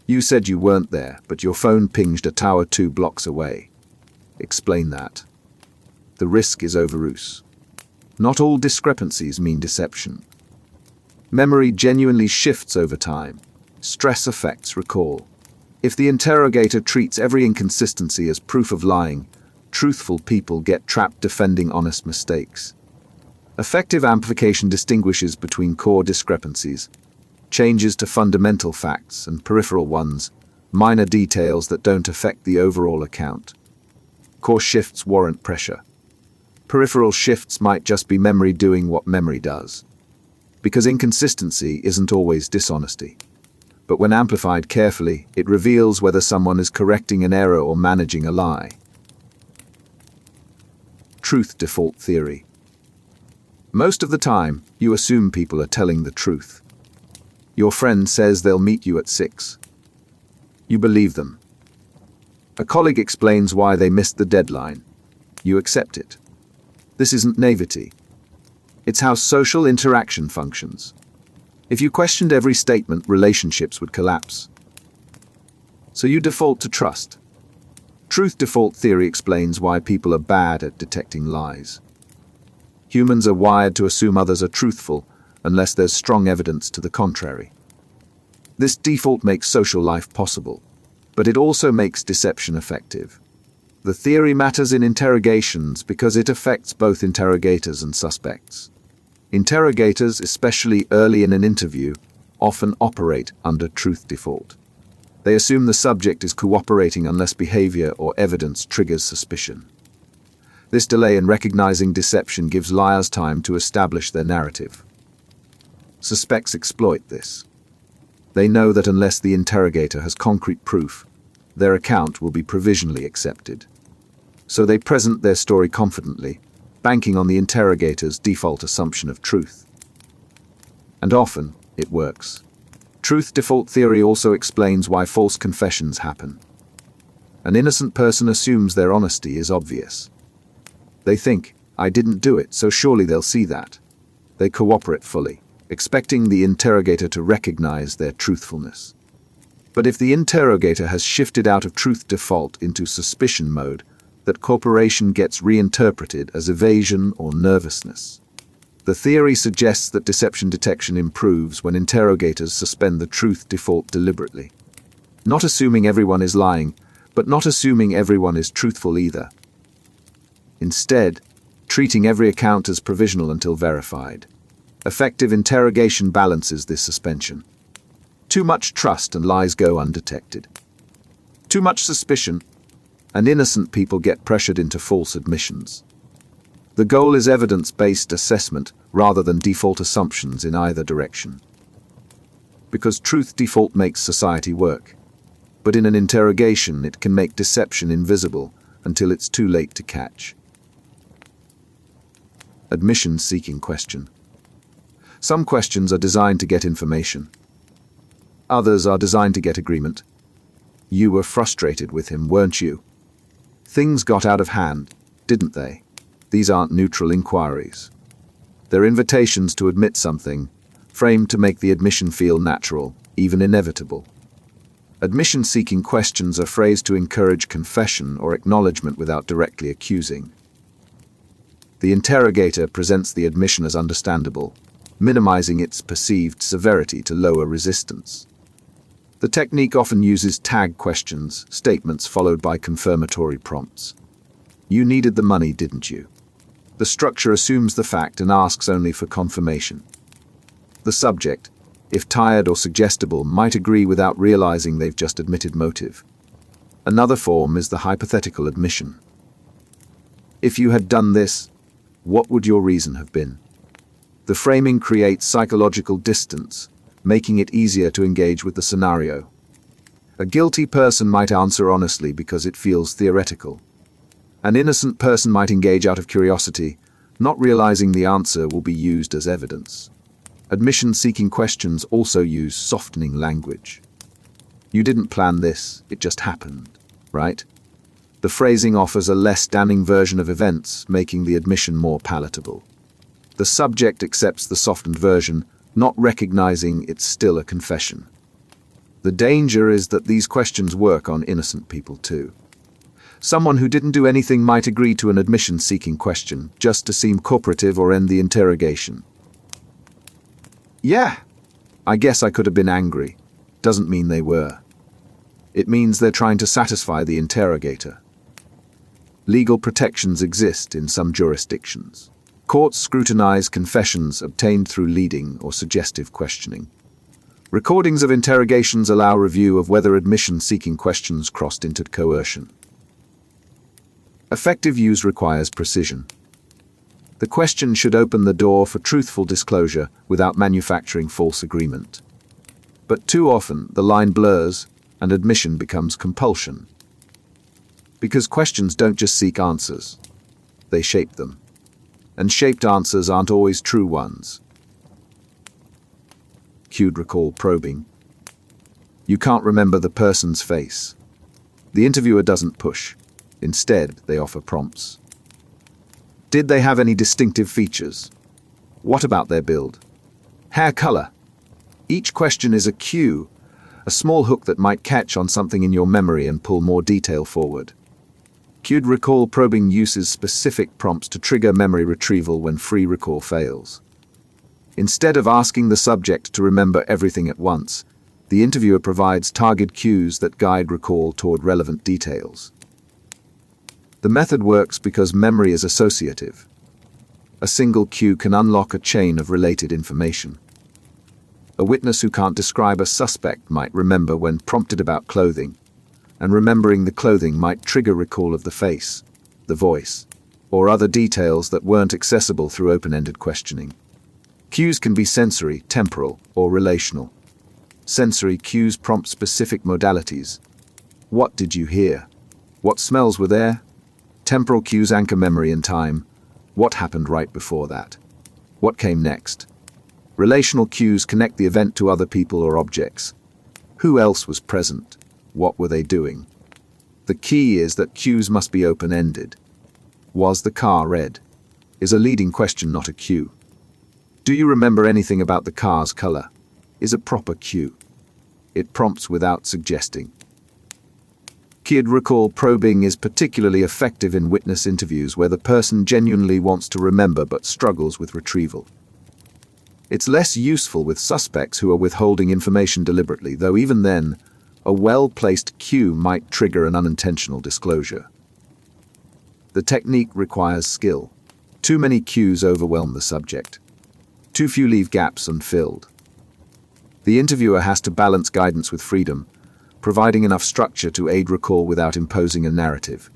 A: You said you weren't there, but your phone pinged a tower 2 blocks away. Explain that. The risk is overuse. Not all discrepancies mean deception. Memory genuinely shifts over time. Stress affects recall. If the interrogator treats every inconsistency as proof of lying, truthful people get trapped defending honest mistakes. Effective amplification distinguishes between core discrepancies, changes to fundamental facts, and peripheral ones, minor details that don't affect the overall account. Core shifts warrant pressure. Peripheral shifts might just be memory doing what memory does. Because inconsistency isn't always dishonesty. But when amplified carefully, it reveals whether someone is correcting an error or managing a lie. Truth default theory. Most of the time, you assume people are telling the truth. Your friend says they'll meet you at 6. You believe them. A colleague explains why they missed the deadline. You accept it. This isn't naivety. It's how social interaction functions. If you questioned every statement, relationships would collapse. So you default to trust. Truth default theory explains why people are bad at detecting lies. Humans are wired to assume others are truthful unless there's strong evidence to the contrary. This default makes social life possible, but it also makes deception effective. The theory matters in interrogations because it affects both interrogators and suspects. Interrogators, especially early in an interview, often operate under truth default. They assume the subject is cooperating unless behavior or evidence triggers suspicion. This delay in recognizing deception gives liars time to establish their narrative. Suspects exploit this. They know that unless the interrogator has concrete proof, their account will be provisionally accepted. So they present their story confidently, banking on the interrogator's default assumption of truth. And often, it works. Truth default theory also explains why false confessions happen. An innocent person assumes their honesty is obvious. They think, I didn't do it, so surely they'll see that. They cooperate fully, expecting the interrogator to recognize their truthfulness. But if the interrogator has shifted out of truth default into suspicion mode, that cooperation gets reinterpreted as evasion or nervousness. The theory suggests that deception detection improves when interrogators suspend the truth default deliberately. Not assuming everyone is lying, but not assuming everyone is truthful either. Instead, treating every account as provisional until verified. Effective interrogation balances this suspension. Too much trust and lies go undetected. Too much suspicion, and innocent people get pressured into false admissions. The goal is evidence-based assessment rather than default assumptions in either direction. Because truth default makes society work, but in an interrogation it can make deception invisible until it's too late to catch. Admission-seeking question. Some questions are designed to get information. Others are designed to get agreement. You were frustrated with him, weren't you? Things got out of hand, didn't they? These aren't neutral inquiries. They're invitations to admit something, framed to make the admission feel natural, even inevitable. Admission-seeking questions are phrased to encourage confession or acknowledgement without directly accusing. The interrogator presents the admission as understandable, minimizing its perceived severity to lower resistance. The technique often uses tag questions, statements followed by confirmatory prompts. You needed the money, didn't you? The structure assumes the fact and asks only for confirmation. The subject, if tired or suggestible, might agree without realizing they've just admitted motive. Another form is the hypothetical admission. If you had done this, what would your reason have been? The framing creates psychological distance, making it easier to engage with the scenario. A guilty person might answer honestly because it feels theoretical. An innocent person might engage out of curiosity, not realizing the answer will be used as evidence. Admission-seeking questions also use softening language. You didn't plan this, it just happened, right? The phrasing offers a less damning version of events, making the admission more palatable. The subject accepts the softened version, not recognizing it's still a confession. The danger is that these questions work on innocent people too. Someone who didn't do anything might agree to an admission-seeking question just to seem cooperative or end the interrogation. Yeah, I guess I could have been angry. Doesn't mean they were. It means they're trying to satisfy the interrogator. Legal protections exist in some jurisdictions. Courts scrutinize confessions obtained through leading or suggestive questioning. Recordings of interrogations allow review of whether admission-seeking questions crossed into coercion. Effective use requires precision. The question should open the door for truthful disclosure without manufacturing false agreement. But too often, the line blurs and admission becomes compulsion. Because questions don't just seek answers, they shape them. And shaped answers aren't always true ones. Cued recall probing. You can't remember the person's face. The interviewer doesn't push. Instead, they offer prompts. Did they have any distinctive features? What about their build? Hair color? Each question is a cue, a small hook that might catch on something in your memory and pull more detail forward. Cued recall probing uses specific prompts to trigger memory retrieval when free recall fails. Instead of asking the subject to remember everything at once, the interviewer provides target cues that guide recall toward relevant details. The method works because memory is associative. A single cue can unlock a chain of related information. A witness who can't describe a suspect might remember when prompted about clothing, and remembering the clothing might trigger recall of the face, the voice, or other details that weren't accessible through open-ended questioning. Cues can be sensory, temporal, or relational. Sensory cues prompt specific modalities. What did you hear? What smells were there? Temporal cues anchor memory in time. What happened right before that? What came next? Relational cues connect the event to other people or objects. Who else was present? What were they doing? The key is that cues must be open-ended. Was the car red? Is a leading question not a cue. Do you remember anything about the car's color? Is a proper cue. It prompts without suggesting. Cued recall probing is particularly effective in witness interviews where the person genuinely wants to remember but struggles with retrieval. It's less useful with suspects who are withholding information deliberately, though even then, a well-placed cue might trigger an unintentional disclosure. The technique requires skill. Too many cues overwhelm the subject. Too few leave gaps unfilled. The interviewer has to balance guidance with freedom, providing enough structure to aid recall without imposing a narrative.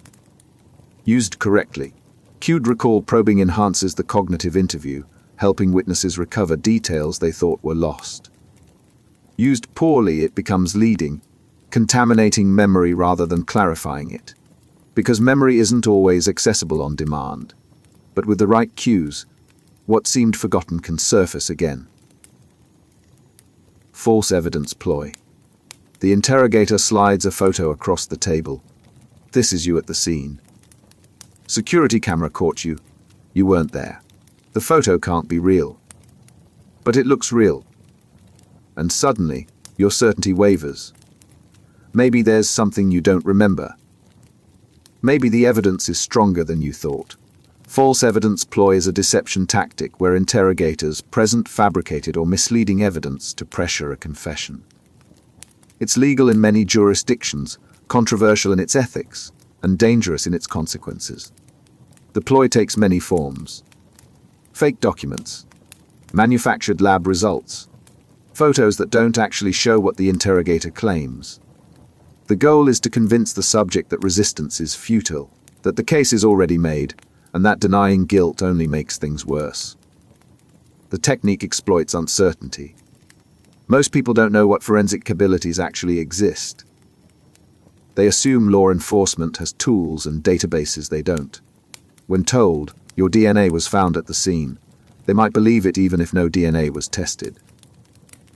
A: Used correctly, cued recall probing enhances the cognitive interview, helping witnesses recover details they thought were lost. Used poorly, it becomes leading, contaminating memory rather than clarifying it. Because memory isn't always accessible on demand. But with the right cues, what seemed forgotten can surface again. False evidence ploy. The interrogator slides a photo across the table. This is you at the scene. Security camera caught you. You weren't there. The photo can't be real. But it looks real. And suddenly, your certainty wavers. Maybe there's something you don't remember. Maybe the evidence is stronger than you thought. False evidence ploy is a deception tactic where interrogators present fabricated or misleading evidence to pressure a confession. It's legal in many jurisdictions, controversial in its ethics, and dangerous in its consequences. The ploy takes many forms. Fake documents, manufactured lab results, photos that don't actually show what the interrogator claims. The goal is to convince the subject that resistance is futile, that the case is already made, and that denying guilt only makes things worse. The technique exploits uncertainty. Most people don't know what forensic capabilities actually exist. They assume law enforcement has tools and databases they don't. When told, your DNA was found at the scene, they might believe it even if no DNA was tested.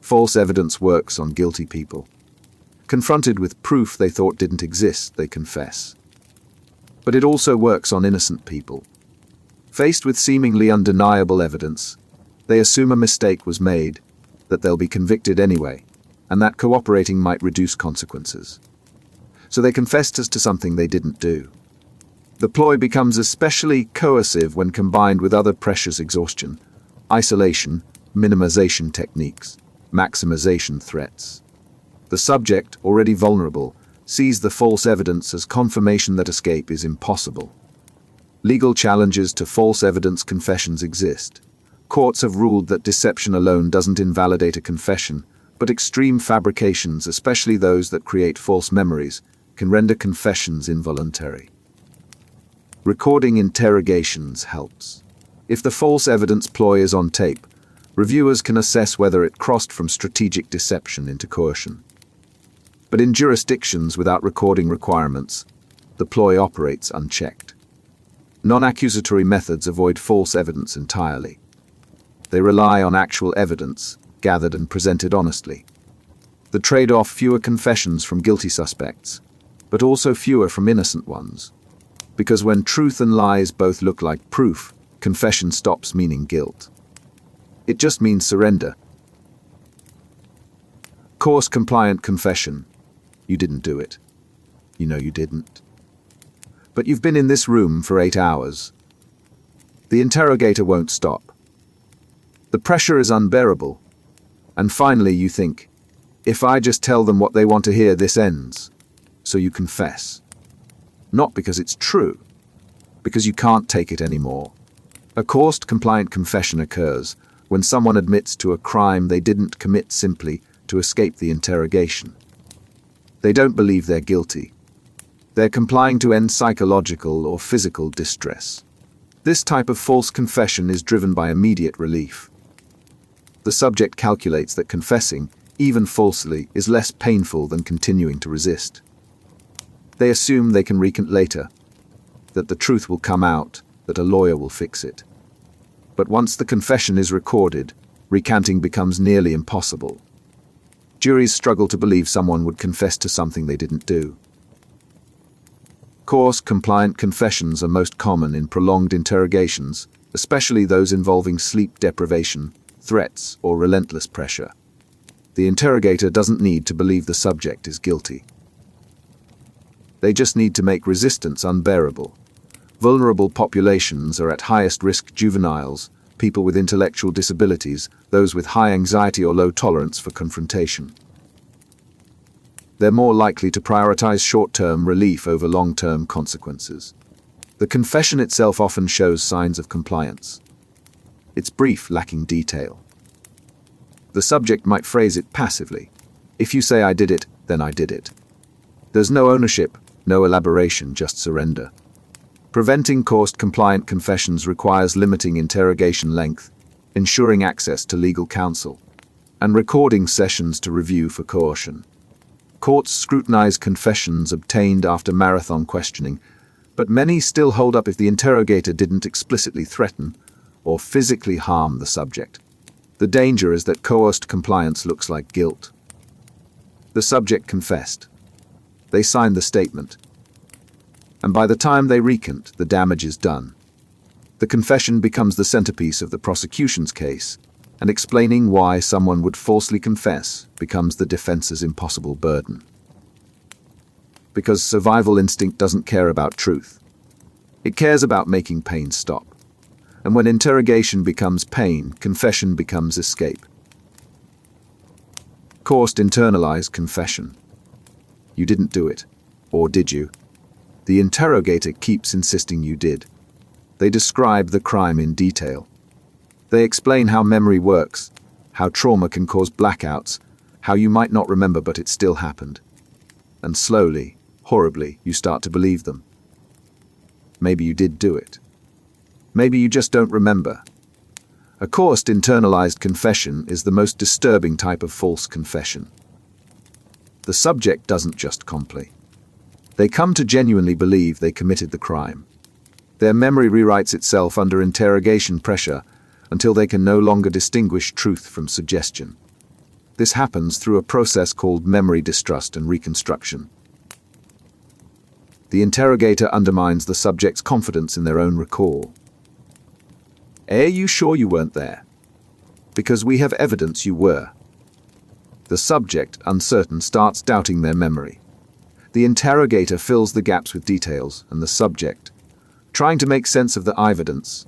A: False evidence works on guilty people. Confronted with proof they thought didn't exist, they confess. But it also works on innocent people. Faced with seemingly undeniable evidence, they assume a mistake was made, that they'll be convicted anyway, and that cooperating might reduce consequences. So they confessed as to something they didn't do. The ploy becomes especially coercive when combined with other pressures: exhaustion, isolation, minimization techniques, maximization threats. The subject, already vulnerable, sees the false evidence as confirmation that escape is impossible. Legal challenges to false evidence confessions exist. Courts have ruled that deception alone doesn't invalidate a confession, but extreme fabrications, especially those that create false memories, can render confessions involuntary. Recording interrogations helps. If the false evidence ploy is on tape, reviewers can assess whether it crossed from strategic deception into coercion. But in jurisdictions without recording requirements, the ploy operates unchecked. Non-accusatory methods avoid false evidence entirely. They rely on actual evidence, gathered and presented honestly. The trade-off: fewer confessions from guilty suspects, but also fewer from innocent ones. Because when truth and lies both look like proof, confession stops meaning guilt. It just means surrender. Coerced-Compliant Confession. You didn't do it. You know you didn't. But you've been in this room for 8 hours. The interrogator won't stop. The pressure is unbearable. And finally you think, if I just tell them what they want to hear, this ends. So you confess. Not because it's true, because you can't take it anymore. A coerced-compliant confession occurs when someone admits to a crime they didn't commit simply to escape the interrogation. They don't believe they're guilty. They're complying to end psychological or physical distress. This type of false confession is driven by immediate relief. The subject calculates that confessing, even falsely, is less painful than continuing to resist. They assume they can recant later, that the truth will come out, that a lawyer will fix it. But once the confession is recorded, recanting becomes nearly impossible. Juries struggle to believe someone would confess to something they didn't do. Coerced-compliant confessions are most common in prolonged interrogations, especially those involving sleep deprivation, threats, or relentless pressure. The interrogator doesn't need to believe the subject is guilty. They just need to make resistance unbearable. Vulnerable populations are at highest risk: juveniles, people with intellectual disabilities, those with high anxiety or low tolerance for confrontation. They're more likely to prioritize short-term relief over long-term consequences. The confession itself often shows signs of compliance. It's brief, lacking detail. The subject might phrase it passively. If you say I did it, then I did it. There's no ownership, no elaboration, just surrender. Preventing coerced-compliant confessions requires limiting interrogation length, ensuring access to legal counsel, and recording sessions to review for coercion. Courts scrutinize confessions obtained after marathon questioning, but many still hold up if the interrogator didn't explicitly threaten or physically harm the subject. The danger is that coerced compliance looks like guilt. The subject confessed. They signed the statement. And by the time they recant, the damage is done. The confession becomes the centerpiece of the prosecution's case, and explaining why someone would falsely confess becomes the defense's impossible burden. Because survival instinct doesn't care about truth. It cares about making pain stop. And when interrogation becomes pain, confession becomes escape. Coerced-Internalized Confession. You didn't do it. Or did you? The interrogator keeps insisting you did. They describe the crime in detail. They explain how memory works, how trauma can cause blackouts, how you might not remember but it still happened. And slowly, horribly, you start to believe them. Maybe you did do it. Maybe you just don't remember. A coerced-internalized confession is the most disturbing type of false confession. The subject doesn't just comply. They come to genuinely believe they committed the crime. Their memory rewrites itself under interrogation pressure until they can no longer distinguish truth from suggestion. This happens through a process called memory distrust and reconstruction. The interrogator undermines the subject's confidence in their own recall. Are you sure you weren't there? Because we have evidence you were. The subject, uncertain, starts doubting their memory. The interrogator fills the gaps with details, and the subject, trying to make sense of the evidence,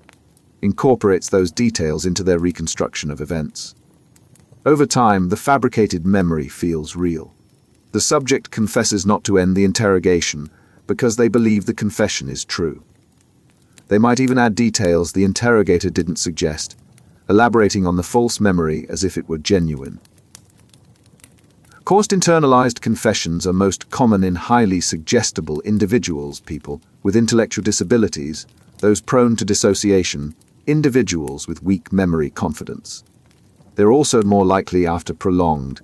A: incorporates those details into their reconstruction of events. Over time, the fabricated memory feels real. The subject confesses not to end the interrogation because they believe the confession is true. They might even add details the interrogator didn't suggest, elaborating on the false memory as if it were genuine. Coerced-internalized confessions are most common in highly suggestible individuals, people with intellectual disabilities, those prone to dissociation, individuals with weak memory confidence. They're also more likely after prolonged,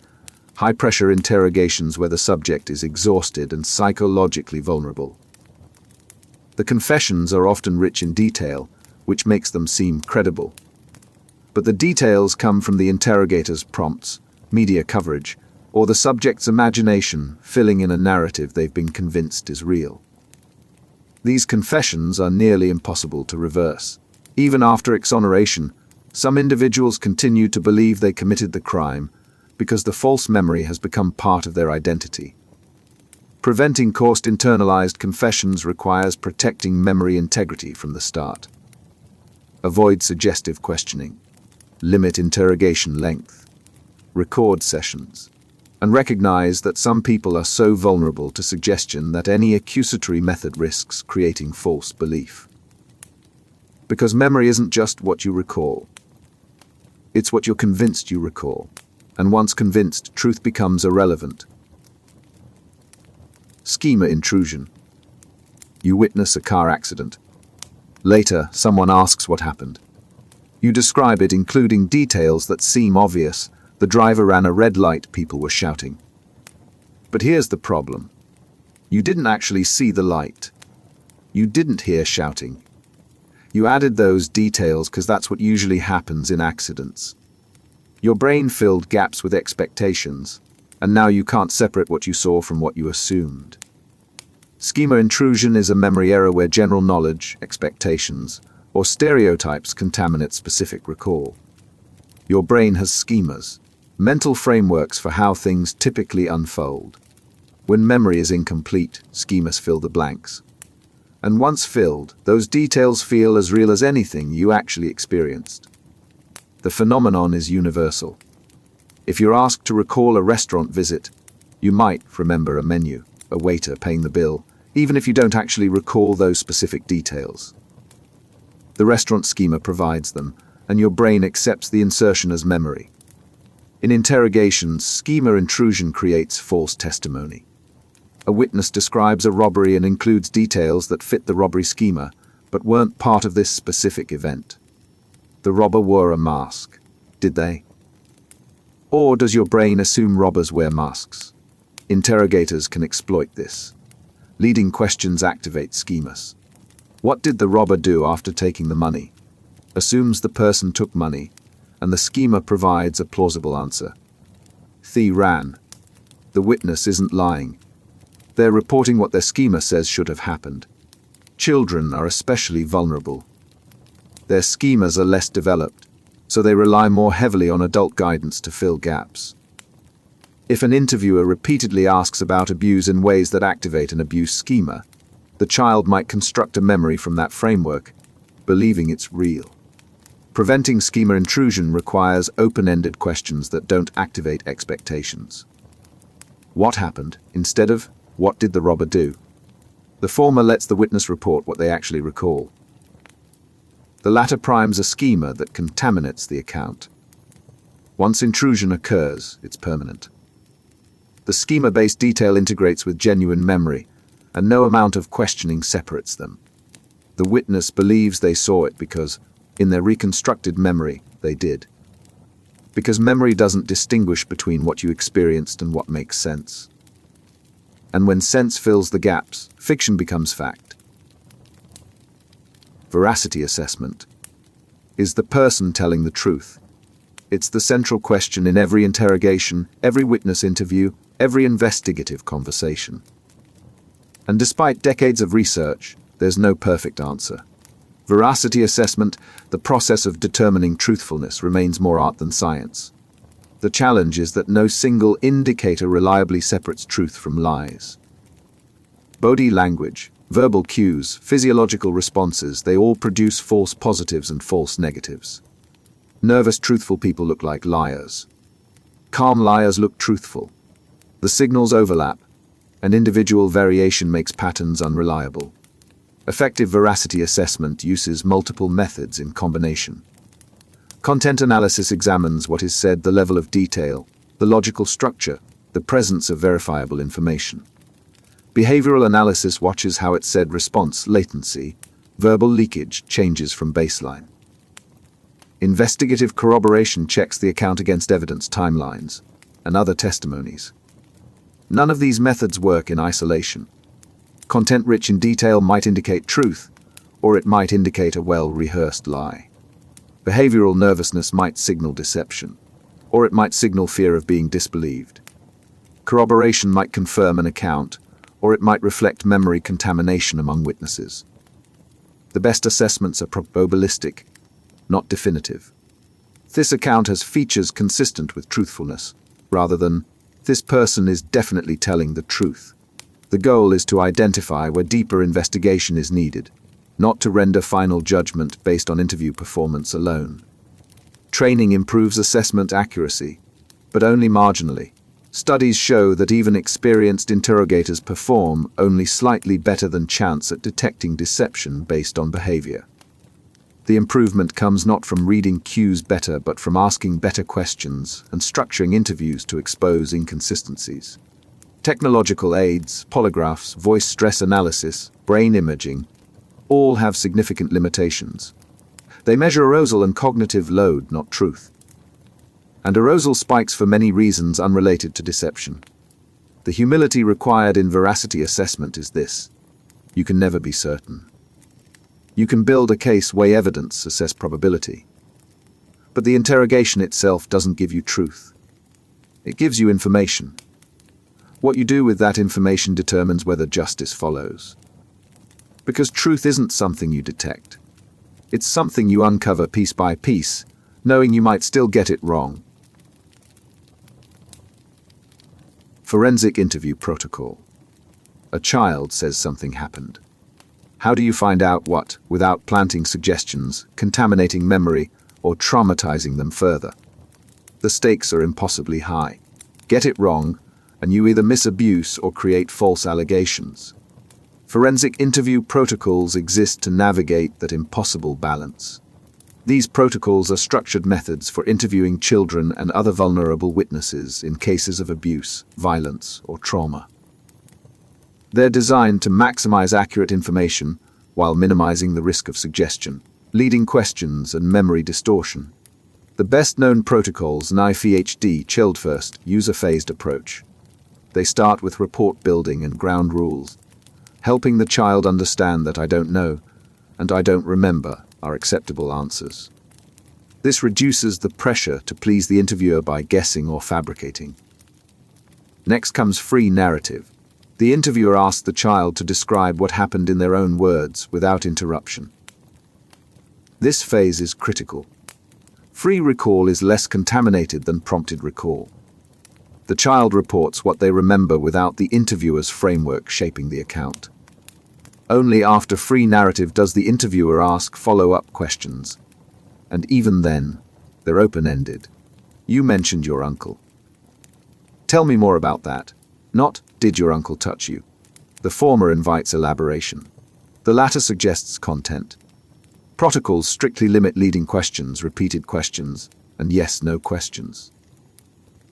A: high-pressure interrogations where the subject is exhausted and psychologically vulnerable. The confessions are often rich in detail, which makes them seem credible. But the details come from the interrogator's prompts, media coverage, or the subject's imagination filling in a narrative they've been convinced is real. These confessions are nearly impossible to reverse. Even after exoneration, some individuals continue to believe they committed the crime because the false memory has become part of their identity. Preventing coerced-internalized confessions requires protecting memory integrity from the start. Avoid suggestive questioning. Limit interrogation length. Record sessions. And recognize that some people are so vulnerable to suggestion that any accusatory method risks creating false belief. Because memory isn't just what you recall. It's what you're convinced you recall. And once convinced, truth becomes irrelevant. Schema intrusion. You witness a car accident. Later, someone asks what happened. You describe it, including details that seem obvious. The driver ran a red light, people were shouting. But here's the problem. You didn't actually see the light. You didn't hear shouting. You added those details because that's what usually happens in accidents. Your brain filled gaps with expectations, and now you can't separate what you saw from what you assumed. Schema intrusion is a memory error where general knowledge, expectations, or stereotypes contaminate specific recall. Your brain has schemas, mental frameworks for how things typically unfold. When memory is incomplete, schemas fill the blanks. And once filled, those details feel as real as anything you actually experienced. The phenomenon is universal. If you're asked to recall a restaurant visit, you might remember a menu, a waiter paying the bill, even if you don't actually recall those specific details. The restaurant schema provides them, and your brain accepts the insertion as memory. In interrogations, schema intrusion creates false testimony. A witness describes a robbery and includes details that fit the robbery schema, but weren't part of this specific event. The robber wore a mask. Did they? Or does your brain assume robbers wear masks? Interrogators can exploit this. Leading questions activate schemas. What did the robber do after taking the money? Assumes the person took money, and the schema provides a plausible answer. Thief ran. The witness isn't lying. They're reporting what their schema says should have happened. Children are especially vulnerable. Their schemas are less developed, so they rely more heavily on adult guidance to fill gaps. If an interviewer repeatedly asks about abuse in ways that activate an abuse schema, the child might construct a memory from that framework, believing it's real. Preventing schema intrusion requires open-ended questions that don't activate expectations. What happened instead of what did the robber do? The former lets the witness report what they actually recall. The latter primes a schema that contaminates the account. Once intrusion occurs, it's permanent. The schema-based detail integrates with genuine memory, and no amount of questioning separates them. The witness believes they saw it because, in their reconstructed memory, they did. Because memory doesn't distinguish between what you experienced and what makes sense. And when sense fills the gaps, fiction becomes fact. Veracity assessment. Is the person telling the truth? It's the central question in every interrogation, every witness interview, every investigative conversation. And despite decades of research, there's no perfect answer. Veracity assessment, the process of determining truthfulness, remains more art than science. The challenge is that no single indicator reliably separates truth from lies. Body language, verbal cues, physiological responses, they all produce false positives and false negatives. Nervous, truthful people look like liars. Calm liars look truthful. The signals overlap, and individual variation makes patterns unreliable. Effective veracity assessment uses multiple methods in combination. Content analysis examines what is said, the level of detail, the logical structure, the presence of verifiable information. Behavioral analysis watches how it's said, response, latency, verbal leakage, changes from baseline. Investigative corroboration checks the account against evidence, timelines, and other testimonies. None of these methods work in isolation. Content rich in detail might indicate truth, or it might indicate a well-rehearsed lie. Behavioral nervousness might signal deception, or it might signal fear of being disbelieved. Corroboration might confirm an account, or it might reflect memory contamination among witnesses. The best assessments are probabilistic, not definitive. This account has features consistent with truthfulness, rather than, this person is definitely telling the truth. The goal is to identify where deeper investigation is needed, not to render final judgment based on interview performance alone. Training improves assessment accuracy, but only marginally. Studies show that even experienced interrogators perform only slightly better than chance at detecting deception based on behavior. The improvement comes not from reading cues better, but from asking better questions and structuring interviews to expose inconsistencies. Technological aids, polygraphs, voice stress analysis, brain imaging, all have significant limitations. They measure arousal and cognitive load, not truth. And arousal spikes for many reasons unrelated to deception. The humility required in veracity assessment is this: you can never be certain. You can build a case, weigh evidence, assess probability. But the interrogation itself doesn't give you truth. It gives you information. What you do with that information determines whether justice follows. Because truth isn't something you detect. It's something you uncover piece by piece, knowing you might still get it wrong. Forensic interview protocol. A child says something happened. How do you find out what, without planting suggestions, contaminating memory, or traumatizing them further? The stakes are impossibly high. Get it wrong, and you either miss abuse or create false allegations. Forensic interview protocols exist to navigate that impossible balance. These protocols are structured methods for interviewing children and other vulnerable witnesses in cases of abuse, violence, or trauma. They're designed to maximize accurate information while minimizing the risk of suggestion, leading questions, and memory distortion. The best-known protocols, NIFHD, Chilled First, use a phased approach. They start with report building and ground rules, helping the child understand that I don't know and I don't remember are acceptable answers. This reduces the pressure to please the interviewer by guessing or fabricating. Next comes free narrative. The interviewer asks the child to describe what happened in their own words without interruption. This phase is critical. Free recall is less contaminated than prompted recall. The child reports what they remember without the interviewer's framework shaping the account. Only after free narrative does the interviewer ask follow-up questions. And even then, they're open-ended. You mentioned your uncle. Tell me more about that. Not, did your uncle touch you? The former invites elaboration. The latter suggests content. Protocols strictly limit leading questions, repeated questions, and yes/no questions.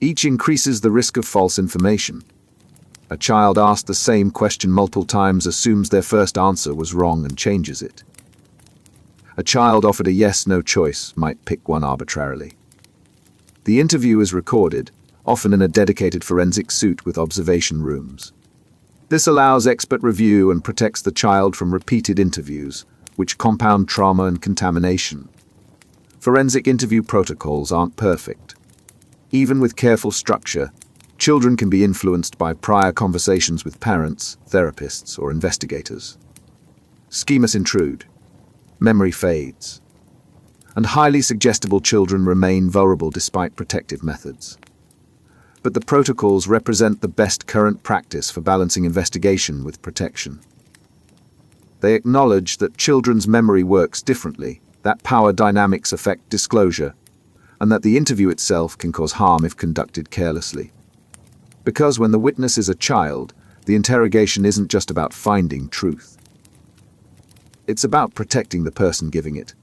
A: Each increases the risk of false information. A child asked the same question multiple times assumes their first answer was wrong and changes it. A child offered a yes/no choice might pick one arbitrarily. The interview is recorded, often in a dedicated forensic suite with observation rooms. This allows expert review and protects the child from repeated interviews, which compound trauma and contamination. Forensic interview protocols aren't perfect. Even with careful structure, children can be influenced by prior conversations with parents, therapists, or investigators. Schemas intrude. Memory fades. And highly suggestible children remain vulnerable despite protective methods. But the protocols represent the best current practice for balancing investigation with protection. They acknowledge that children's memory works differently, that power dynamics affect disclosure, and that the interview itself can cause harm if conducted carelessly. Because when the witness is a child, the interrogation isn't just about finding truth. It's about protecting the person giving it.